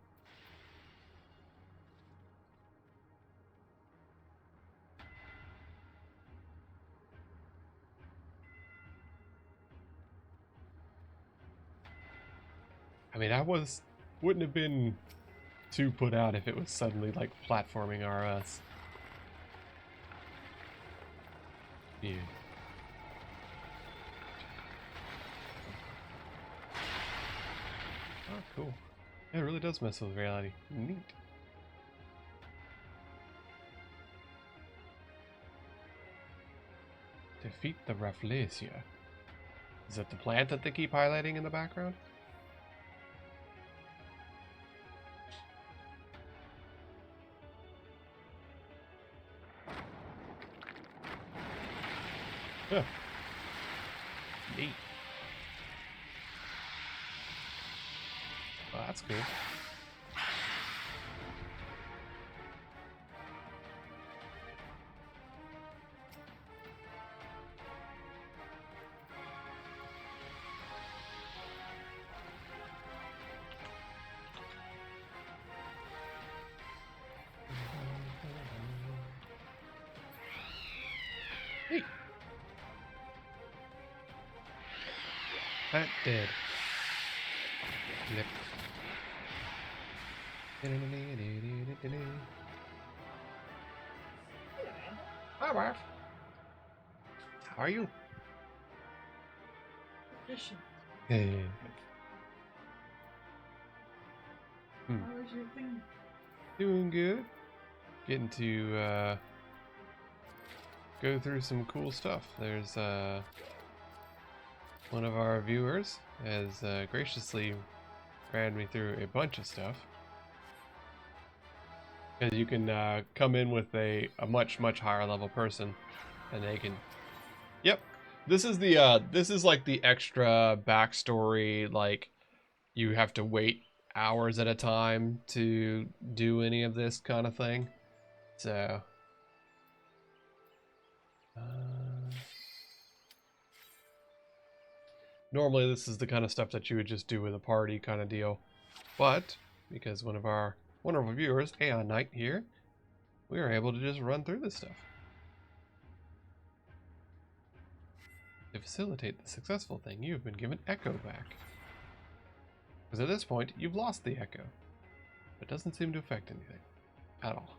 I mean, wouldn't have been too put out if it was suddenly like platforming RS. Yeah. Oh, cool. Yeah, it really does mess with reality. Neat. Defeat the Rafflesia. Is that the plant that they keep highlighting in the background? Huh. Neat. Well, that's cool. Hey. That dead. Yep. Hi, Marv. How are you? Hey. How was your thing? Doing good. Getting to go through some cool stuff. There's one of our viewers has graciously ran me through a bunch of stuff. Because you can come in with a much higher level person, and they can. Yep, this is the this is like the extra backstory. Like you have to wait hours at a time to do any of this kind of thing. So. Normally this is the kind of stuff that you would just do with a party kind of deal, but because one of our viewers, Aeon Knight here, we are able to just run through this stuff. To facilitate the successful thing, you have been given Echo back. Because at this point, you've lost the Echo. It doesn't seem to affect anything. At all.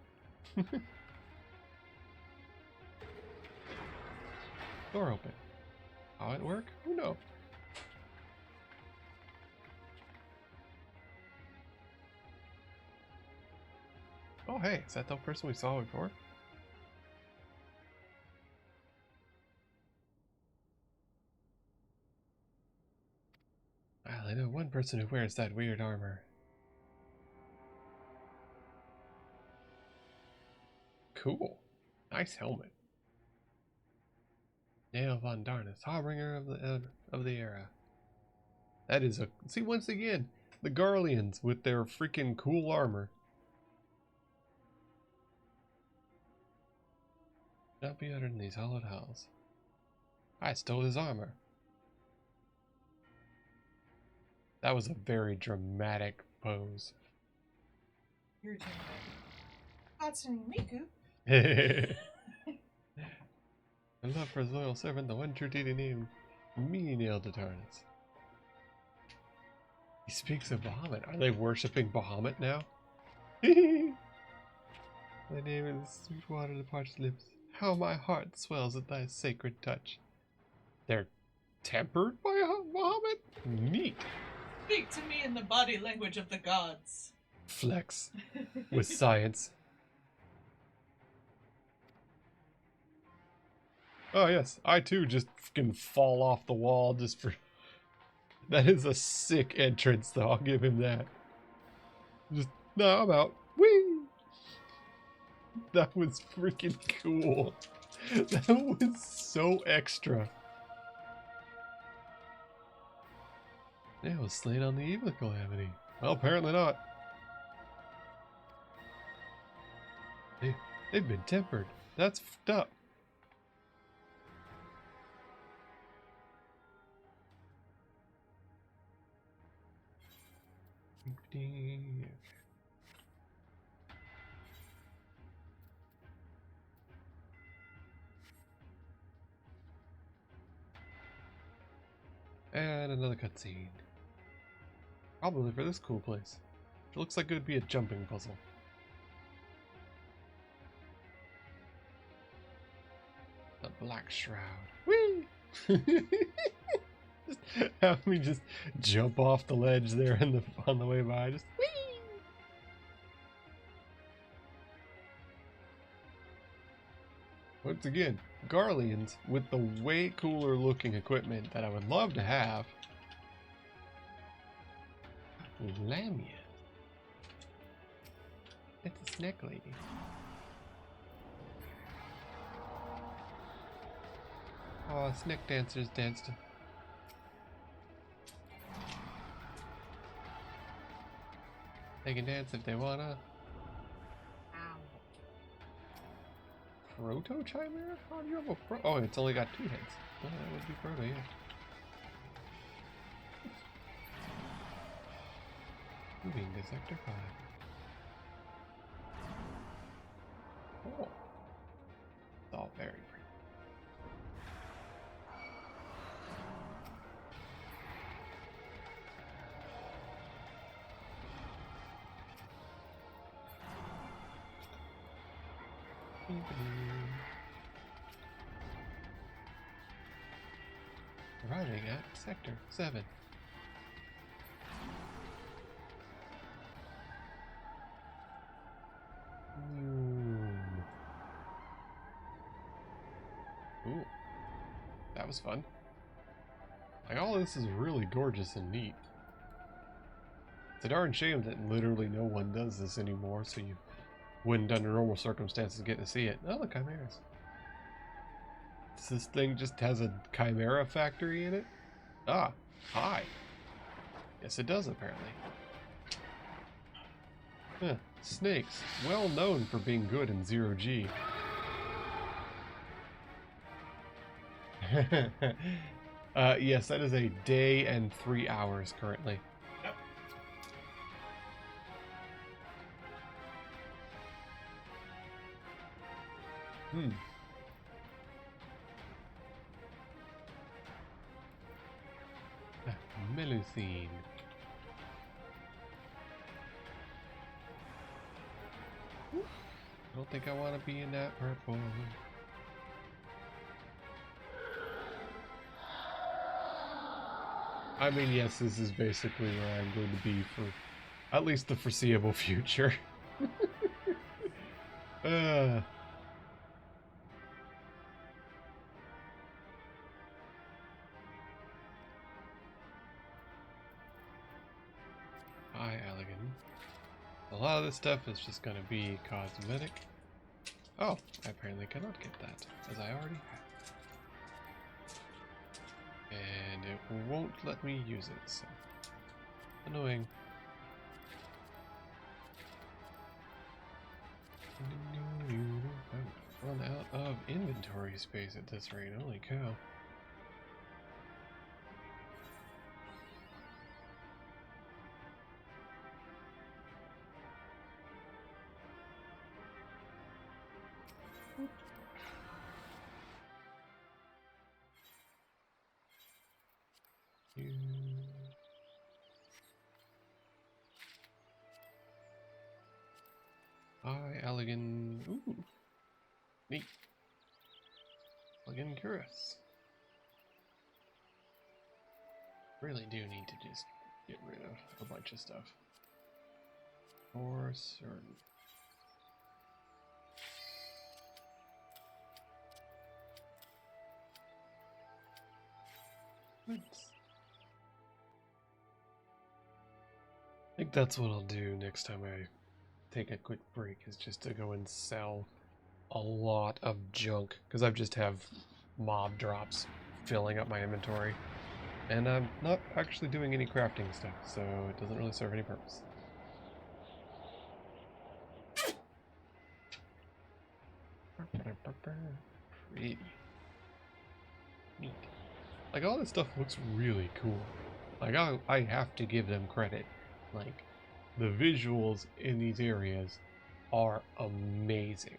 Door open. How it work? Who knows? Oh hey, is that the person we saw before? Well, I know one person who wears that weird armor. Cool. Nice helmet. Nail von Darnus, harbinger of the era. That is a... See, once again, the Garleans with their freaking cool armor. Not be uttered in these hollowed halls. I stole his armor. That was a very dramatic pose. Your turn. Hatsune Miku. A love for his loyal servant, the one true deity named Menial de Tarnus. He speaks of Bahamut. Are they worshipping Bahamut now? My name is sweet water to parched lips. How my heart swells at thy sacred touch. They're tempered by Bahamut? Neat. Speak to me in the body language of the gods. Flex. With science. Oh yes, I too just fucking fall off the wall just for... That is a sick entrance though, I'll give him that. Just, no, I'm out. Whee! That was freaking cool. That was so extra. They was slain on the evil calamity. Well, apparently not. They've been tempered. That's fucked up. And another cutscene. Probably for this cool place. It looks like it would be a jumping puzzle. The Black Shroud. Whee! Just have me just jump off the ledge there on the way by. Just whee! Once again, Garleans with the way cooler looking equipment that I would love to have. Lamia. It's a snack lady. Oh, snack dancers danced. They can dance if they wanna. Proto Chimera? How do you have a pro? Oh, it's only got 2 heads. Oh, that would be Proto, yeah. Moving to Sector 5. Oh. It's all very pretty. Arriving at Sector 7. Ooh. That was fun. Like, all this is really gorgeous and neat. It's a darn shame that literally no one does this anymore, so you wouldn't, under normal circumstances, get to see it. Oh, the chimeras. This thing just has a chimera factory in it? Ah, hi. Yes, it does, apparently. Huh. Snakes, well known for being good in 0G. Yes, that is a day and 3 hours currently. Yep. Melusine. I don't think I want to be in that purple. I mean, yes, this is basically where I'm going to be for at least the foreseeable future. Hi, Elegant. A lot of this stuff is just going to be cosmetic. Oh, I apparently cannot get that, as I already have. And it won't let me use it, so annoying. I'm run out of inventory space at this rate, holy cow. Hi, Elegant. Ooh. Neat. Elegant Curious. Really do need to just get rid of a bunch of stuff. For certain. I think that's what I'll do next time I take a quick break, is just to go and sell a lot of junk, because I just have mob drops filling up my inventory, and I'm not actually doing any crafting stuff, so it doesn't really serve any purpose. Pretty neat. Like, all this stuff looks really cool. Like, I have to give them credit. Like, the visuals in these areas are amazing.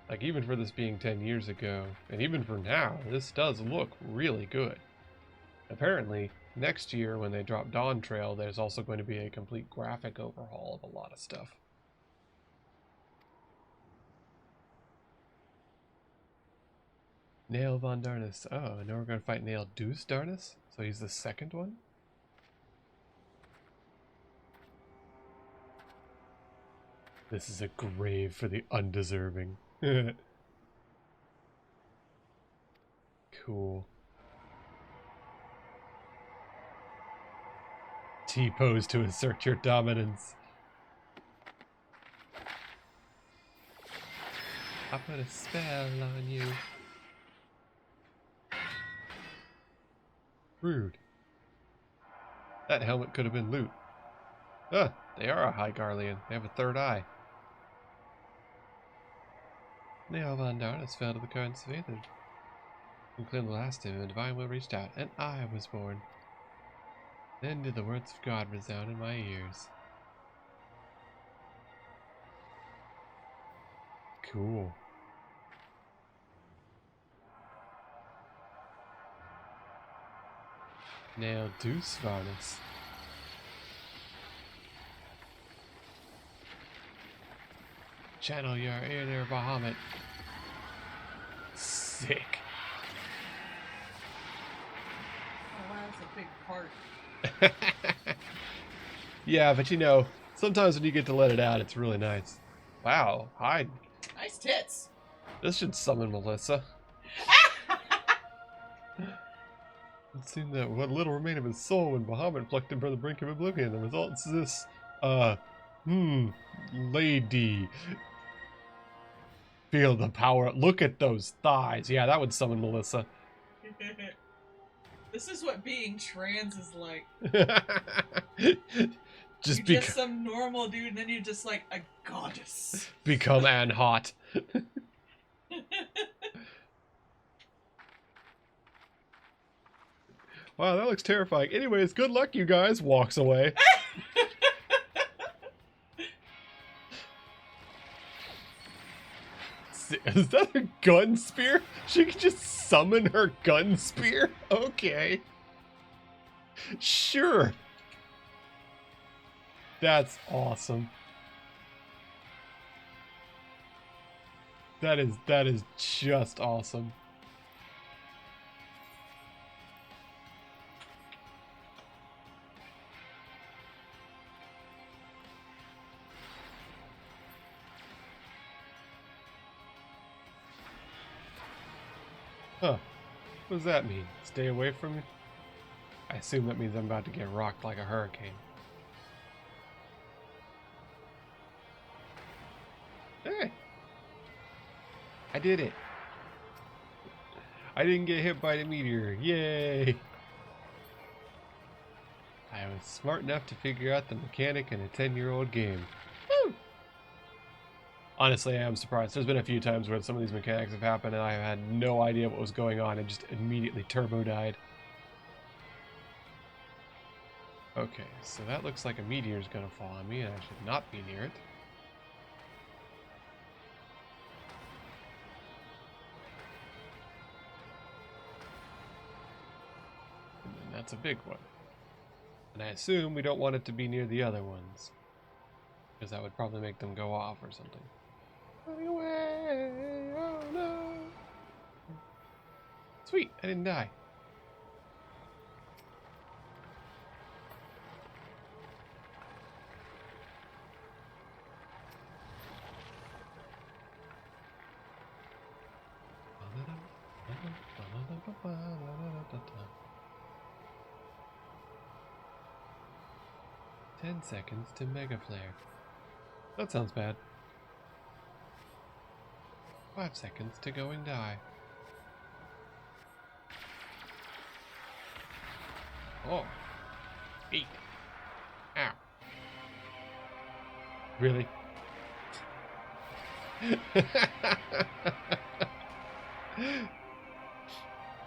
Like, even for this being 10 years ago, and even for now, this does look really good. Apparently, next year when they drop Dawn Trail, there's also going to be a complete graphic overhaul of a lot of stuff. Nail Von Darnus. Oh, now we're going to fight Nail Deuce Darnus? So he's the second one? This is a grave for the undeserving. Cool. T-pose to assert your dominance. I put a spell on you. Rude. That helmet could have been loot. Ah, they are a High Garlean. They have a third eye. Nail Von Darnus fell to the currents of Aether. And claimed the last time the divine will reached out, and I was born. Then did the words of God resound in my ears. Cool. Nail Deuce Varnus. Channel your inner Bahamut. Sick. Oh, that's a big part. Yeah, but you know, sometimes when you get to let it out, it's really nice. Wow, hi. Nice tits. This should summon Melissa. It seemed that what little remained of his soul when Bahamut plucked him from the brink of oblivion. The result is this, lady. Feel the power. Look at those thighs. Yeah, that would summon Melissa. This is what being trans is like. Just you're just some normal dude, and then you're just like a goddess. Become Anne hot. Wow, that looks terrifying. Anyways, good luck, you guys. Walks away. Is that a gun spear? She can just summon her gun spear? Okay. Sure. That's awesome. That is just awesome. Huh. What does that mean? Stay away from me? I assume that means I'm about to get rocked like a hurricane. Hey! I did it! I didn't get hit by the meteor. Yay! I was smart enough to figure out the mechanic in a 10-year-old game. Woo! Honestly, I am surprised. There's been a few times where some of these mechanics have happened and I had no idea what was going on and just immediately turbo died. Okay, so that looks like a meteor is going to fall on me and I should not be near it. And then that's a big one. And I assume we don't want it to be near the other ones, because that would probably make them go off or something. Running away! Oh no! Sweet, I didn't die. "10 seconds to Mega Flare." That sounds bad. 5 seconds to Going Die. Oh. 8. Ow. Really?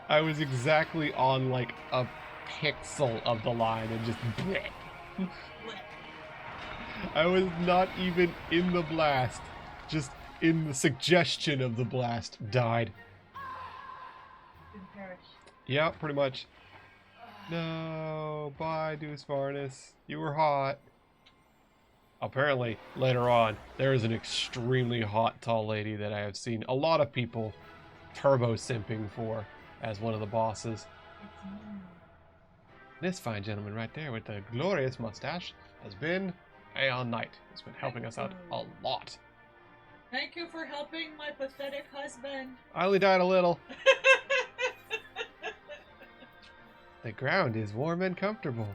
I was exactly on like a pixel of the line and just bleh. I was not even in the blast, just in the suggestion of the blast. Died. Didn't perish. Yeah, pretty much. No, bye, Deuce Varnus. You were hot. Apparently, later on, there is an extremely hot, tall lady that I have seen a lot of people turbo simping for as one of the bosses. This fine gentleman right there with the glorious mustache has been Aeon Knight. He's been helping us out a lot. Thank you for helping my pathetic husband. I only died a little. The ground is warm and comfortable.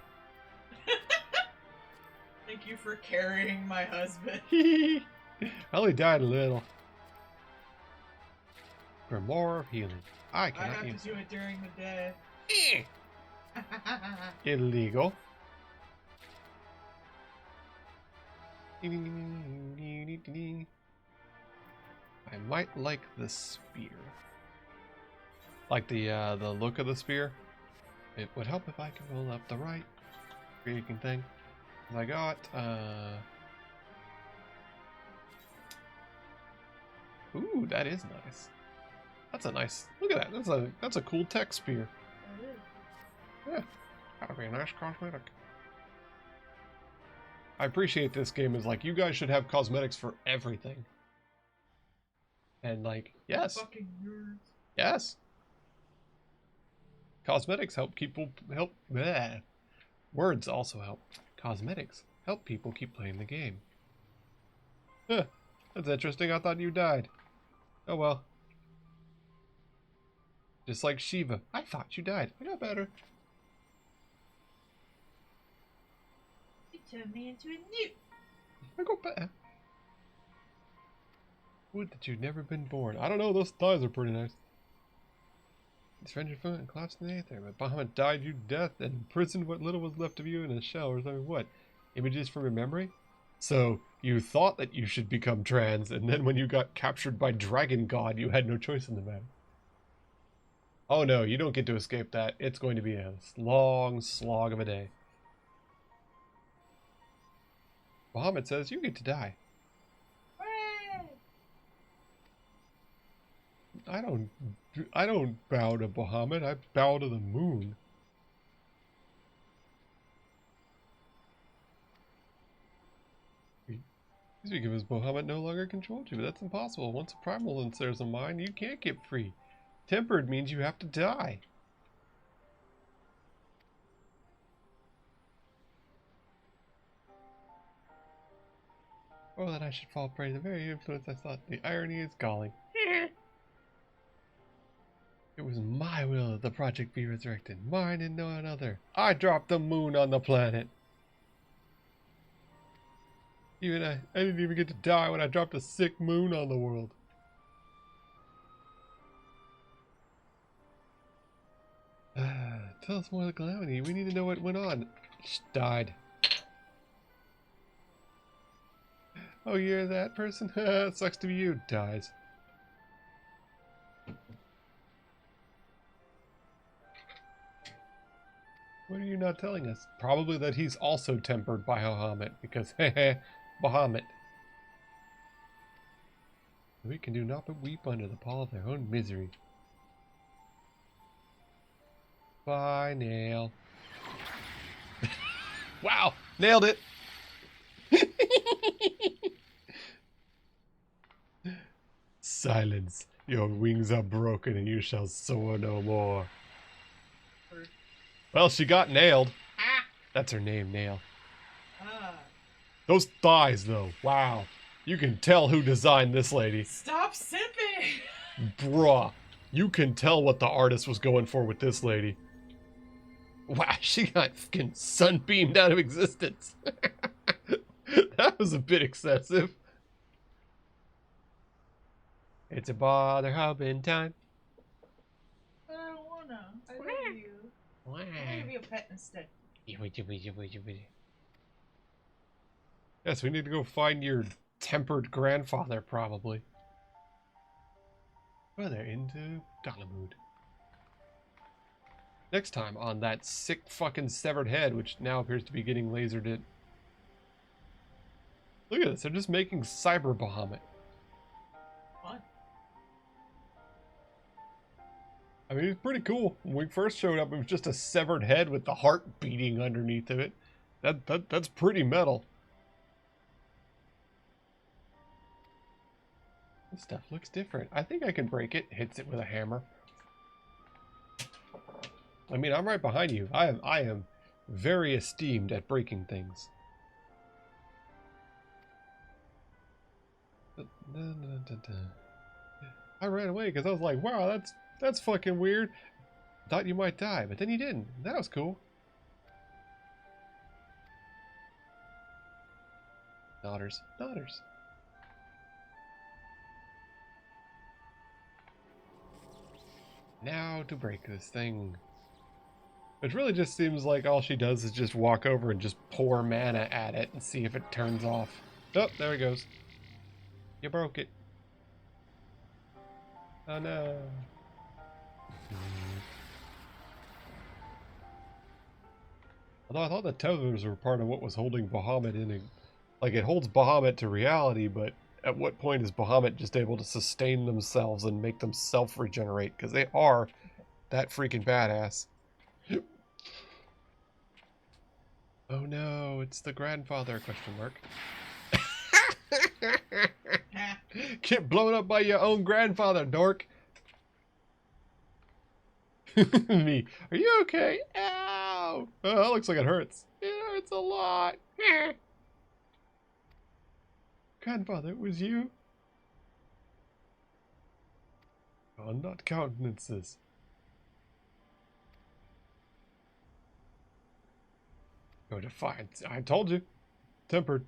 Thank you for carrying my husband. I only died a little. For more of healing. I cannot have to do it during the day. Illegal. I might like the spear. Like the look of the spear. It would help if I could roll up the right freaking thing. I got ooh, that is nice. That's a nice, look at that. That's a cool tech spear. Yeah, that'll be a nice cosmetic. I appreciate this game is like, you guys should have cosmetics for everything. And like, yes. Fucking nerds. Yes. Cosmetics help people bleh. Words also help. Cosmetics help people keep playing the game. Huh, that's interesting. I thought you died. Oh well. Just like Shiva. I thought you died. I got better. You turned me into a newt. I got better. Would that you'd never been born. I don't know, those thighs are pretty nice. His friend your foot and collapsed in the aether, but Bahamut died you to death and imprisoned what little was left of you in a shell or something. What? Images from your memory? So, you thought that you should become trans, and then when you got captured by Dragon God, you had no choice in the matter. Oh no, you don't get to escape that. It's going to be a long slog of a day. Bahamut says you get to die. I don't bow to Bahamut, I bow to the moon. Speaking of his Bahamut no longer controlled you, but that's impossible. Once a primal enters a mind, you can't get free. Tempered means you have to die. Oh, that I should fall prey to the very influence I thought. The irony is galling. It was my will that the project be resurrected. Mine and no other. I dropped the moon on the planet. Even I didn't even get to die when I dropped a sick moon on the world. Tell us more of the calamity. We need to know what went on. She died. Oh, you're that person? Sucks to be you. Dies. What are you not telling us? Probably that he's also tempered by Bahamut, because heh Bahamut. We can do naught but weep under the pall of their own misery. Bye, Nail. Wow, nailed it. Silence. Your wings are broken and you shall soar no more. Well, she got nailed. That's her name, Nail. Those thighs, though. Wow. You can tell who designed this lady. Stop sipping! Bruh. You can tell what the artist was going for with this lady. Wow, she got fucking sunbeamed out of existence. That was a bit excessive. It's a bother hubbing time. I don't wanna. I love you. Wow. I'll give you a pet instead. Yes, we need to go find your tempered grandfather, probably. Well, they're into Bahamut. Next time on that sick fucking severed head, which now appears to be getting lasered in. Look at this, they're just making cyber Bahamut. What? I mean, it's pretty cool. When we first showed up, it was just a severed head with the heart beating underneath of it. That's pretty metal. This stuff looks different. I think I can break it. Hits it with a hammer. I mean, I'm right behind you. I am very esteemed at breaking things. I ran away because I was like, wow, that's fucking weird. Thought you might die, but then you didn't. That was cool. Daughters. Now to break this thing. It really just seems like all she does is just walk over and just pour mana at it and see if it turns off. Oh, there it goes. You broke it. Oh no. Although I thought the tethers were part of what was holding Bahamut in. Like, it holds Bahamut to reality, but at what point is Bahamut just able to sustain themselves and make them self-regenerate? Because they are that freaking badass. Oh no, it's the grandfather, question mark. Get blown up by your own grandfather, dork. Me. Are you okay? Ow! Oh, that looks like it hurts. It hurts a lot. Grandfather, it was you? Oh, not countenances. Go to find. I told you. Tempered.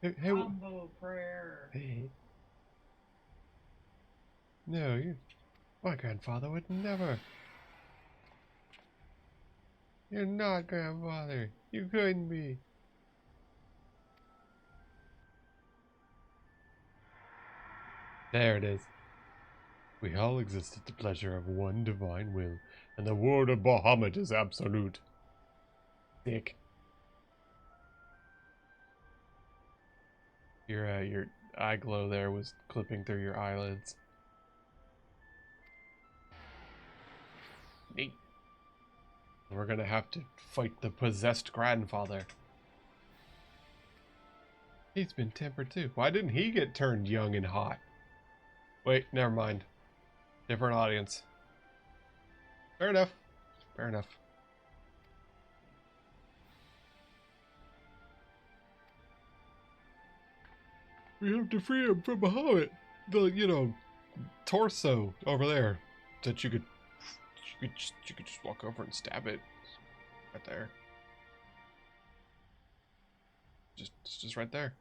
Hey, Combo prayer. Hey. No, my grandfather would never. You're not grandfather. You couldn't be. There it is. We all exist at the pleasure of one divine will, and the word of Bahamut is absolute. Dick. Your eye glow there was clipping through your eyelids. Neat. We're gonna have to fight the possessed grandfather. He's been tempered too. Why didn't he get turned young and hot? Wait, never mind. Different audience. Fair enough. Fair enough. We have to free him from Bahamut. The, you know, torso over there. That you could just walk over and stab it. Right there. It's just right there.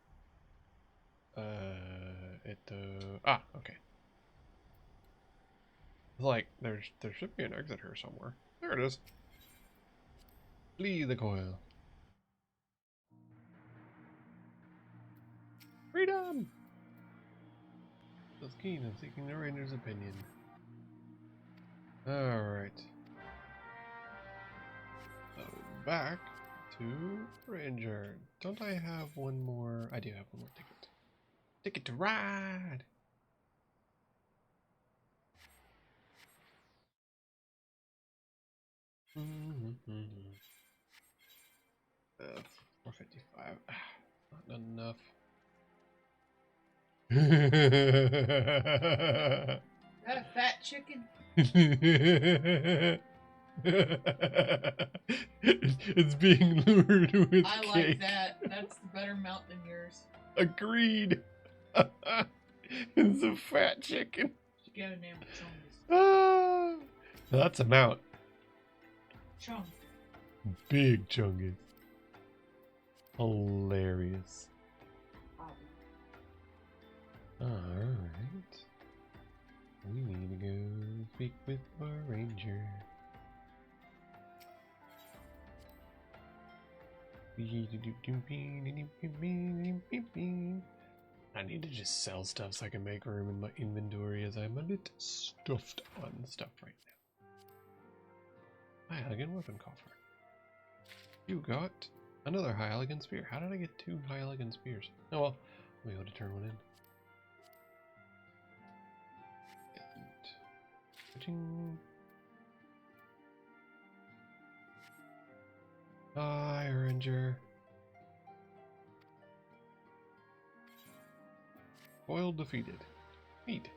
Okay. Like, there should be an exit here somewhere. There it is. Flee the coil. Freedom! Was keen on seeking the ranger's opinion. Alright. So, back to Ranger. Don't I have one more? I do have one more ticket. Ticket to ride! Mm-hmm. 455. Not enough. That a fat chicken? It's being lured with I cake. like that. That's the better mount than yours. Agreed. It's a fat chicken. You gotta name it Chungus. Ah, that's a mount. Chung. Big Chungus. Hilarious. Alright. We need to go speak with our ranger. I need to just sell stuff so I can make room in my inventory, as I'm a bit stuffed on stuff right now. High elegant weapon coffer. You got another high elegant spear. How did I get 2 high elegant spears? Oh well, we ought to turn one in. Hi, Ranger. Foil defeated. Neat.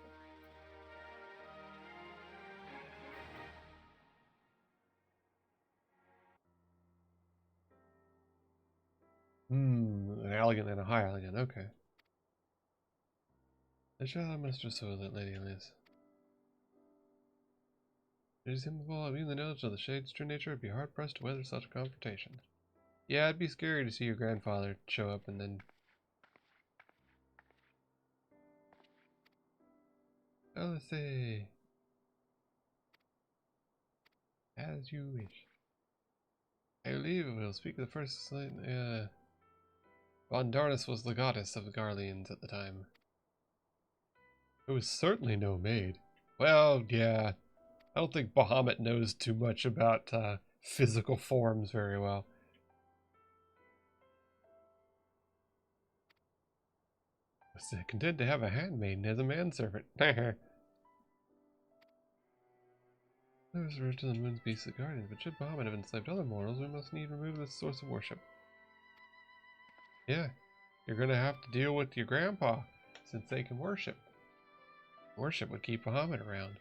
An elegant and a high elegant, okay. The child must restore that lady Liz. It is immovable, even the knowledge of the shade's true nature would be hard pressed to weather such a confrontation. Yeah, it'd be scary to see your grandfather show up and then. Oh, say. As you wish. I believe we'll speak of the first slate. Von Darnus was the goddess of the Garleans at the time. It was certainly no maid. Well, yeah. I don't think Bahamut knows too much about physical forms very well. I was content to have a handmaiden as a manservant. Those are to the moon's beasts of guardians, but should Bahamut have enslaved other mortals, we must need remove this source of worship. Yeah, you're gonna have to deal with your grandpa, since they can worship. Worship would keep Bahamut around.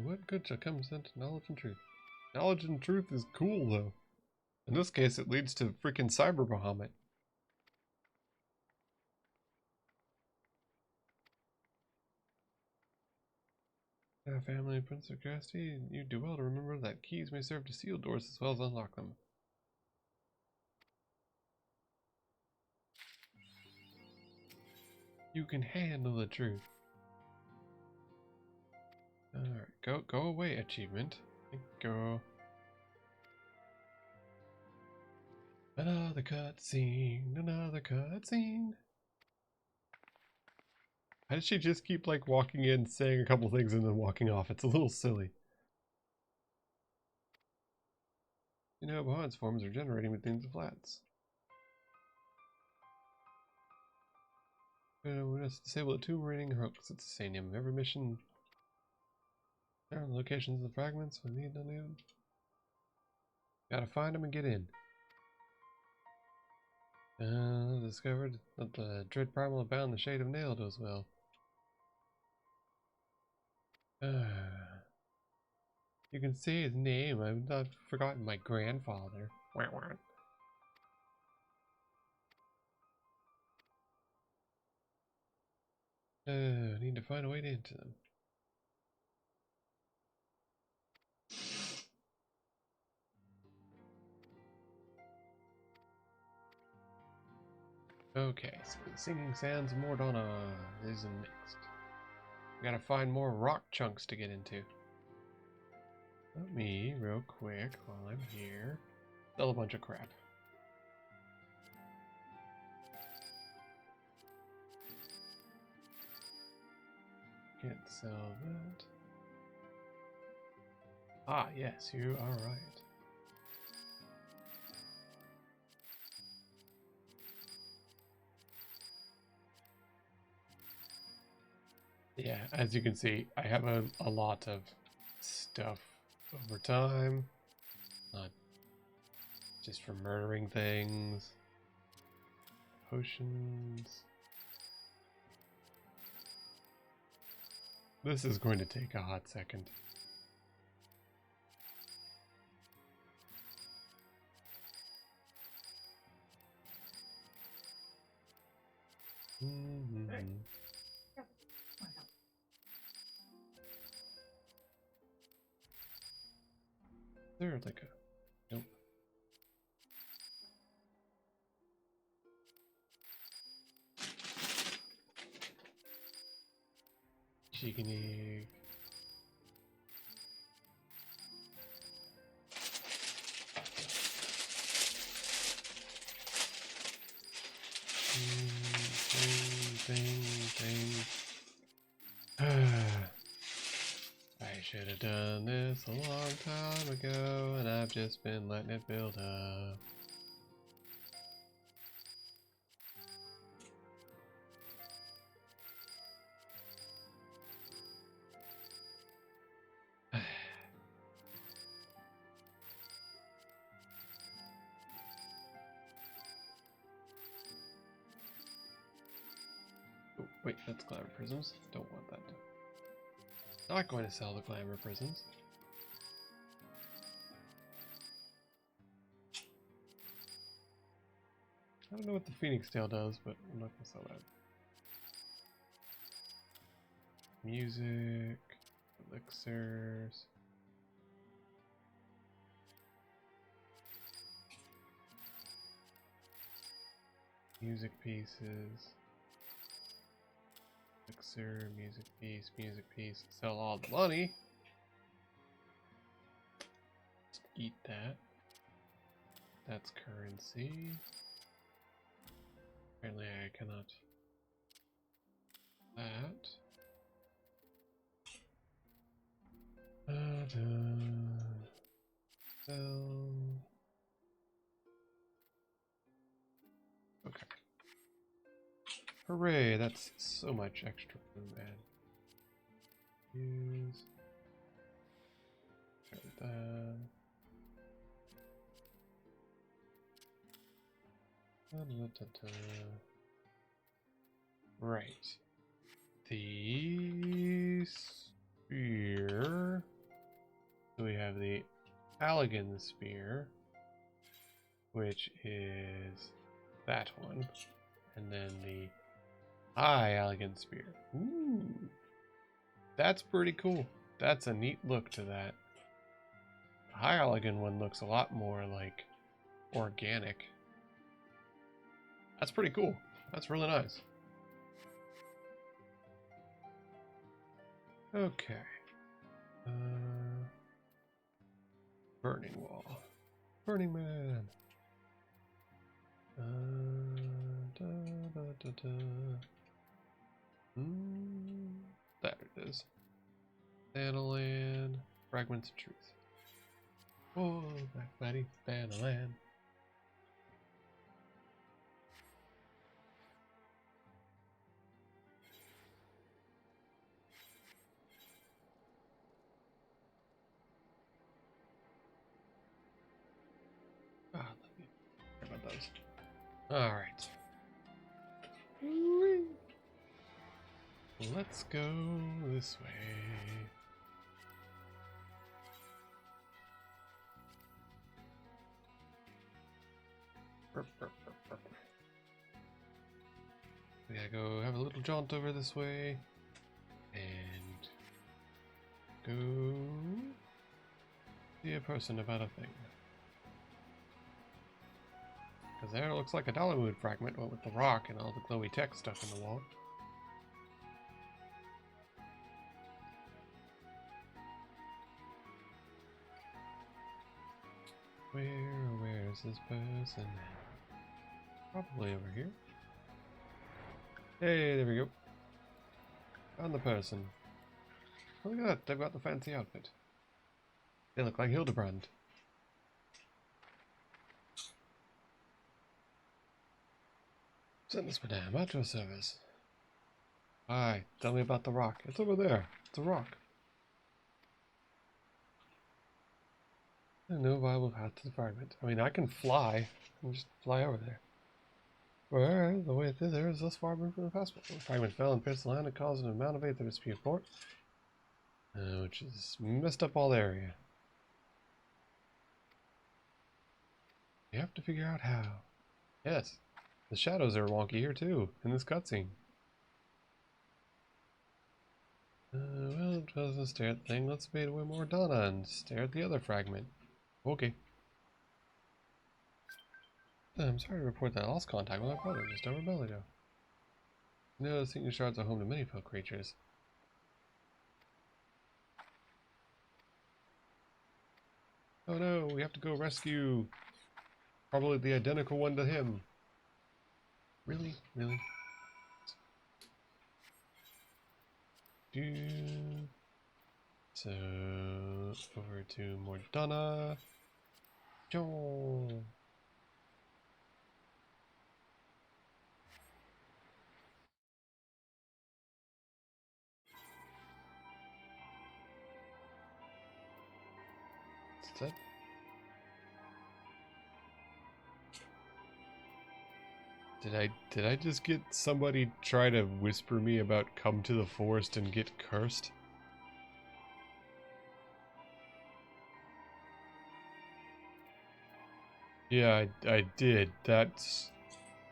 What good shall come from knowledge and truth? Knowledge and truth is cool, though. In this case, it leads to freaking Cyber Bahamut. Family Prince of Curiosity, you do well to remember that keys may serve to seal doors as well as unlock them. You can handle the truth. Alright, go away, achievement. Go. Another cutscene, another cutscene. How did she just keep like walking in, saying a couple things and then walking off? It's a little silly. know Bahamut's forms are generating within the flats. We must disable the two remaining hooks at the stadium. Every mission. There are the locations of the fragments. We need to know. Gotta find them and get in. Discovered that the Dread Primal abound the Shade of Nail does well. You can say his name. I've not forgotten my grandfather. I need to find a way into them. Okay, so the Singing Sands of Mordana is next. We gotta find more rock chunks to get into. Let me, real quick, while I'm here, sell a bunch of crap. Can't sell that. Ah, yes, you are right. Yeah, as you can see, I have a lot of stuff over time. Not just for murdering things. Potions. This is going to take a hot second. There, like a... Nope. Chicken egg. I should have done this a long time ago, and I've just been letting it build up. Oh, wait, that's glamour prisms. Don't want that. Not going to sell the glamour prisms. I don't know what the Phoenix Tail does, but I'm not going to sell that. Music, elixirs. Music pieces. Elixir, music piece. Sell all the money. Just eat that. That's currency. Apparently I cannot. That. Okay. Hooray, that's so much extra room add. Use. That. Right. The spear. So we have the Allegan spear, which is that one, and then the High Allegan spear. Ooh, that's pretty cool. That's a neat look to that. The High Allegan one looks a lot more like organic. That's pretty cool. That's really nice. Okay. Burning Wall. Burning Man. There it is. Thanalan. Fragments of Truth. Oh, my buddy, span of land. Ah, let me care about those. Alright. Let's go this way. We gotta go have a little jaunt over this way and go see a person about a thing. Because there looks like a Bahamut fragment, what with the rock and all the glowy text stuff in the wall. Where is this person? Probably over here. Hey, there we go. Found the person. Oh, look at that, they've got the fancy outfit. They look like Hildebrand. Send this madame at your service. Hi, tell me about the rock. It's over there. It's a rock. No viable path to the fragment. I mean, I can fly. I can just fly over there. Well, the way through there is thus far removed from the passport. The fragment fell and pierced the land and caused an amount of aid to dispute port, which has messed up all the area. You have to figure out how. Yes, the shadows are wonky here too, in this cutscene. Well, it doesn't stare at the thing. Let's fade away more Donna and stare at the other fragment. Okay. I'm sorry to report that I lost contact with my brother just over Bellido. You know, the signature shards are home to many folk creatures. Oh no, we have to go rescue probably the identical one to him. Really? Really? So, over to Mordana. Joel. What's that? Did I just get somebody try to whisper me about come to the forest and get cursed? Yeah, I did. That's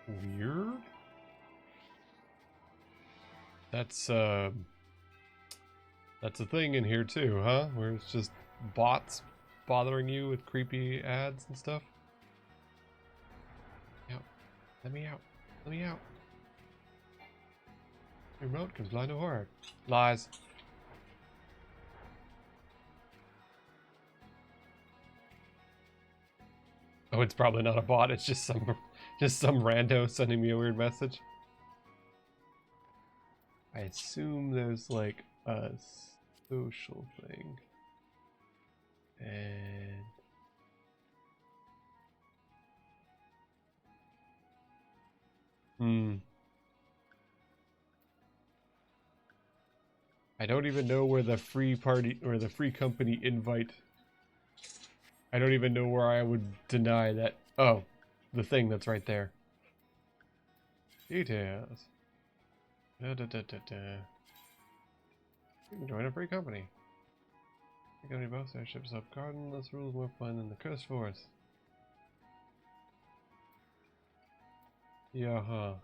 weird. That's a thing in here too, huh? Where it's just bots bothering you with creepy ads and stuff. Yep. Let me out. Let me out. Remote can fly no hard. Lies. Oh, it's probably not a bot. It's just some rando sending me a weird message. I assume there's like a social thing. And I don't even know where the free party or the free company invite. I don't even know where I would deny that. Oh, the thing that's right there. Details. You can join a free company. The company boasts airships of garden. This rules more fun than the cursed forest. Yeah, huh.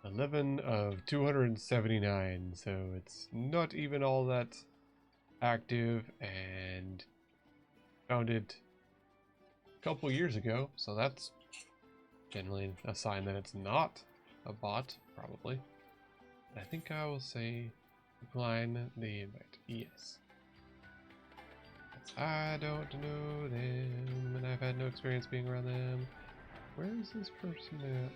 11 of 279, so it's not even all that active, and founded a couple years ago, so that's generally a sign that it's not a bot, probably. I think I will say decline the invite. Yes. I don't know them, and I've had no experience being around them. Where is this person at?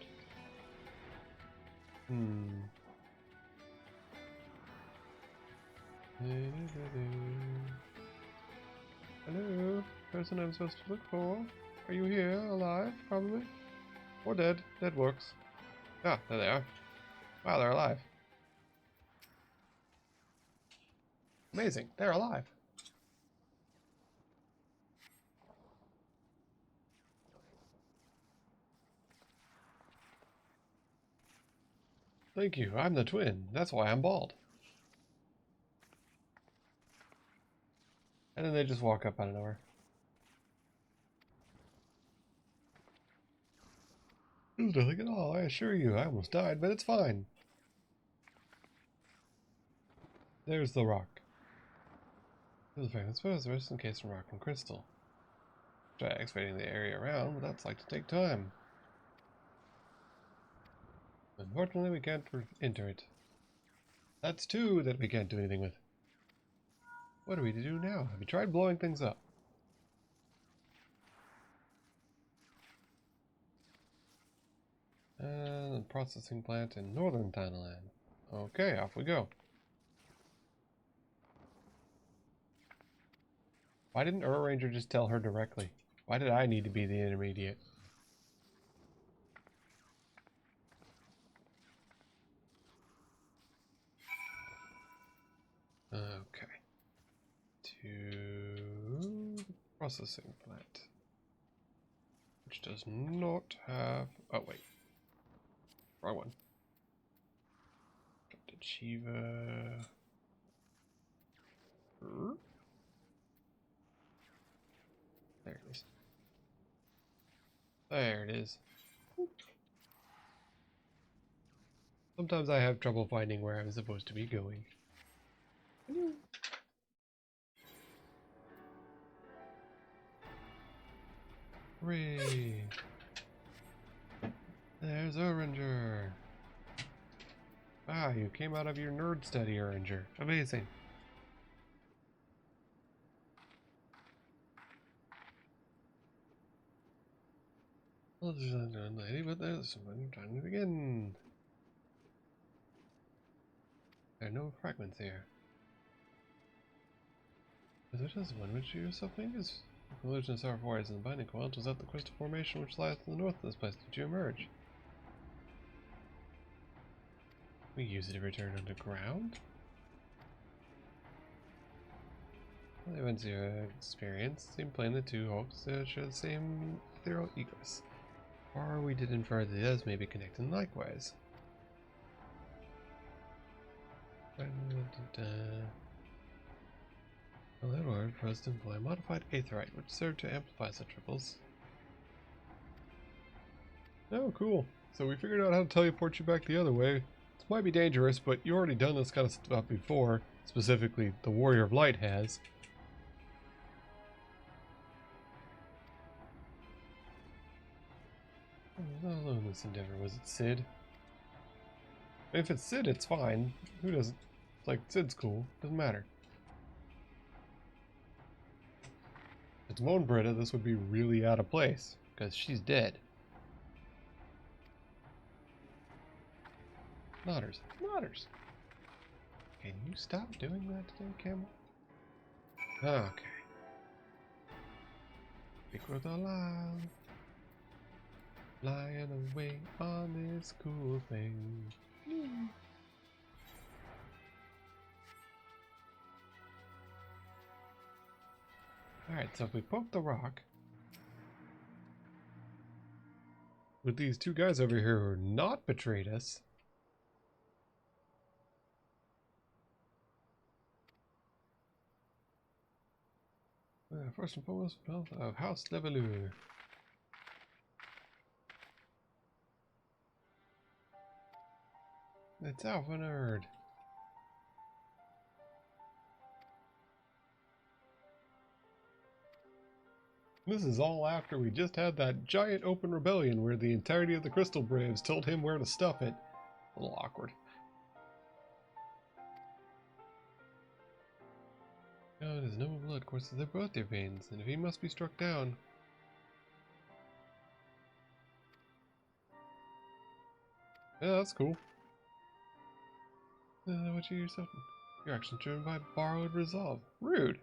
Hello? Person I'm supposed to look for? Are you here? Alive? Probably? Or dead? Dead works. Ah, there they are. Wow, they're alive. Amazing, they're alive. Thank you, I'm the twin. That's why I'm bald. And then they just walk up out of nowhere. There's nothing at all, I assure you. I almost died, but it's fine. There's the rock. There's a fragment rest encased in rock and crystal. Try excavating the area around, but that's like to take time. Unfortunately, we can't enter it. That's two that we can't do anything with. What do we do now? Have you tried blowing things up? And processing plant in northern Thailand. Okay, off we go. Why didn't Ur Ranger just tell her directly? Why did I need to be the intermediate? Okay. To the processing plant. Which does not have... Oh, wait. Wrong one. Captain Shiva. There it is. There it is. Sometimes I have trouble finding where I'm supposed to be going. Hooray! There's Oranger. Ah, you came out of your nerd study, Oranger. Amazing. Well, this is not done, lady, but there's someone trying to begin. There are no fragments here. But there is one which you something is. The conclusion of Star Forest and the binding coil was that the crystal formation which lies to the north of this place did you emerge. We use it to return underground? Well, the events you experienced seem plain the two hopes share the same ethereal egress. Or we did infer that the others may be connected likewise. Well, that ordered for us to employ modified aetherite, which served to amplify such ripples. Oh, cool. So we figured out how to teleport you back the other way. This might be dangerous, but you already done this kind of stuff before. Specifically, the Warrior of Light has. I was not alone in this endeavor. Was it Sid? If it's Sid, it's fine. Who doesn't? It's like, Sid's cool. Doesn't matter. If it's Moan Britta, this would be really out of place. Because she's dead. Nodders. Nodders. Can you stop doing that today, Camel? Okay. Speak with a loud. Flying away on this cool thing. Alright, so if we poke the rock with these two guys over here who are not betrayed us. First and foremost, of House Levelure. It's Alpha Nerd. This is all after we just had that giant open rebellion where the entirety of the Crystal Braves told him where to stuff it. A little awkward. Oh, his noble blood courses through both their veins, and if he must be struck down. Yeah, that's cool. What you yourself? Your actions driven by borrowed resolve. Rude.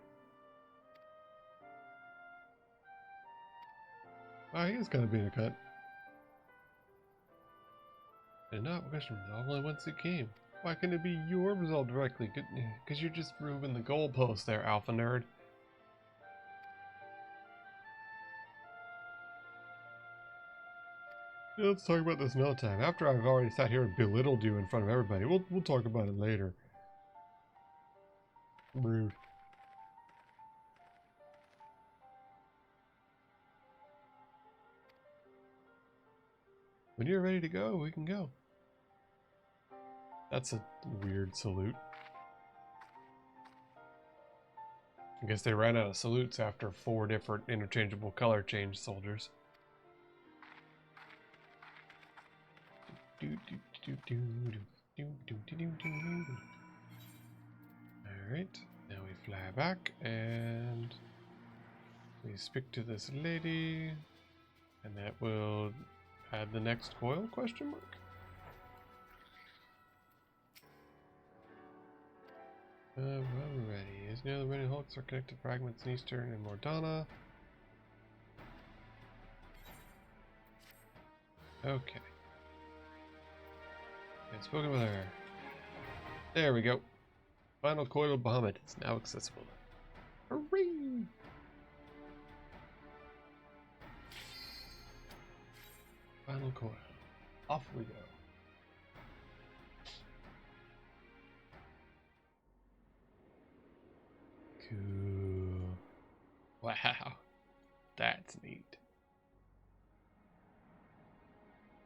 Oh, he is kind of being a cut. And not question, only once it came. Why couldn't it be your result directly? Because you're just moving the goalpost there, alpha nerd. Yeah, let's talk about this another time. After I've already sat here and belittled you in front of everybody. We'll talk about it later. Rude. When you're ready to go, we can go. That's a weird salute. I guess they ran out of salutes after 4 different interchangeable color change soldiers. Alright, now we fly back and we speak to this lady, and that will add the next coil, question mark? Well, we're ready. As near the running hulks are connected fragments in Eastern and Mordana. Okay. I've spoken with her. There we go. Final coil of Bahamut is now accessible. Hooray! Final coil. Off we go. Cool. Wow. That's neat.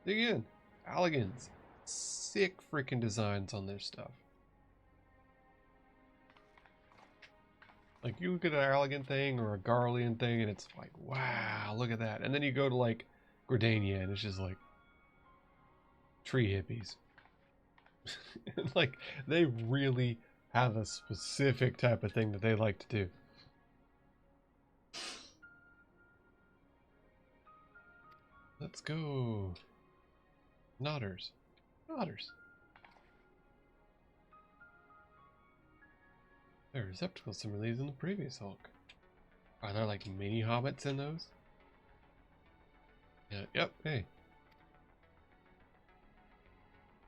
Again, Alligans. Sick freaking designs on their stuff. Like, you look at an Allergan thing or a Garlean thing and it's like, wow, look at that. And then you go to like Gridania and it's just like tree hippies. Like, they really have a specific type of thing that they like to do. Let's go. Nodders. Nodders. There are receptacles similar to these in the previous Hulk. Are there like mini hobbits in those? Yeah, yep, hey.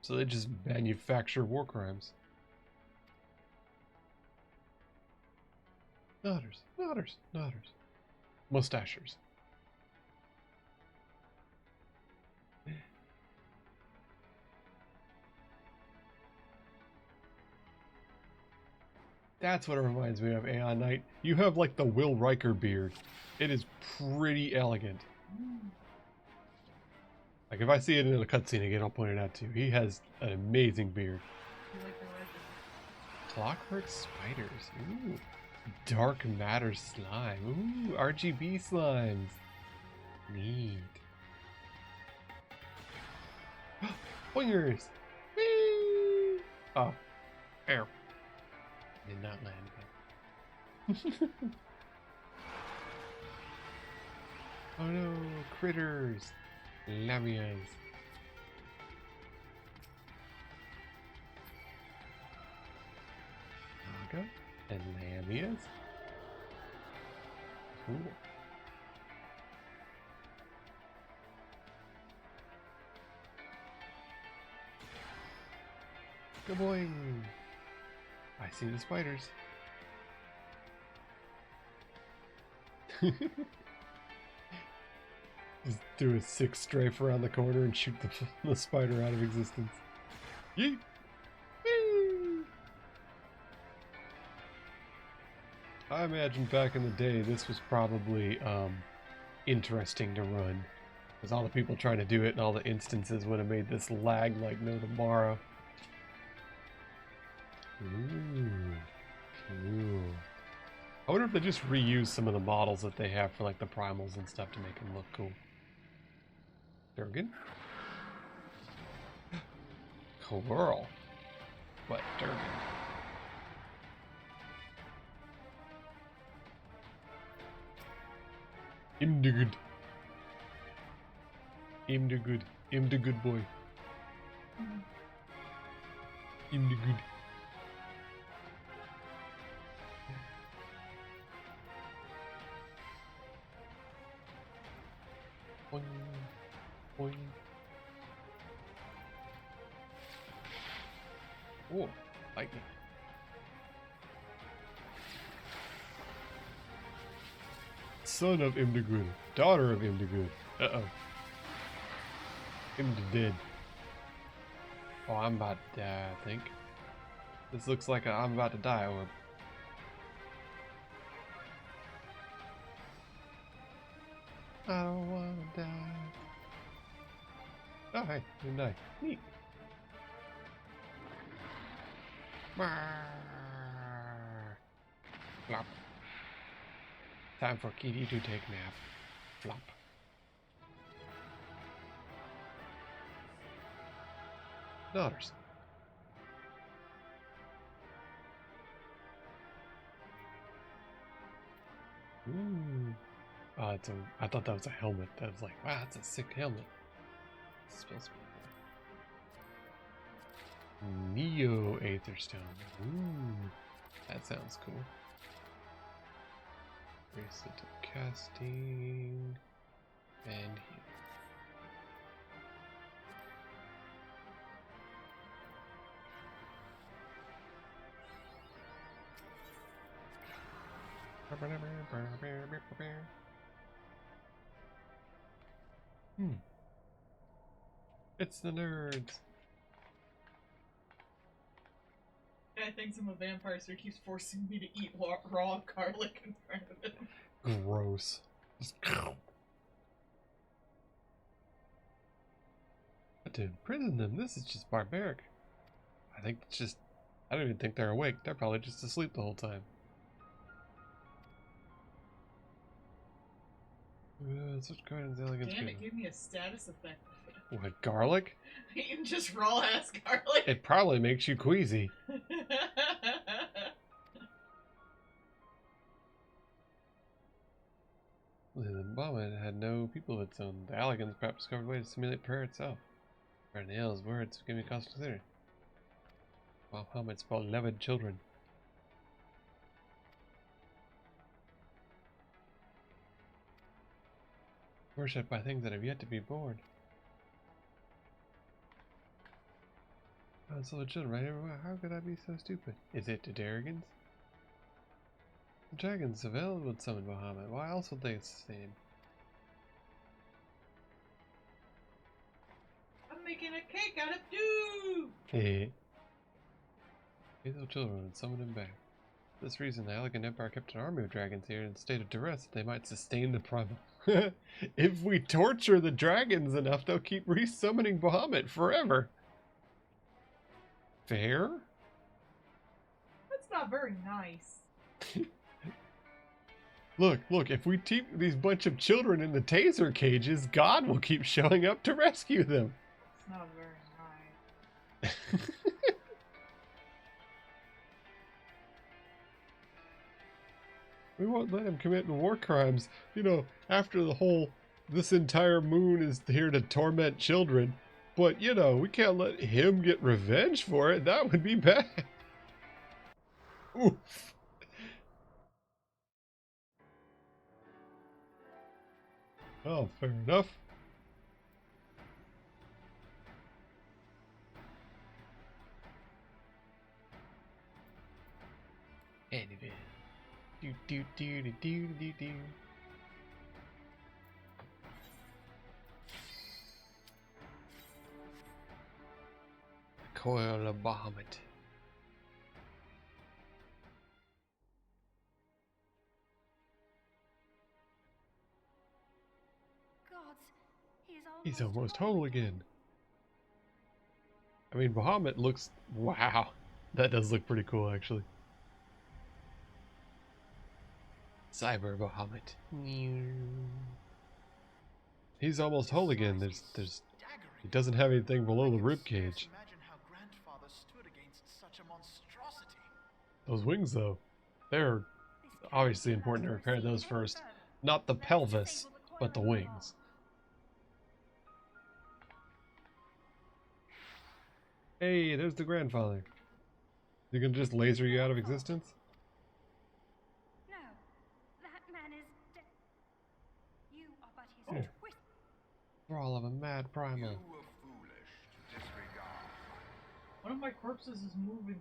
So they just manufacture war crimes. Nodders, nodders, nodders. Mustachers. That's what it reminds me of, Aeon Knight. You have like the Will Riker beard. It is pretty elegant. Like, if I see it in a cutscene again, I'll point it out to you. He has an amazing beard. Clockwork spiders. Ooh. Dark matter slime. Ooh, RGB slimes. Neat. Wingers. Whee! Oh. Ow. Did not land. Oh no, critters. Lamias. Naga and Lamias. Cool. Good boy. I see the spiders. Just do a 6 strafe around the corner and shoot the spider out of existence. Yeet! Whee! I imagine back in the day this was probably interesting to run. Because all the people trying to do it and all the instances would have made this lag like no tomorrow. Ooh, cool. I wonder if they just reuse some of the models that they have for like the primals and stuff to make them look cool. Durgan? Coral. What, Durgan? Him the good. Him the good. Him the good boy. Him the good. Boing, boing. Oh, lightning. Son of Imdagud, daughter of Imdagud. Uh-oh. Imda dead. Oh, I'm about to die, I think. This looks like a I'm about to die orb. I don't wanna die. Oh, hey, you die. Neat. Flop. Time for Kitty to take nap. Flop. Daughters. Ooh. Oh, I thought that was a helmet. I was like, wow, that's a sick helmet. It's supposed to be Neo Aetherstone. Ooh. That sounds cool. Bracelet of casting. And heal. It's the nerds. Guy thinks I'm a vampire, so he keeps forcing me to eat raw garlic in front of him. Gross. But to imprison them, this is just barbaric. I think it's just... I don't even think they're awake. They're probably just asleep the whole time. Such gardens, elegance. Damn, it gave me a status effect. What, garlic? Eating just raw ass garlic. It probably makes you queasy. The Bahamut had no people of its own. The elegance perhaps discovered a way to simulate prayer itself. Nail's words give me cause to consider. Bahamut's beloved children. Worshipped by things that have yet to be born. Oh, it's little children right everywhere. How could I be so stupid? Is it the dragons? The dragons of hell would summon Bahamut. Why else would they sustain? I'm making a cake out of dew! Hey. These little children would summon him back. For this reason, the elegant empire kept an army of dragons here in a state of duress that they might sustain the primal. If we torture the dragons enough, they'll keep resummoning Bahamut forever. Fair? That's not very nice. Look, if we keep these bunch of children in the taser cages, God will keep showing up to rescue them. It's not very nice. We won't let him commit war crimes. You know, after the whole, this entire moon is here to torment children. But, you know, we can't let him get revenge for it. That would be bad. Oof. Oh, fair enough. Anyway. Do. Coil of Bahamut. He's almost whole again. I mean, Bahamut looks... Wow. That does look pretty cool, actually. Cyber Bahamut. He's almost whole again. There's... He doesn't have anything below the ribcage. Those wings, though. They're obviously important to repair those first. Not the pelvis, but the wings. Hey, there's the grandfather. You gonna just laser you out of existence? No, that man is dead. You are but his twist. Brawl of a mad primal. One of my corpses is moving.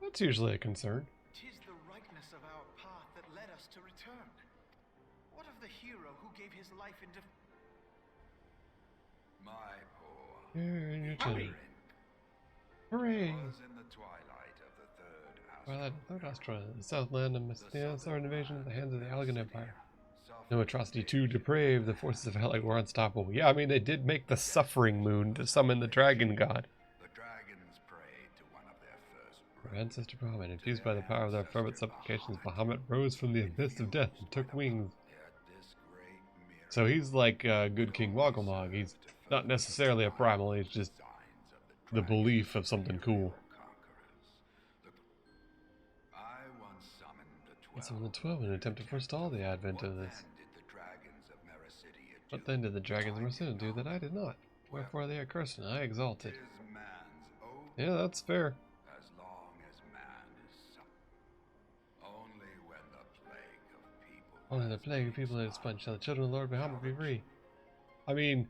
That's usually a concern. 'Tis the rightness of our path that led us to return. What of the hero who gave his life into... My poor. You're in your turn. Hooray! Was in the twilight of the third Third Astra, the Southland of Mystina saw an invasion at the hands of the Allegan Empire. No atrocity too depraved, the forces of Hell were unstoppable. Yeah, I mean, they did make the Suffering Moon to summon the Dragon God. The dragons prayed to one of their first. Our ancestor Bahamut, infused by the power of their fervent supplications, Bahamut rose from the abyss of death and took wings. So he's like good King Mogglemog. He's not necessarily a primal, he's just the belief of something cool. I summoned the 12 in an attempt to forestall the advent of this. What then did the dragons of Mercina do that I did not? Wherefore they are cursed and I exalted. Yeah, that's fair. As long as man is only the plague of people that expunged shall the children of Lord Bahamut be free. I mean,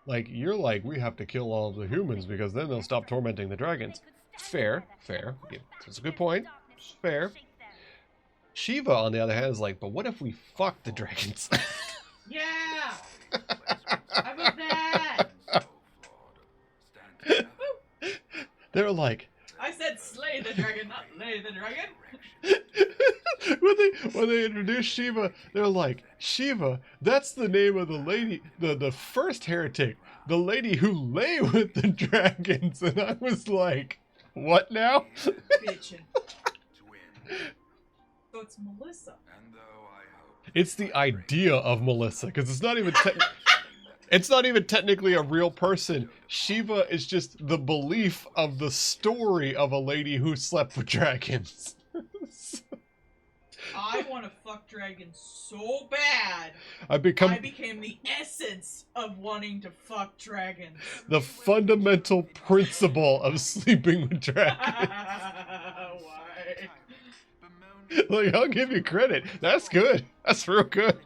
like, you're like, we have to kill all of the humans because then they'll stop tormenting the dragons. Fair, fair. Yeah, that's a good point. Fair. Shiva, on the other hand, is like, but what if we fuck the dragons? Yeah! How about that? They're like... I said slay the dragon, not lay the dragon. when they introduced Shiva, they're like, Shiva, that's the name of the lady, the first heretic, the lady who lay with the dragons. And I was like, what now? Bitchin'. So it's Melissa. It's the idea of Melissa, because it's not even it's not even technically a real person. Shiva is just the belief of the story of a lady who slept with dragons. I want to fuck dragons so bad. I became the essence of wanting to fuck dragons. The fundamental principle of sleeping with dragons. Why? Like, I'll give you credit. That's good. That's real good.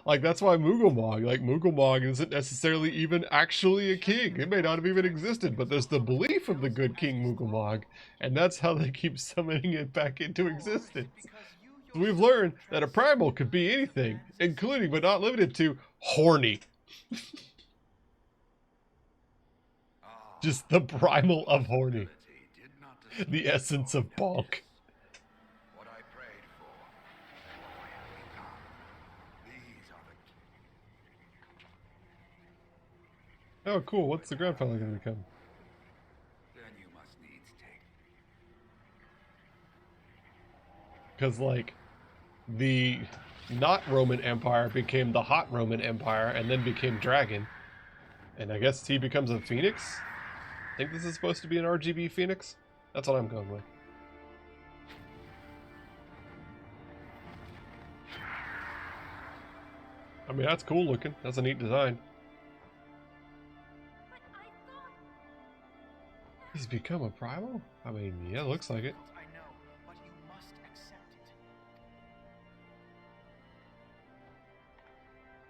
Like, that's why Mooglemaug, like, Mooglemaug isn't necessarily even actually a king. It may not have even existed, but there's the belief of the good King Mooglemaug, and that's how they keep summoning it back into existence. So we've learned that a primal could be anything, including, but not limited to, horny. Just the primal of horny. The essence of bonk. Oh, cool. What's the grandfather going to become? Then you must needs take. Because, like, the not Roman Empire became the hot Roman Empire and then became dragon. And I guess he becomes a phoenix? I think this is supposed to be an RGB phoenix? That's what I'm going with. I mean, that's cool looking. That's a neat design. He's become a primal? I mean, yeah, looks like it. I know, but you must accept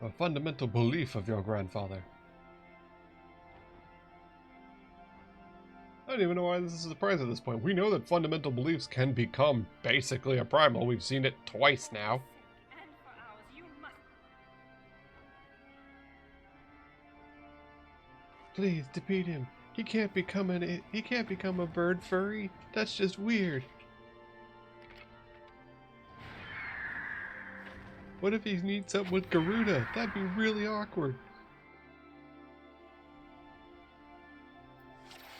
it. A fundamental belief of your grandfather. I don't even know why this is a surprise at this point. We know that fundamental beliefs can become basically a primal. We've seen it twice now. Please defeat him. He can't become a bird furry. That's just weird. What if he meets up with Garuda? That'd be really awkward.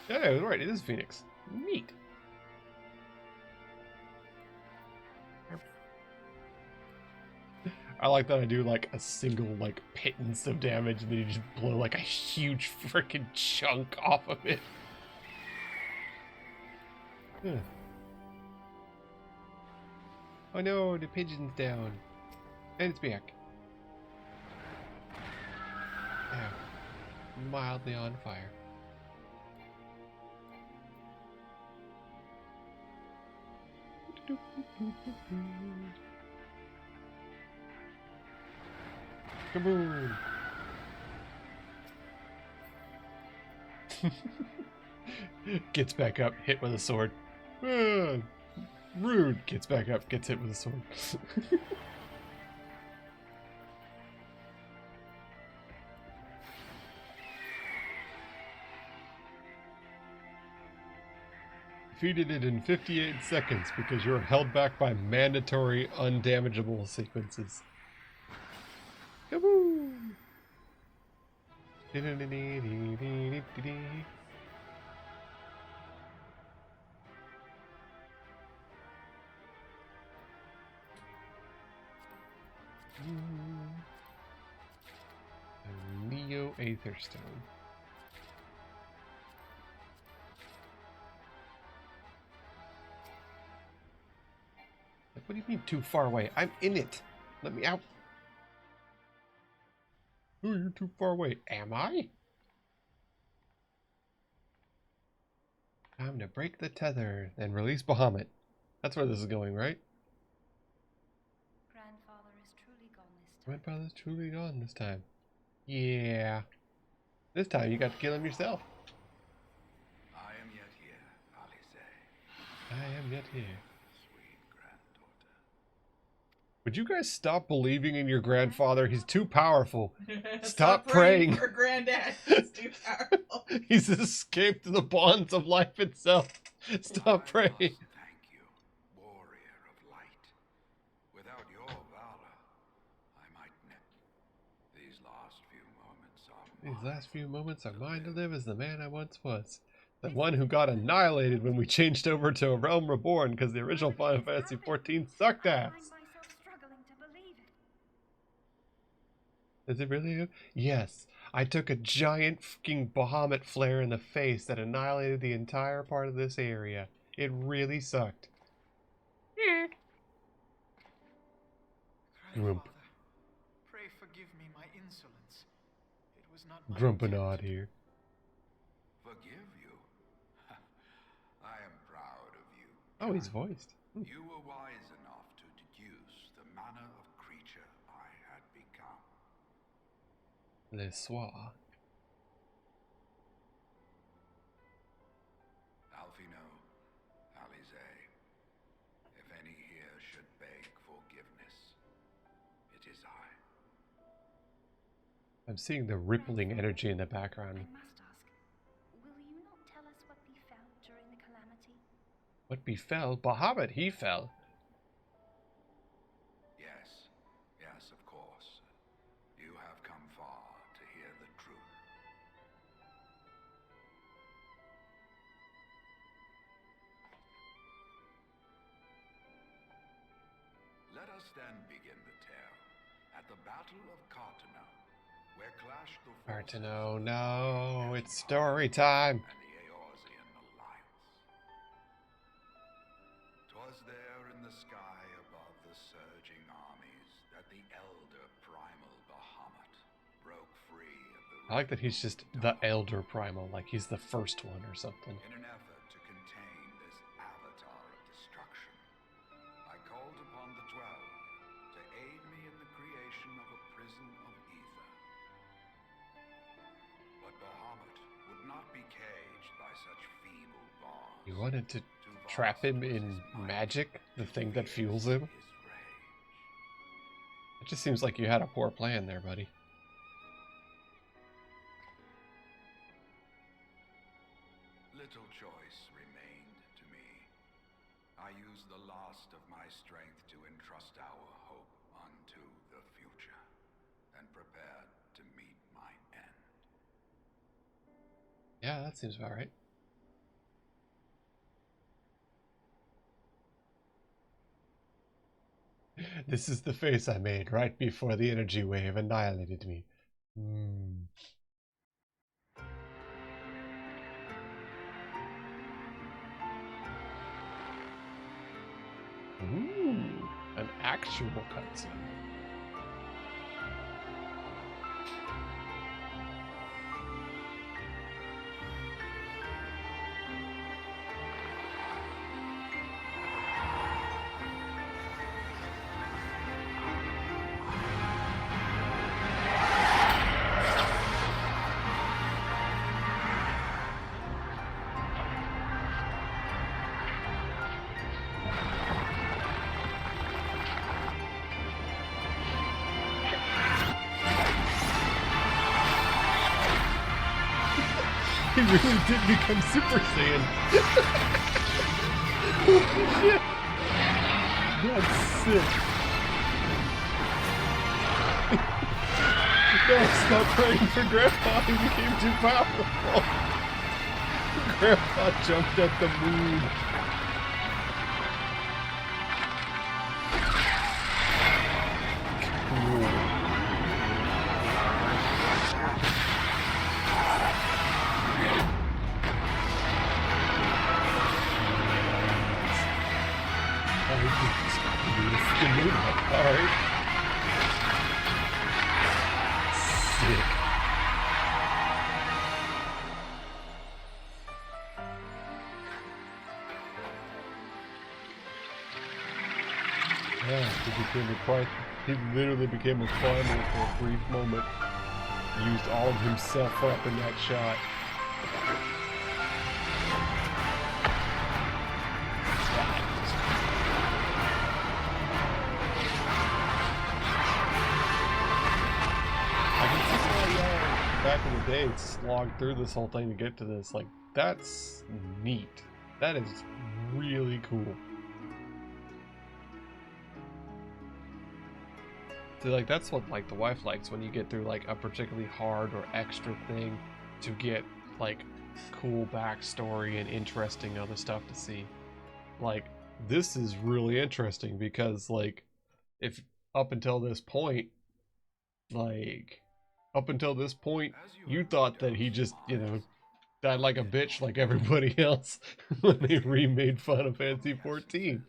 Yeah, I was right. It is Phoenix. Neat. I like that I do like a single like pittance of damage and then you just blow like a huge freaking chunk off of it. Yeah. Oh no, the pigeon's down. And it's back. Yeah. Mildly on fire. Kaboom! Gets back up, hit with a sword. Rude. Gets back up, gets hit with a sword. Defeated it in 58 seconds because you're held back by mandatory undamageable sequences. Kaboom! Neo Aetherstone. What do you mean too far away? I'm in it. Let me out. Oh, you're too far away. Am I? Time to break the tether, then release Bahamut. That's where this is going, right? Grandfather's truly gone this time. Yeah. This time you got to kill him yourself. I am yet here, Alice. I am yet here. Would you guys stop believing in your grandfather? He's too powerful. Stop praying. For Granddad. He's too powerful. He's escaped the bonds of life itself. Stop praying. Thank you, warrior of light. Without your valor, I might never. These last few moments are mine to live as the man I once was. The one who got annihilated when we changed over to a Realm Reborn because the original Final Fantasy XIV sucked ass. Is it really? Yes. I took a giant fucking Bahamut flare in the face that annihilated the entire part of this area. It really sucked. Grump. Pray forgive me my insolence. It was not my Grumpinod here. Forgive you? I am proud of you. Oh, he's voiced. You were wise enough to deduce the manner of creature I had become. Le soir. Alfino, Alize, if any here should beg forgiveness, it is I. I'm seeing the rippling energy in the background. I must ask, will you not tell us what befell during the calamity? What befell? Bahamut, he fell. Yes, of course. You have come far to hear the truth. Let us then begin the tale at the Battle of Cartano, where clashed the forces Cartano, no, it's story time. and the Eorzean alliance. 'Twas there in the sky above the surging armies that the elder primal Bahamut broke free of the I like that he's just the Elder Primal, like he's the first one or something. In an effort to contain this avatar of destruction, I called upon the 12 to aid me in the creation of a prison of ether. But Bahamut would not be caged by such feeble bonds. You wanted to trap him in magic, the thing that fuels him? It just seems like you had a poor plan there, buddy. Little choice remained to me. I used the last of my strength to entrust our hope unto the future, and prepared to meet my end. Yeah, that seems about right. This is the face I made right before the energy wave annihilated me. Ooh, an actual cutscene. He really did become Super Saiyan. Holy shit. That's sick. No, stop praying for Grandpa. He became too powerful. Grandpa jumped at the moon. Cool. Alright. Sick. Yeah, he literally became a primal for a brief moment. Used all of himself up in that shot. Back in the day, slogged through this whole thing to get to this. Like, that's neat. That is really cool. So, like, that's what, like, the wife likes when you get through, like, a particularly hard or extra thing to get, like, cool backstory and interesting other stuff to see. Like, this is really interesting because, like, if up until this point, you thought that he just, you know, died like a bitch like everybody else when they remade Final Fantasy XIV.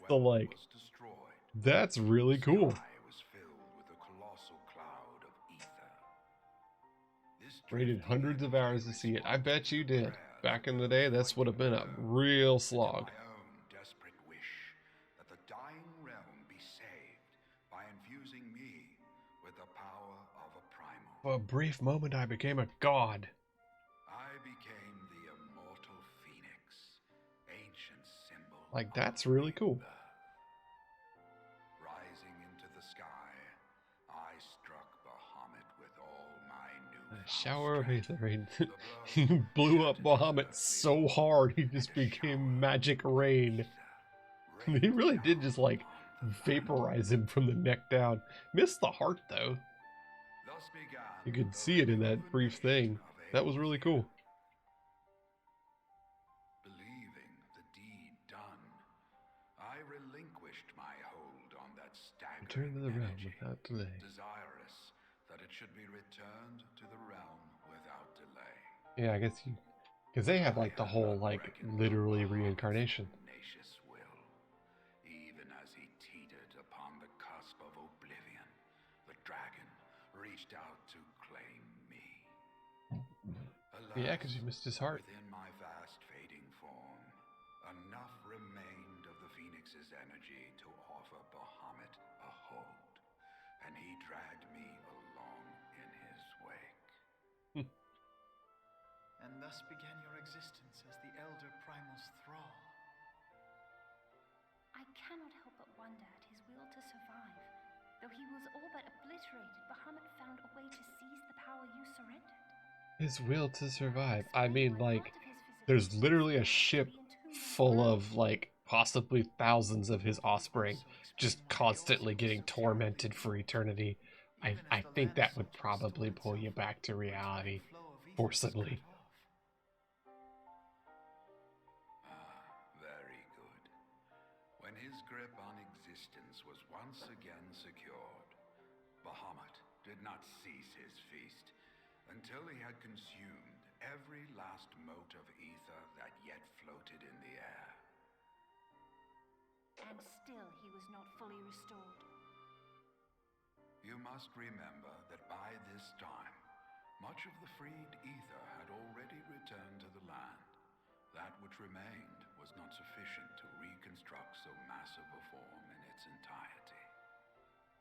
So, like, that's really cool. Waited hundreds of hours to see it. I bet you did. Back in the day, this would have been a real slog. For a brief moment, I became a god. I became the immortal phoenix, ancient symbol. Like, that's really cool. Rising into the sky, I struck Bahamut with all my new. A shower of aether rain. He blew up Bahamut so hard he just became magic rain. He really did just, like, vaporize him from the neck down. Missed the heart, though. You could see it in that brief thing. That was really cool. Believing the deed done, I relinquished my hold on that staggering Return to the realm without delay. Desirous that it should be returned to the realm without delay. Yeah, I guess you... Because they have, like, the whole, like, literally reincarnation. Will. Even as he teetered upon the cusp of oblivion, the dragon reached out to claim me. Yeah, because you missed his heart. Within my vast fading form, enough remained of the Phoenix's energy to offer Bahamut a hold, and he dragged me along in his wake. And thus began your existence as the Elder Primal's thrall. I cannot help but wonder at his will to survive. Though he was all but obliterated, Bahamut found a way to seize the power you surrendered. His will to survive. I mean, like, there's literally a ship full of, like, possibly thousands of his offspring just constantly getting tormented for eternity. I think that would probably pull you back to reality forcibly. Very good. When his grip on existence was once again secured, Bahamut did not cease his feast until he had consumed every last mote of ether that yet floated in the air. And still he was not fully restored. You must remember that by this time, much of the freed ether had already returned to the land. That which remained was not sufficient to reconstruct so massive a form in its entirety.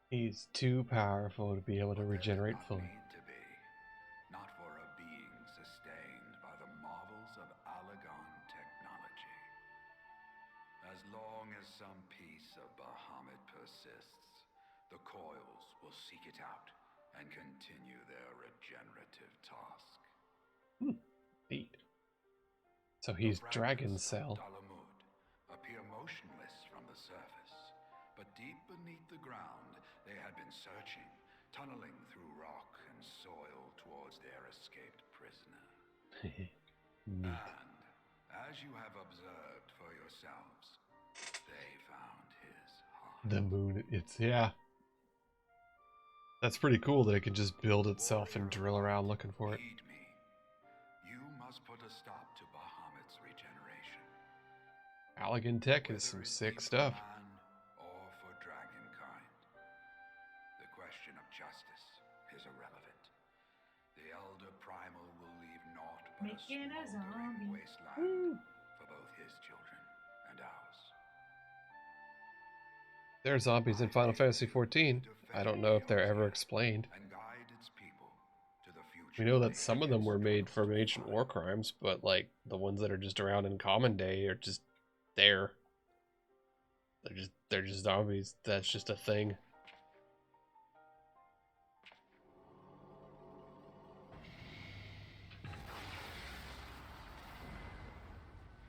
He's too powerful to be able to regenerate fully. Not for a being sustained by the marvels of Allegon technology. As long as some piece of Bahamut persists, the coils will seek it out and continue their regenerative task. Neat. So he's Dragon Cell. Bahamut appear motionless from the surface, but deep beneath the ground they had been searching, tunneling through rock and soil towards their escaped prisoner. Neat. And, as you have observed for yourselves, they found his heart. The moon, yeah. That's pretty cool that it can just build itself and drill around looking for it. Heed me. You must put a stop to Bahamut's regeneration. Allegan Tech is some sick stuff. Man or for dragonkind. The question of justice is irrelevant. The Elder Primal will leave naught but Making a a smoldering zombie. wasteland for both his children and ours. There are zombies in Final Fantasy XIV. I don't know if they're ever explained. And guide its people to the future. We know that some of them were made from ancient war crimes, but like the ones that are just around in common day are just there. They're just zombies. That's just a thing.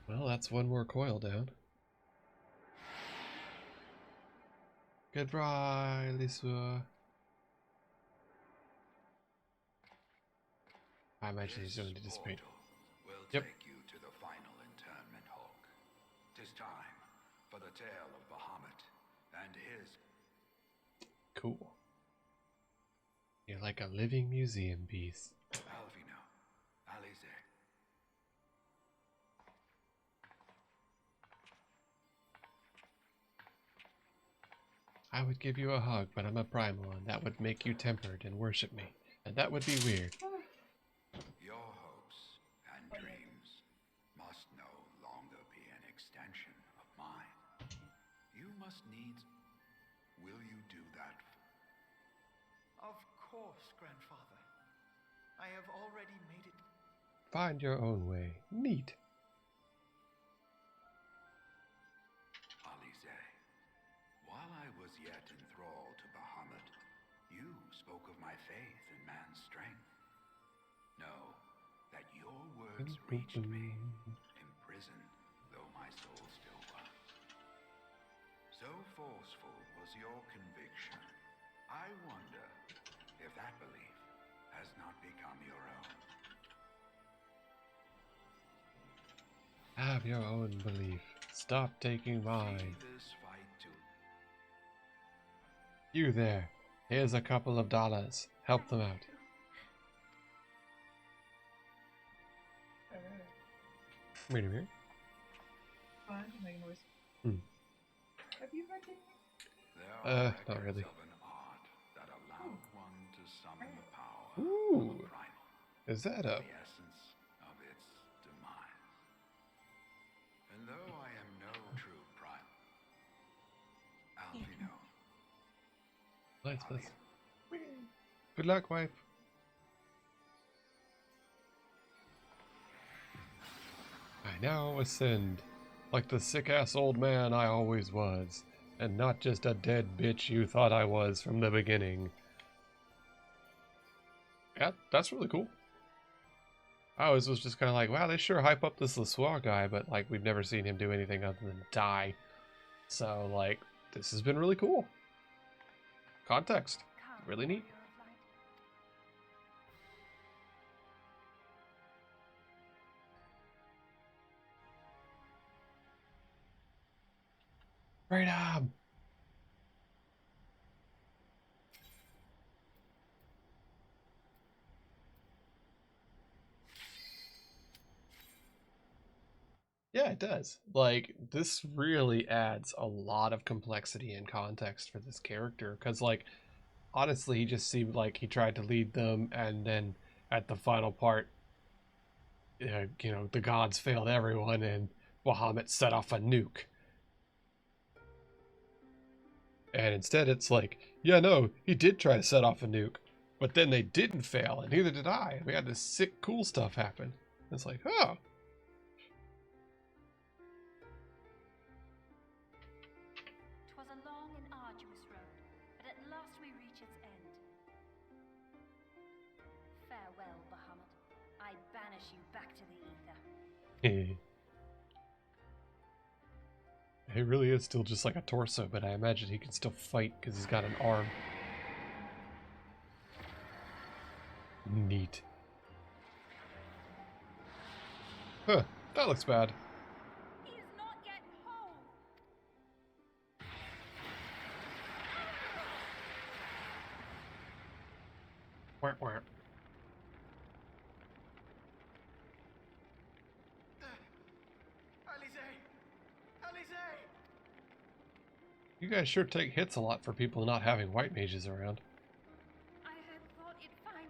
Well, that's one more coil down. Goodbye, Lisua. I imagine he's going to dissipate. Will Yep. take you to the final internment, Hulk. 'Tis time for the tale of Bahamut and his. Cool. You're like a living museum piece. Alvino, Alize. I would give you a hug, but I'm a primal, and that would make you tempered and worship me. And that would be weird. Your hopes and dreams must no longer be an extension of mine. You must needs. Will you do that? Of course, Grandfather. I have already made it. Find your own way. Neat. Alize, while I was yet enthralled to Bahamut, you spoke of my faith in man's strength. Know that your words reached me, imprisoned though my soul still was. So forceful was your conviction, I wonder if that belief has not become your own. Have your own belief. Stop taking mine. See this fight to You there. Here's a couple of dollars. Help them out. Wait a minute. Fine, make a noise. Hmm. Have you heard it? There are Not really. records of an art that allowed one to summon the power Ooh. of the primal, Is that a... the essence of its demise. And though I am no true primal, Alvino, Nice, nice. Good luck, wife. I now ascend, like the sick-ass old man I always was, and not just a dead bitch you thought I was from the beginning. Yeah, that's really cool. I always was just kind of like, wow, they sure hype up this Lassois guy, but like we've never seen him do anything other than die. So like, this has been really cool. Context, really neat. Freedom! Yeah, it does. Like, this really adds a lot of complexity and context for this character. Because, like, honestly, he just seemed like he tried to lead them, and then at the final part, you know, the gods failed everyone, and Bahamut set off a nuke. And instead, it's like, yeah, no, he did try to set off a nuke, but then they didn't fail, and neither did I. We had this sick, cool stuff happen. It's like, oh. 'Twas a long and arduous road, but at last we reach its end. Farewell, Bahamut. I banish you back to the He really is still just like a torso, but I imagine he can still fight because he's got an arm. Neat. Huh, that looks bad. He is not yet whole. Wah, wah. You guys sure take hits a lot for people not having white mages around. I had thought it finally.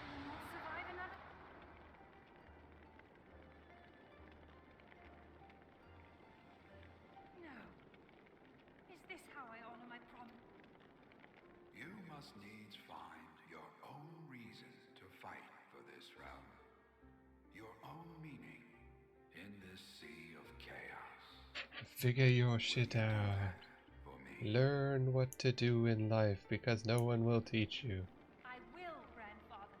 Will not survive another. No. Is this how I honor my promise? You must needs find your own reason to fight for this realm. Your own meaning in this sea of chaos. Figure your shit out. Learn what to do in life because no one will teach you. I will, grandfather.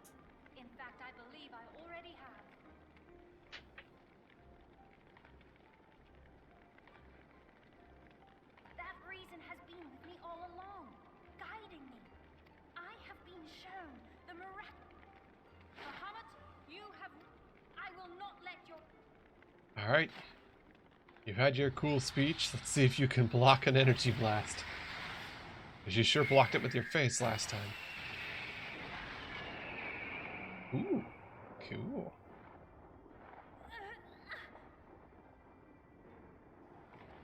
In fact, I believe I already have. That reason has been with me all along, guiding me. I have been shown the miracle. Bahamut, you have... I will not let your... Alright. You've had your cool speech. Let's see if you can block an energy blast. Because you sure blocked it with your face last time. Ooh, cool.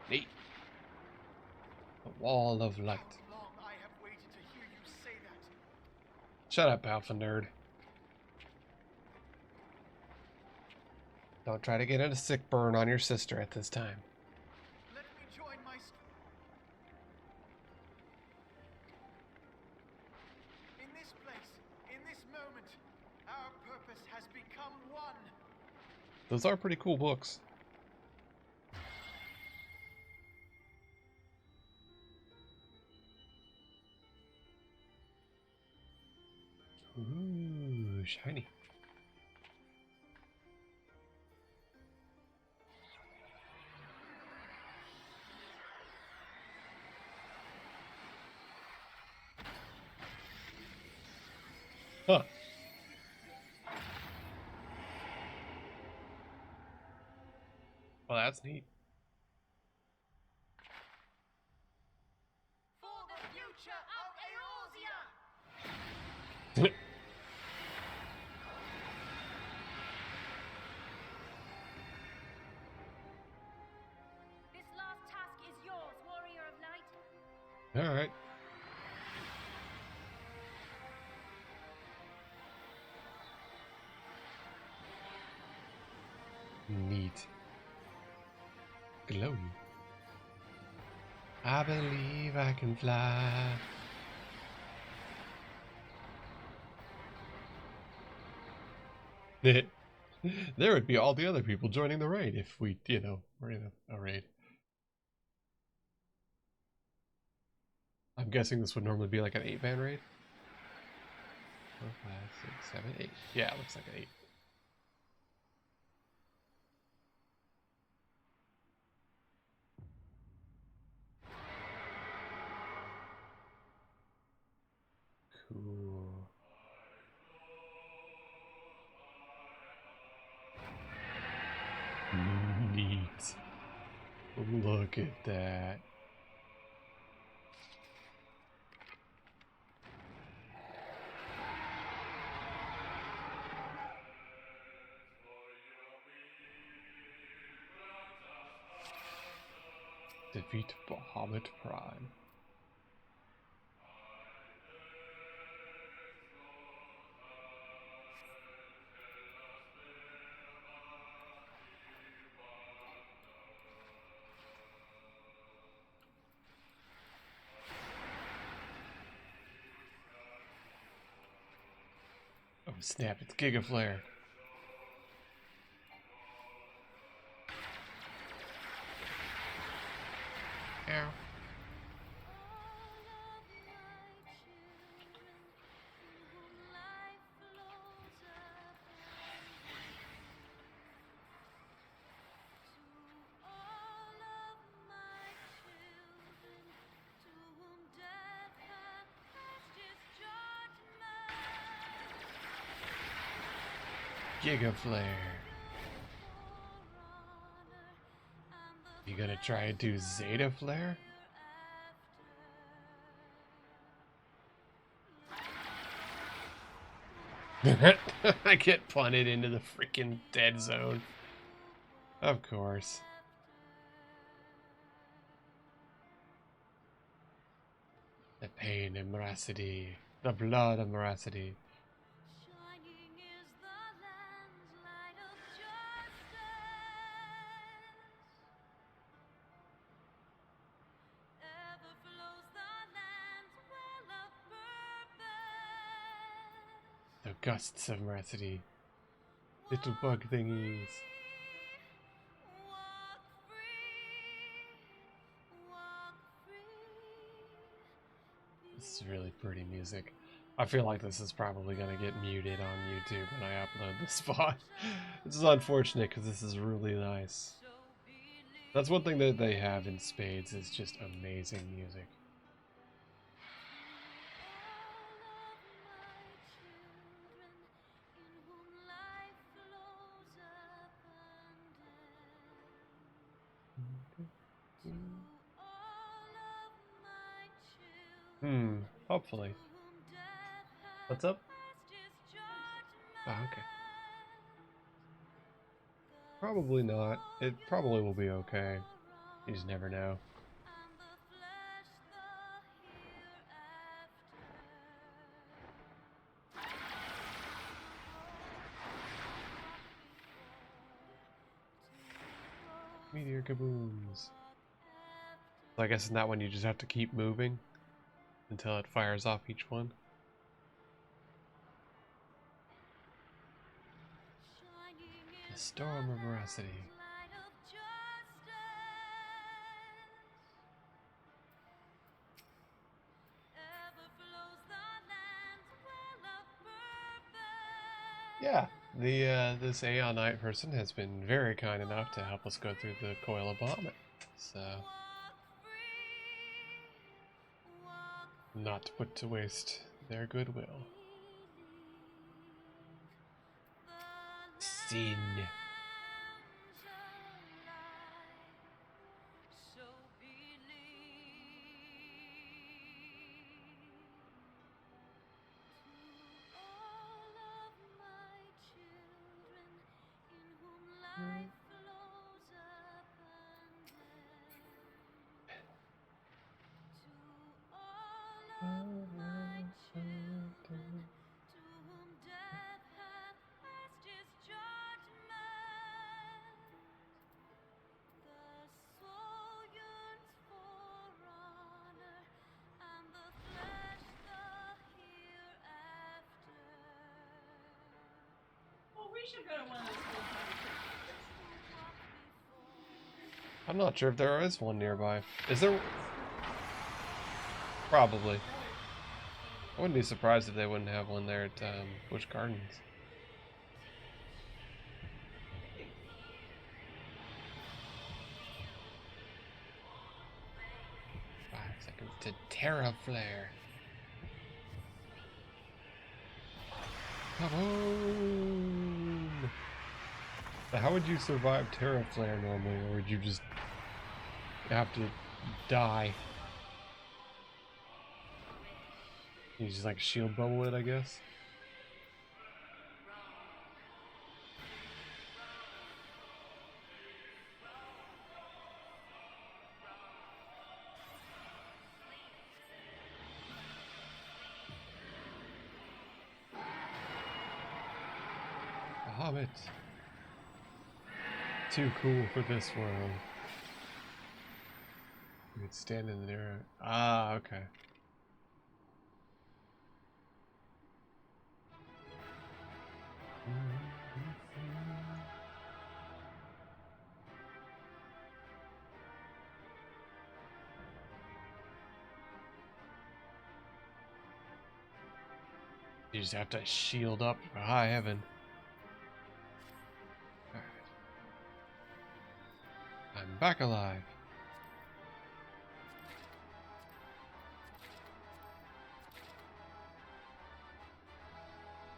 Neat. A wall of light. How long I have waited to hear you say that. Shut up, alpha nerd. Don't try to get a sick burn on your sister at this time. Let me join my... In this place, in this moment, our purpose has become one. Those are pretty cool books. Ooh, shiny. Huh. Well, that's neat. For the future of Eorzea! This last task is yours, warrior of light. Alright. Neat. Glowy. I believe I can fly. There would be all the other people joining the raid if we, were in a raid. I'm guessing this would normally be like an 8-man raid. 4, 5, 6, 7, 8. Yeah, it looks like an 8. Cool. Neat. Look at that. Defeat Bahamut Prime. Oh snap, it's Giga Flare. Ow. Giga Flare. You gonna try and do Zeta Flare? I get punted into the freaking dead zone. Of course. The pain and veracity. The blood and veracity. The gusts of veracity. Little bug thingies. This is really pretty music. I feel like this is probably going to get muted on YouTube when I upload this spot. This is unfortunate because this is really nice. That's one thing that they have in spades is just amazing music. Hopefully. What's up? Oh, okay. Probably not. It probably will be okay. You just never know. Meteor kabooms. So I guess in that one you just have to keep moving until it fires off each one. The storm of veracity. Yeah, this Aeon Knight person has been very kind enough to help us go through the Coil of Bahamut. So, not to put to waste their goodwill. Sin. I'm not sure if there is one nearby. Is there? Probably. I wouldn't be surprised if they wouldn't have one there at Busch Gardens. Seconds to Terra Flare. Kaboom! How would you survive Terra Flare normally, or would you just have to die? You just like shield bubble it, I guess. Bahamut. Too cool for this world. You could stand in there. Ah, okay. You just have to shield up for high heaven. Alright. I'm back alive.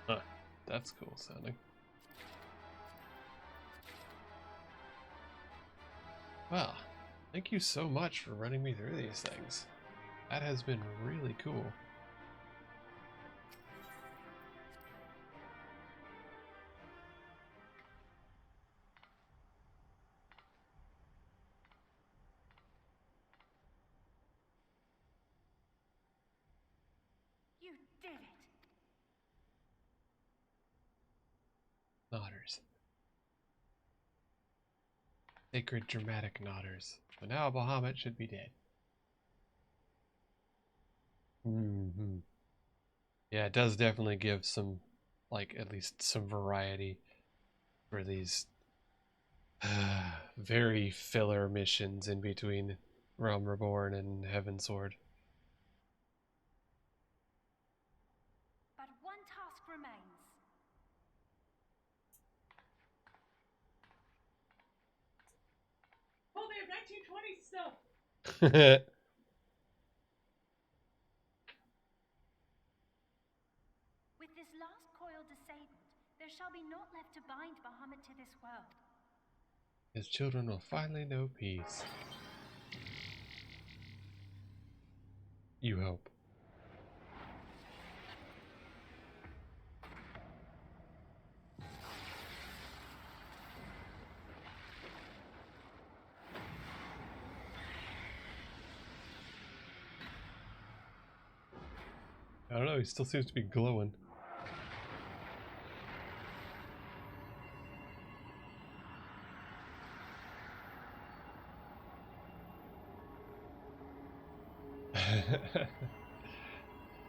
Huh, that's cool sounding. Well, thank you so much for running me through these things. That has been really cool. You did it! Nodders. Sacred dramatic nodders. So now Bahamut should be dead. Yeah, it does definitely give some, like, at least some variety for these very filler missions in between Realm Reborn and Heaven Sword. But one task remains. Oh, they have 1920s stuff! With this last coil disabled, there shall be naught left to bind Bahamut to this world. His children will finally know peace. You hope. I don't know, he still seems to be glowing.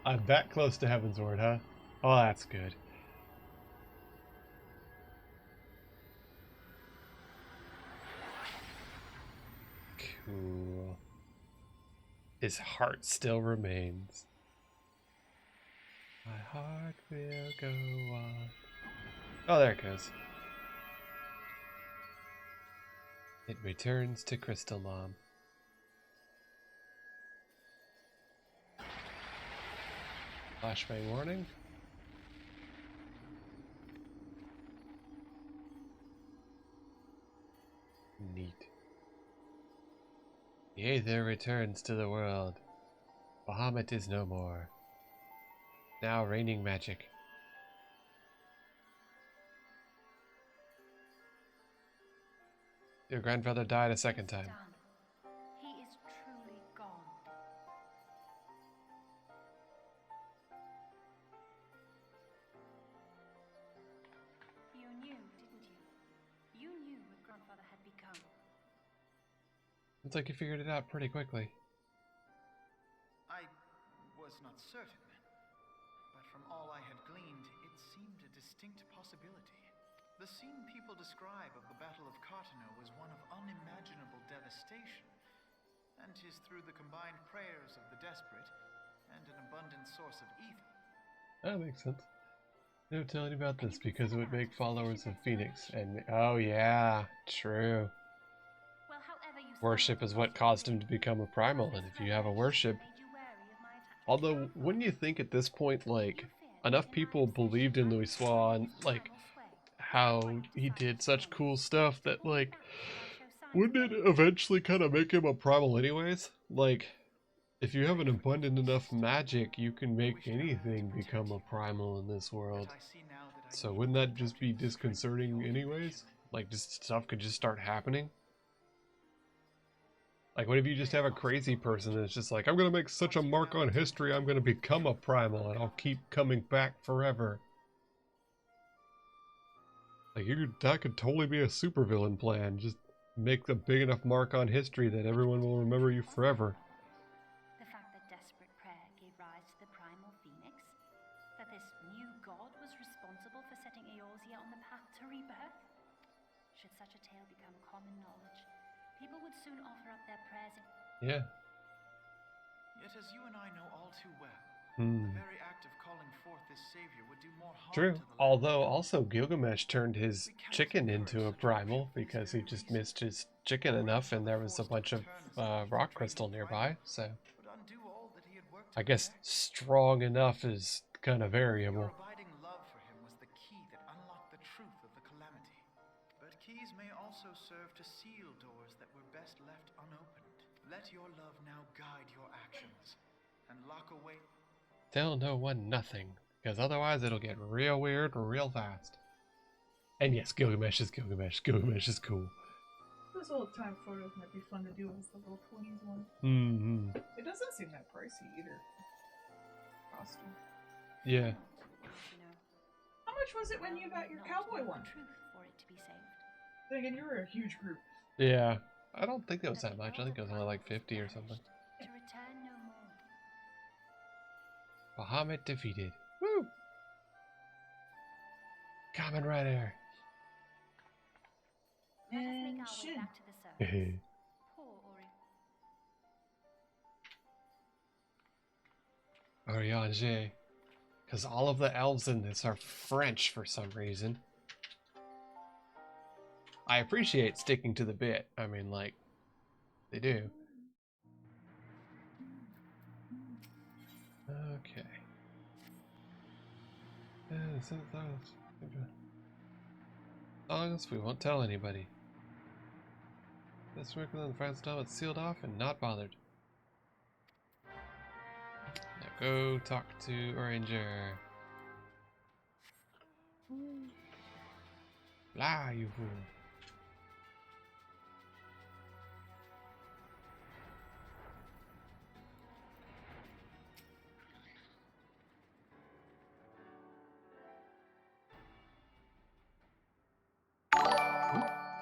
I'm that close to Heavensward, huh? Oh, that's good. Cool. His heart still remains. My heart will go on. Oh, there it goes. It returns to Crystal Mom. Flashbang warning. Neat. The Aether returns to the world. Bahamut is no more. Now raining magic. Your grandfather died a second time. Done. He is truly gone. You knew, didn't you? You knew what grandfather had become. It's like you figured it out pretty quickly. I was not certain, but from all I had gleaned, it seemed a distinct possibility. The scene people describe of the Battle of Cartano was one of unimaginable devastation, and 'tis through the combined prayers of the desperate and an abundant source of ether. That makes sense. No telling about this because it would make followers of Phoenix, and oh yeah, true. Well, however you Worship is what caused him to become a primal, and if you have a worship... Although, wouldn't you think at this point, like, enough people believed in Louis Swan, like, how he did such cool stuff that, like, wouldn't it eventually kind of make him a primal anyways? Like, if you have an abundant enough magic, you can make anything become a primal in this world. So wouldn't that just be disconcerting anyways? Like, just stuff could just start happening? Like, what if you just have a crazy person that's just like, I'm gonna make such a mark on history, I'm gonna become a primal, and I'll keep coming back forever. Like, that could totally be a supervillain plan. Just make a big enough mark on history that everyone will remember you forever. The fact that desperate prayer gave rise to the primal phoenix? That this new god was responsible for setting Eorzea on the path to rebirth? Should such a tale become common knowledge, people would soon offer up their prayers in... Yeah. Yet as you and I know all too well, the very act of calling forth this savior would do more harm True. to the Although also Gilgamesh turned his chicken into a primal because he just missed his chicken enough and there was a bunch of rock crystal nearby, so I guess strong enough is kind of variable. Your abiding love for him was the key that unlocked the truth of the calamity. But keys may also serve to seal doors that were best Let your love now guide your actions, and lock away. Tell no one nothing, because otherwise it'll get real weird real fast. And yes, Gilgamesh is Gilgamesh. Gilgamesh is cool. Those old time photos might be fun to do as the little 20s one. Mm-hmm. It doesn't seem that pricey either. Costume. Yeah. How much was it when you got your cowboy one? For it to be saved. Then again, you were a huge group. Yeah. I don't think it was that much. I think it was only like 50 or something. To return no more. Bahamut defeated. Woo! Kamen Rider. Let us make our way back to the surface. Poor Ori. Oriange. Because all of the elves in this are French for some reason. I appreciate sticking to the bit. I mean, like, they do. Okay. Songs we won't tell anybody. This work on the France tunnel, it's sealed off and not bothered. Now go talk to Oranger. Blah, you fool.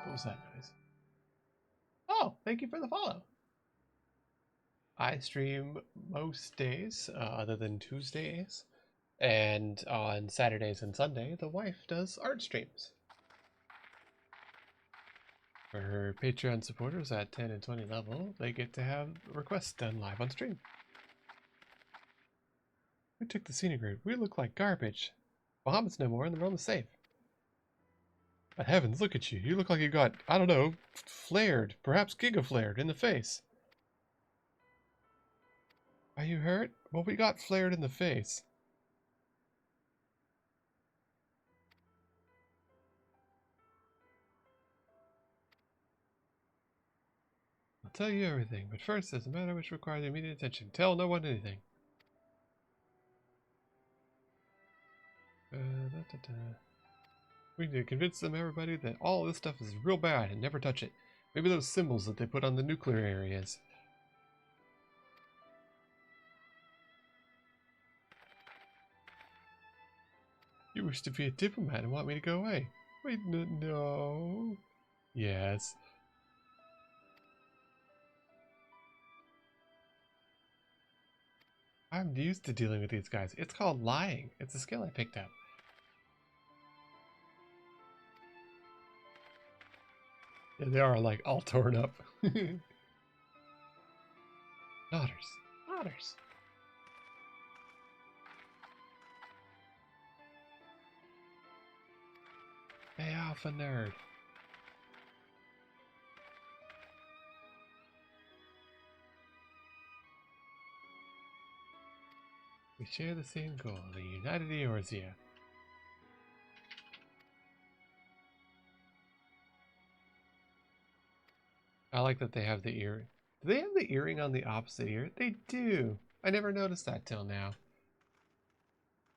What was that noise? Oh, thank you for the follow. I stream most days, other than Tuesdays, and on Saturdays and Sunday, the wife does art streams. For her Patreon supporters at 10 and 20 level, they get to have requests done live on stream. Who took the scenic route? We look like garbage. Bahamut's no more and the realm is safe. But heavens, look at you. You look like you got, I don't know, flared, perhaps giga-flared in the face. Are you hurt? Well, we got flared in the face. I'll tell you everything, but first there's a matter which requires immediate attention. Tell no one anything. We need to convince them, everybody, that all this stuff is real bad and never touch it. Maybe those symbols that they put on the nuclear areas. You wish to be a diplomat and want me to go away? Wait, no. Yes. I'm used to dealing with these guys. It's called lying. It's a skill I picked up. Yeah, they are like all torn up. Otters. Hey, alpha nerd. We share the same goal, the United Eorzea. I like that they have the earring. Do they have the earring on the opposite ear? They do. I never noticed that till now.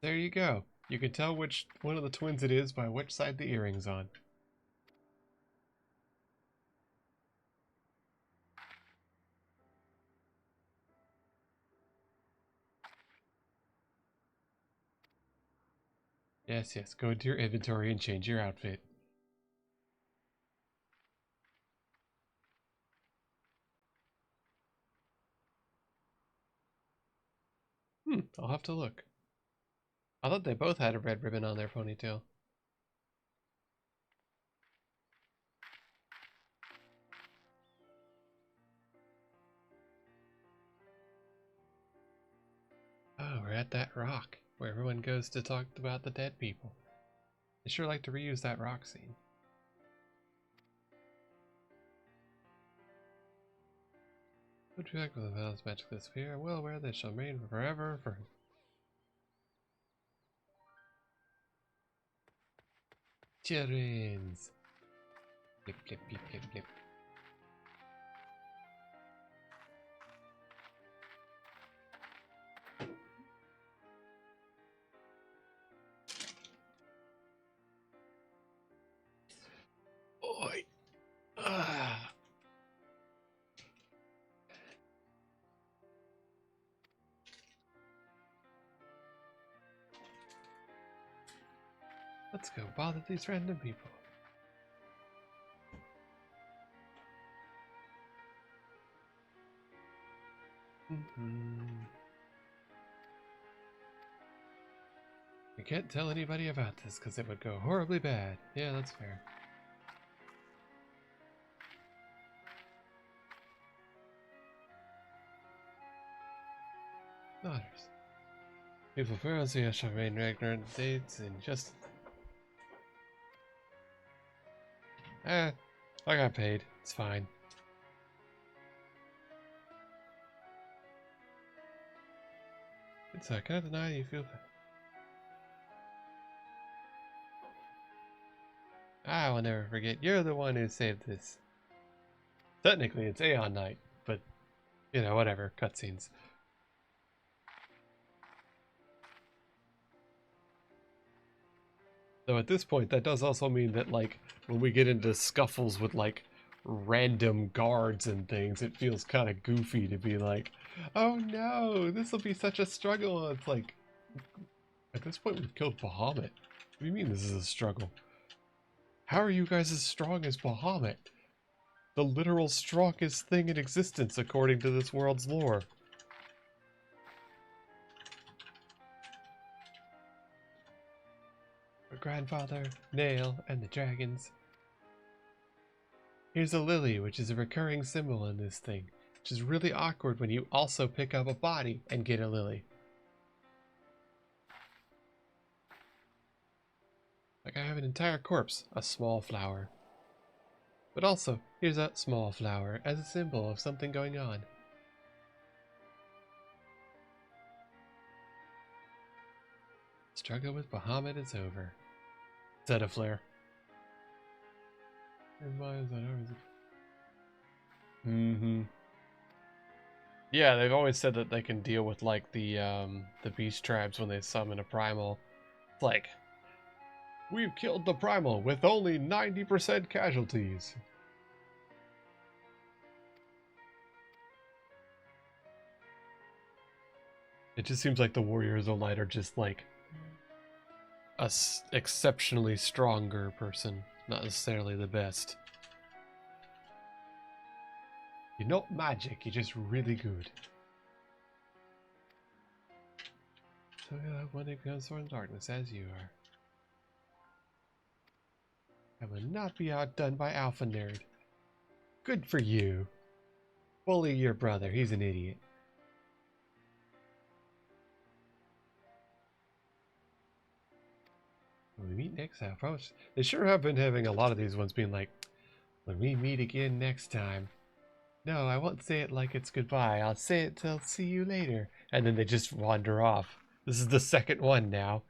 There you go. You can tell which one of the twins it is by which side the earring's on. Yes, go into your inventory and change your outfit. I'll have to look. I thought they both had a red ribbon on their ponytail. Oh, we're at that rock where everyone goes to talk about the dead people. They sure like to reuse that rock scene. Would you like with the Val's magical sphere? Well aware they shall reign forever for children's. Blip, blip, blip, blip, blip. Let's go bother these random people. I can't tell anybody about this because it would go horribly bad. Yeah, that's fair. Daughters. People pharaohs here shall reign ignorant dates and just... I got paid. It's fine. It's I cannot deny you feel that. I will never forget. You're the one who saved this. Technically, it's Aeon Knight, but you know, whatever. Cutscenes. Though at this point, that does also mean that, like, when we get into scuffles with, like, random guards and things, it feels kind of goofy to be like, oh no, this will be such a struggle. It's like, at this point, we've killed Bahamut. What do you mean this is a struggle? How are you guys as strong as Bahamut? The literal strongest thing in existence, according to this world's lore. Our grandfather, Nail, and the dragons. Here's a lily, which is a recurring symbol in this thing, which is really awkward when you also pick up a body and get a lily. Like I have an entire corpse, a small flower. But also, here's a small flower as a symbol of something going on. Struggle with Bahamut is over. Said a flare. And why is that over? Yeah, they've always said that they can deal with like the beast tribes when they summon a primal. It's like, we've killed the primal with only 90% casualties. It just seems like the Warriors of Light are just like a exceptionally stronger person, not necessarily the best. You're not magic, you're just really good. So yeah, one who comes from darkness as you are. I will not be outdone by Alpha Nerd. Good for you. Bully your brother, he's an idiot. When we meet next time, I promise. They sure have been having a lot of these ones being like, when we meet again next time. No, I won't say it like it's goodbye. I'll say it till see you later. And then they just wander off. This is the second one now.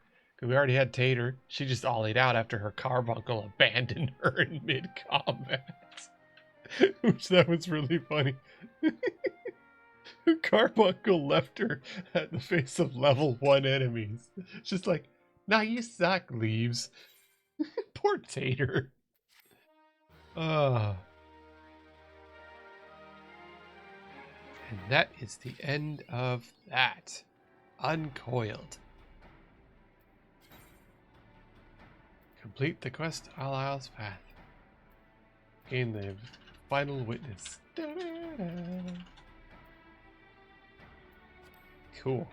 We already had Tater. She just ollied out after her carbuncle abandoned her in mid-combat. Which that was really funny. Her carbuncle left her at the face of level 1 enemies. Just like, nah, you suck, leaves. Poor Tater. And that is the end of that. Uncoiled. Complete the quest Allial's path. Gain the final witness. Cool.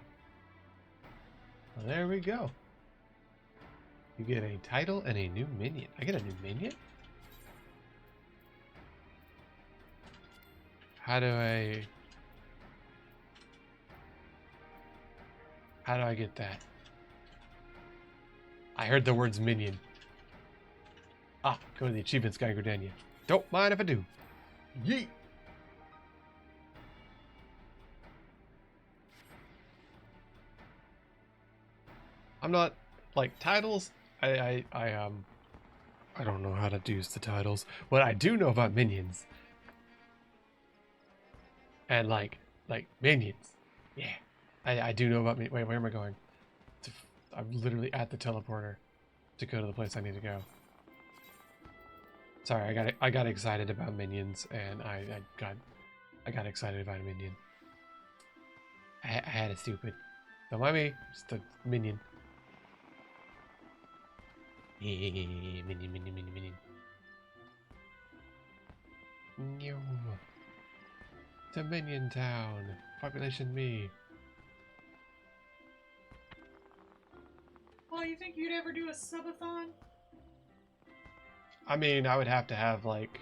Well, there we go. You get a title and a new minion. I get a new minion? How do I get that? I heard the words minion. Ah, go to the achievements guy, Gordania. Don't mind if I do. Yeet! I'm not, like, titles, I don't know how to use the titles. What I do know about minions. And, like minions. Yeah. I do know about, wait, where am I going? I'm literally at the teleporter to go to the place I need to go. Sorry, I got excited about minions, and I got excited about a minion. I had a stupid. Don't mind me, just a minion. Minion, minion, minion, minion. No. To Minion Town. Population me. Well, you think you'd ever do a subathon? I mean, I would have to have like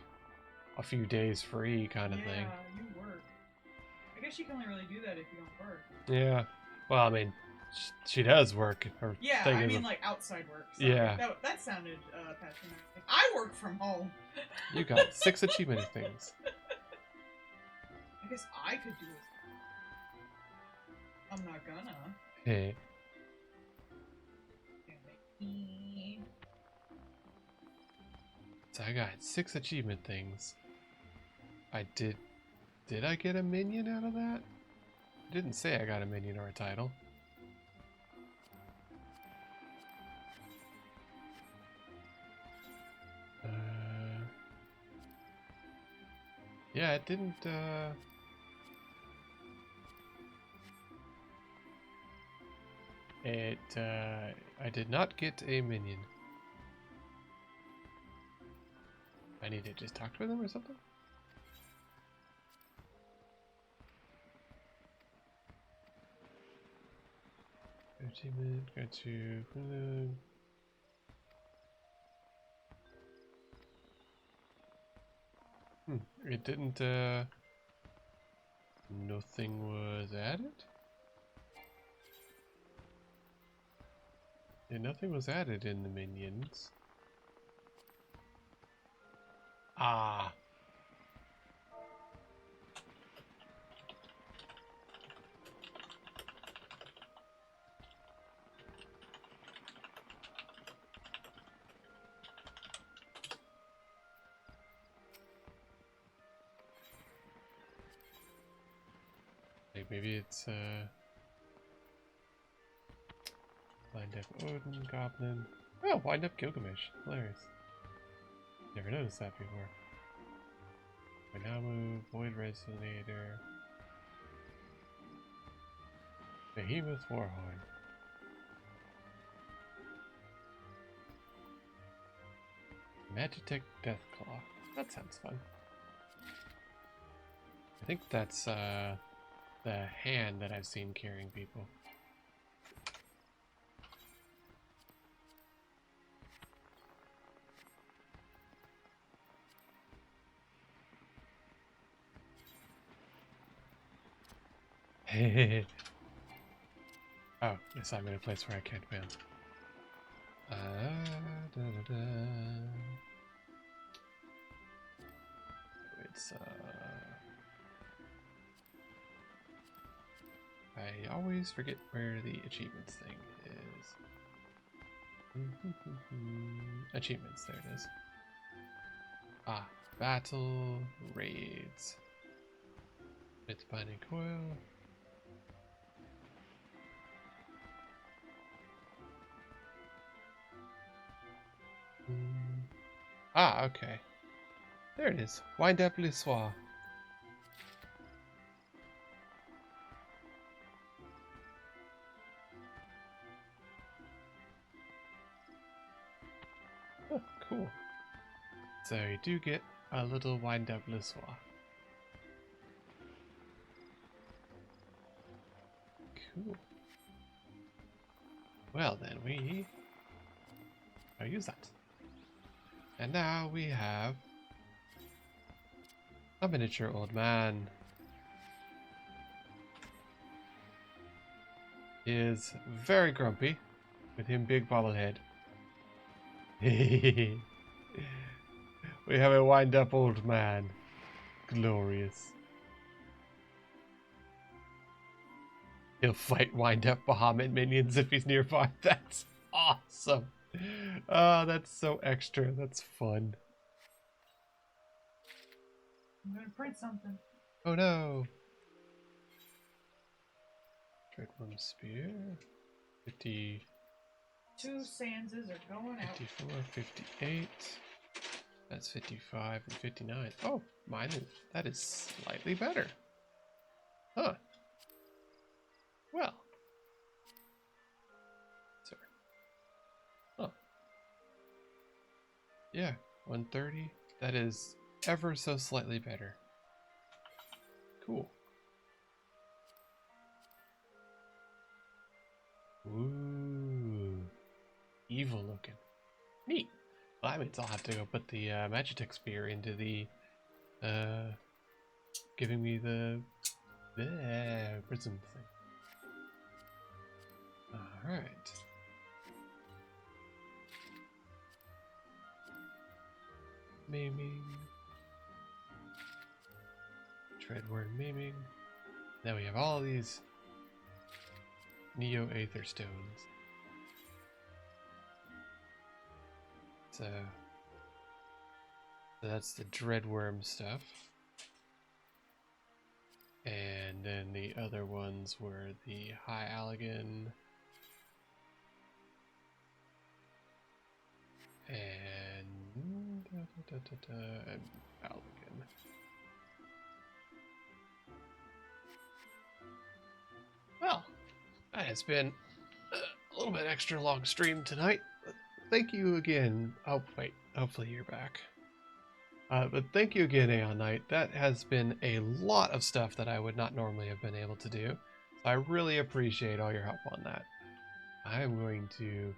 a few days free kind of thing. Yeah, you work. I guess you can only really do that if you don't work. Yeah. Well, I mean, she does work. Her Yeah, thing I is mean like outside work. Sorry. Yeah. That sounded patronitic. I work from home. You got 6 achievement things. I guess I could do it. I'm not gonna. Hey. So I got 6 achievement things. Did I get a minion out of that? It didn't say I got a minion or a title. Yeah, it didn't, I did not get a minion. I need to just talk to them or something? Achievement, go to... It didn't, nothing was added? Yeah, nothing was added in the minions. Ah. Maybe it's, wind up Odin, Goblin. Oh, wind up Gilgamesh. Hilarious. Never noticed that before. Bahamut, Void Resonator. Behemoth Warhorn. Magitech Deathclaw. That sounds fun. I think that's the hand that I've seen carrying people. Oh, yes, I'm in a place where I can't ban. It's I always forget where the achievements thing is. Achievements, there it is. Ah, battle, raids. It's Binding Coil. Ah, okay. There it is. Wind up le soir. Oh, cool. So you do get a little wind up le soir. Cool. Well then, I'll use that. And now we have a miniature old man. He is very grumpy, with him big bobblehead. We have a wind-up old man. Glorious. He'll fight wind-up Bahamut minions if he's nearby. That's awesome. Oh, that's so extra. That's fun. I'm gonna print something. Oh no. Dreadworm Spear. 50. 2 Sanses are going out. 54, 58. That's 55 and 59. Oh, mine is, that is slightly better. Huh. Well. Sir. Huh. Yeah, 130. That is ever so slightly better. Cool. Ooh. Evil looking. Neat. Well, that means I'll have to go put the Magitech Spear into the giving me the prism thing. Alright. Maiming. Treadworm maiming. Now we have all these Neo Aether Stones. So that's the Dreadworm stuff. And then the other ones were the High Allegan and Allegan. Well, that has been a little bit extra long stream tonight. But thank you again. Oh wait, hopefully you're back. But thank you again, Aeon Knight. That has been a lot of stuff that I would not normally have been able to do. So I really appreciate all your help on that. I am going to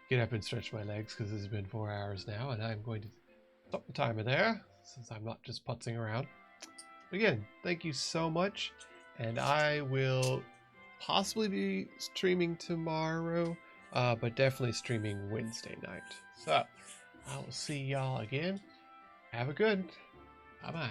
get up and stretch my legs because it's been 4 hours now, and I'm going to stop the timer there since I'm not just putzing around. Again, thank you so much, and I will possibly be streaming tomorrow, but definitely streaming Wednesday night. So I will see y'all again. Have a good. Bye-bye.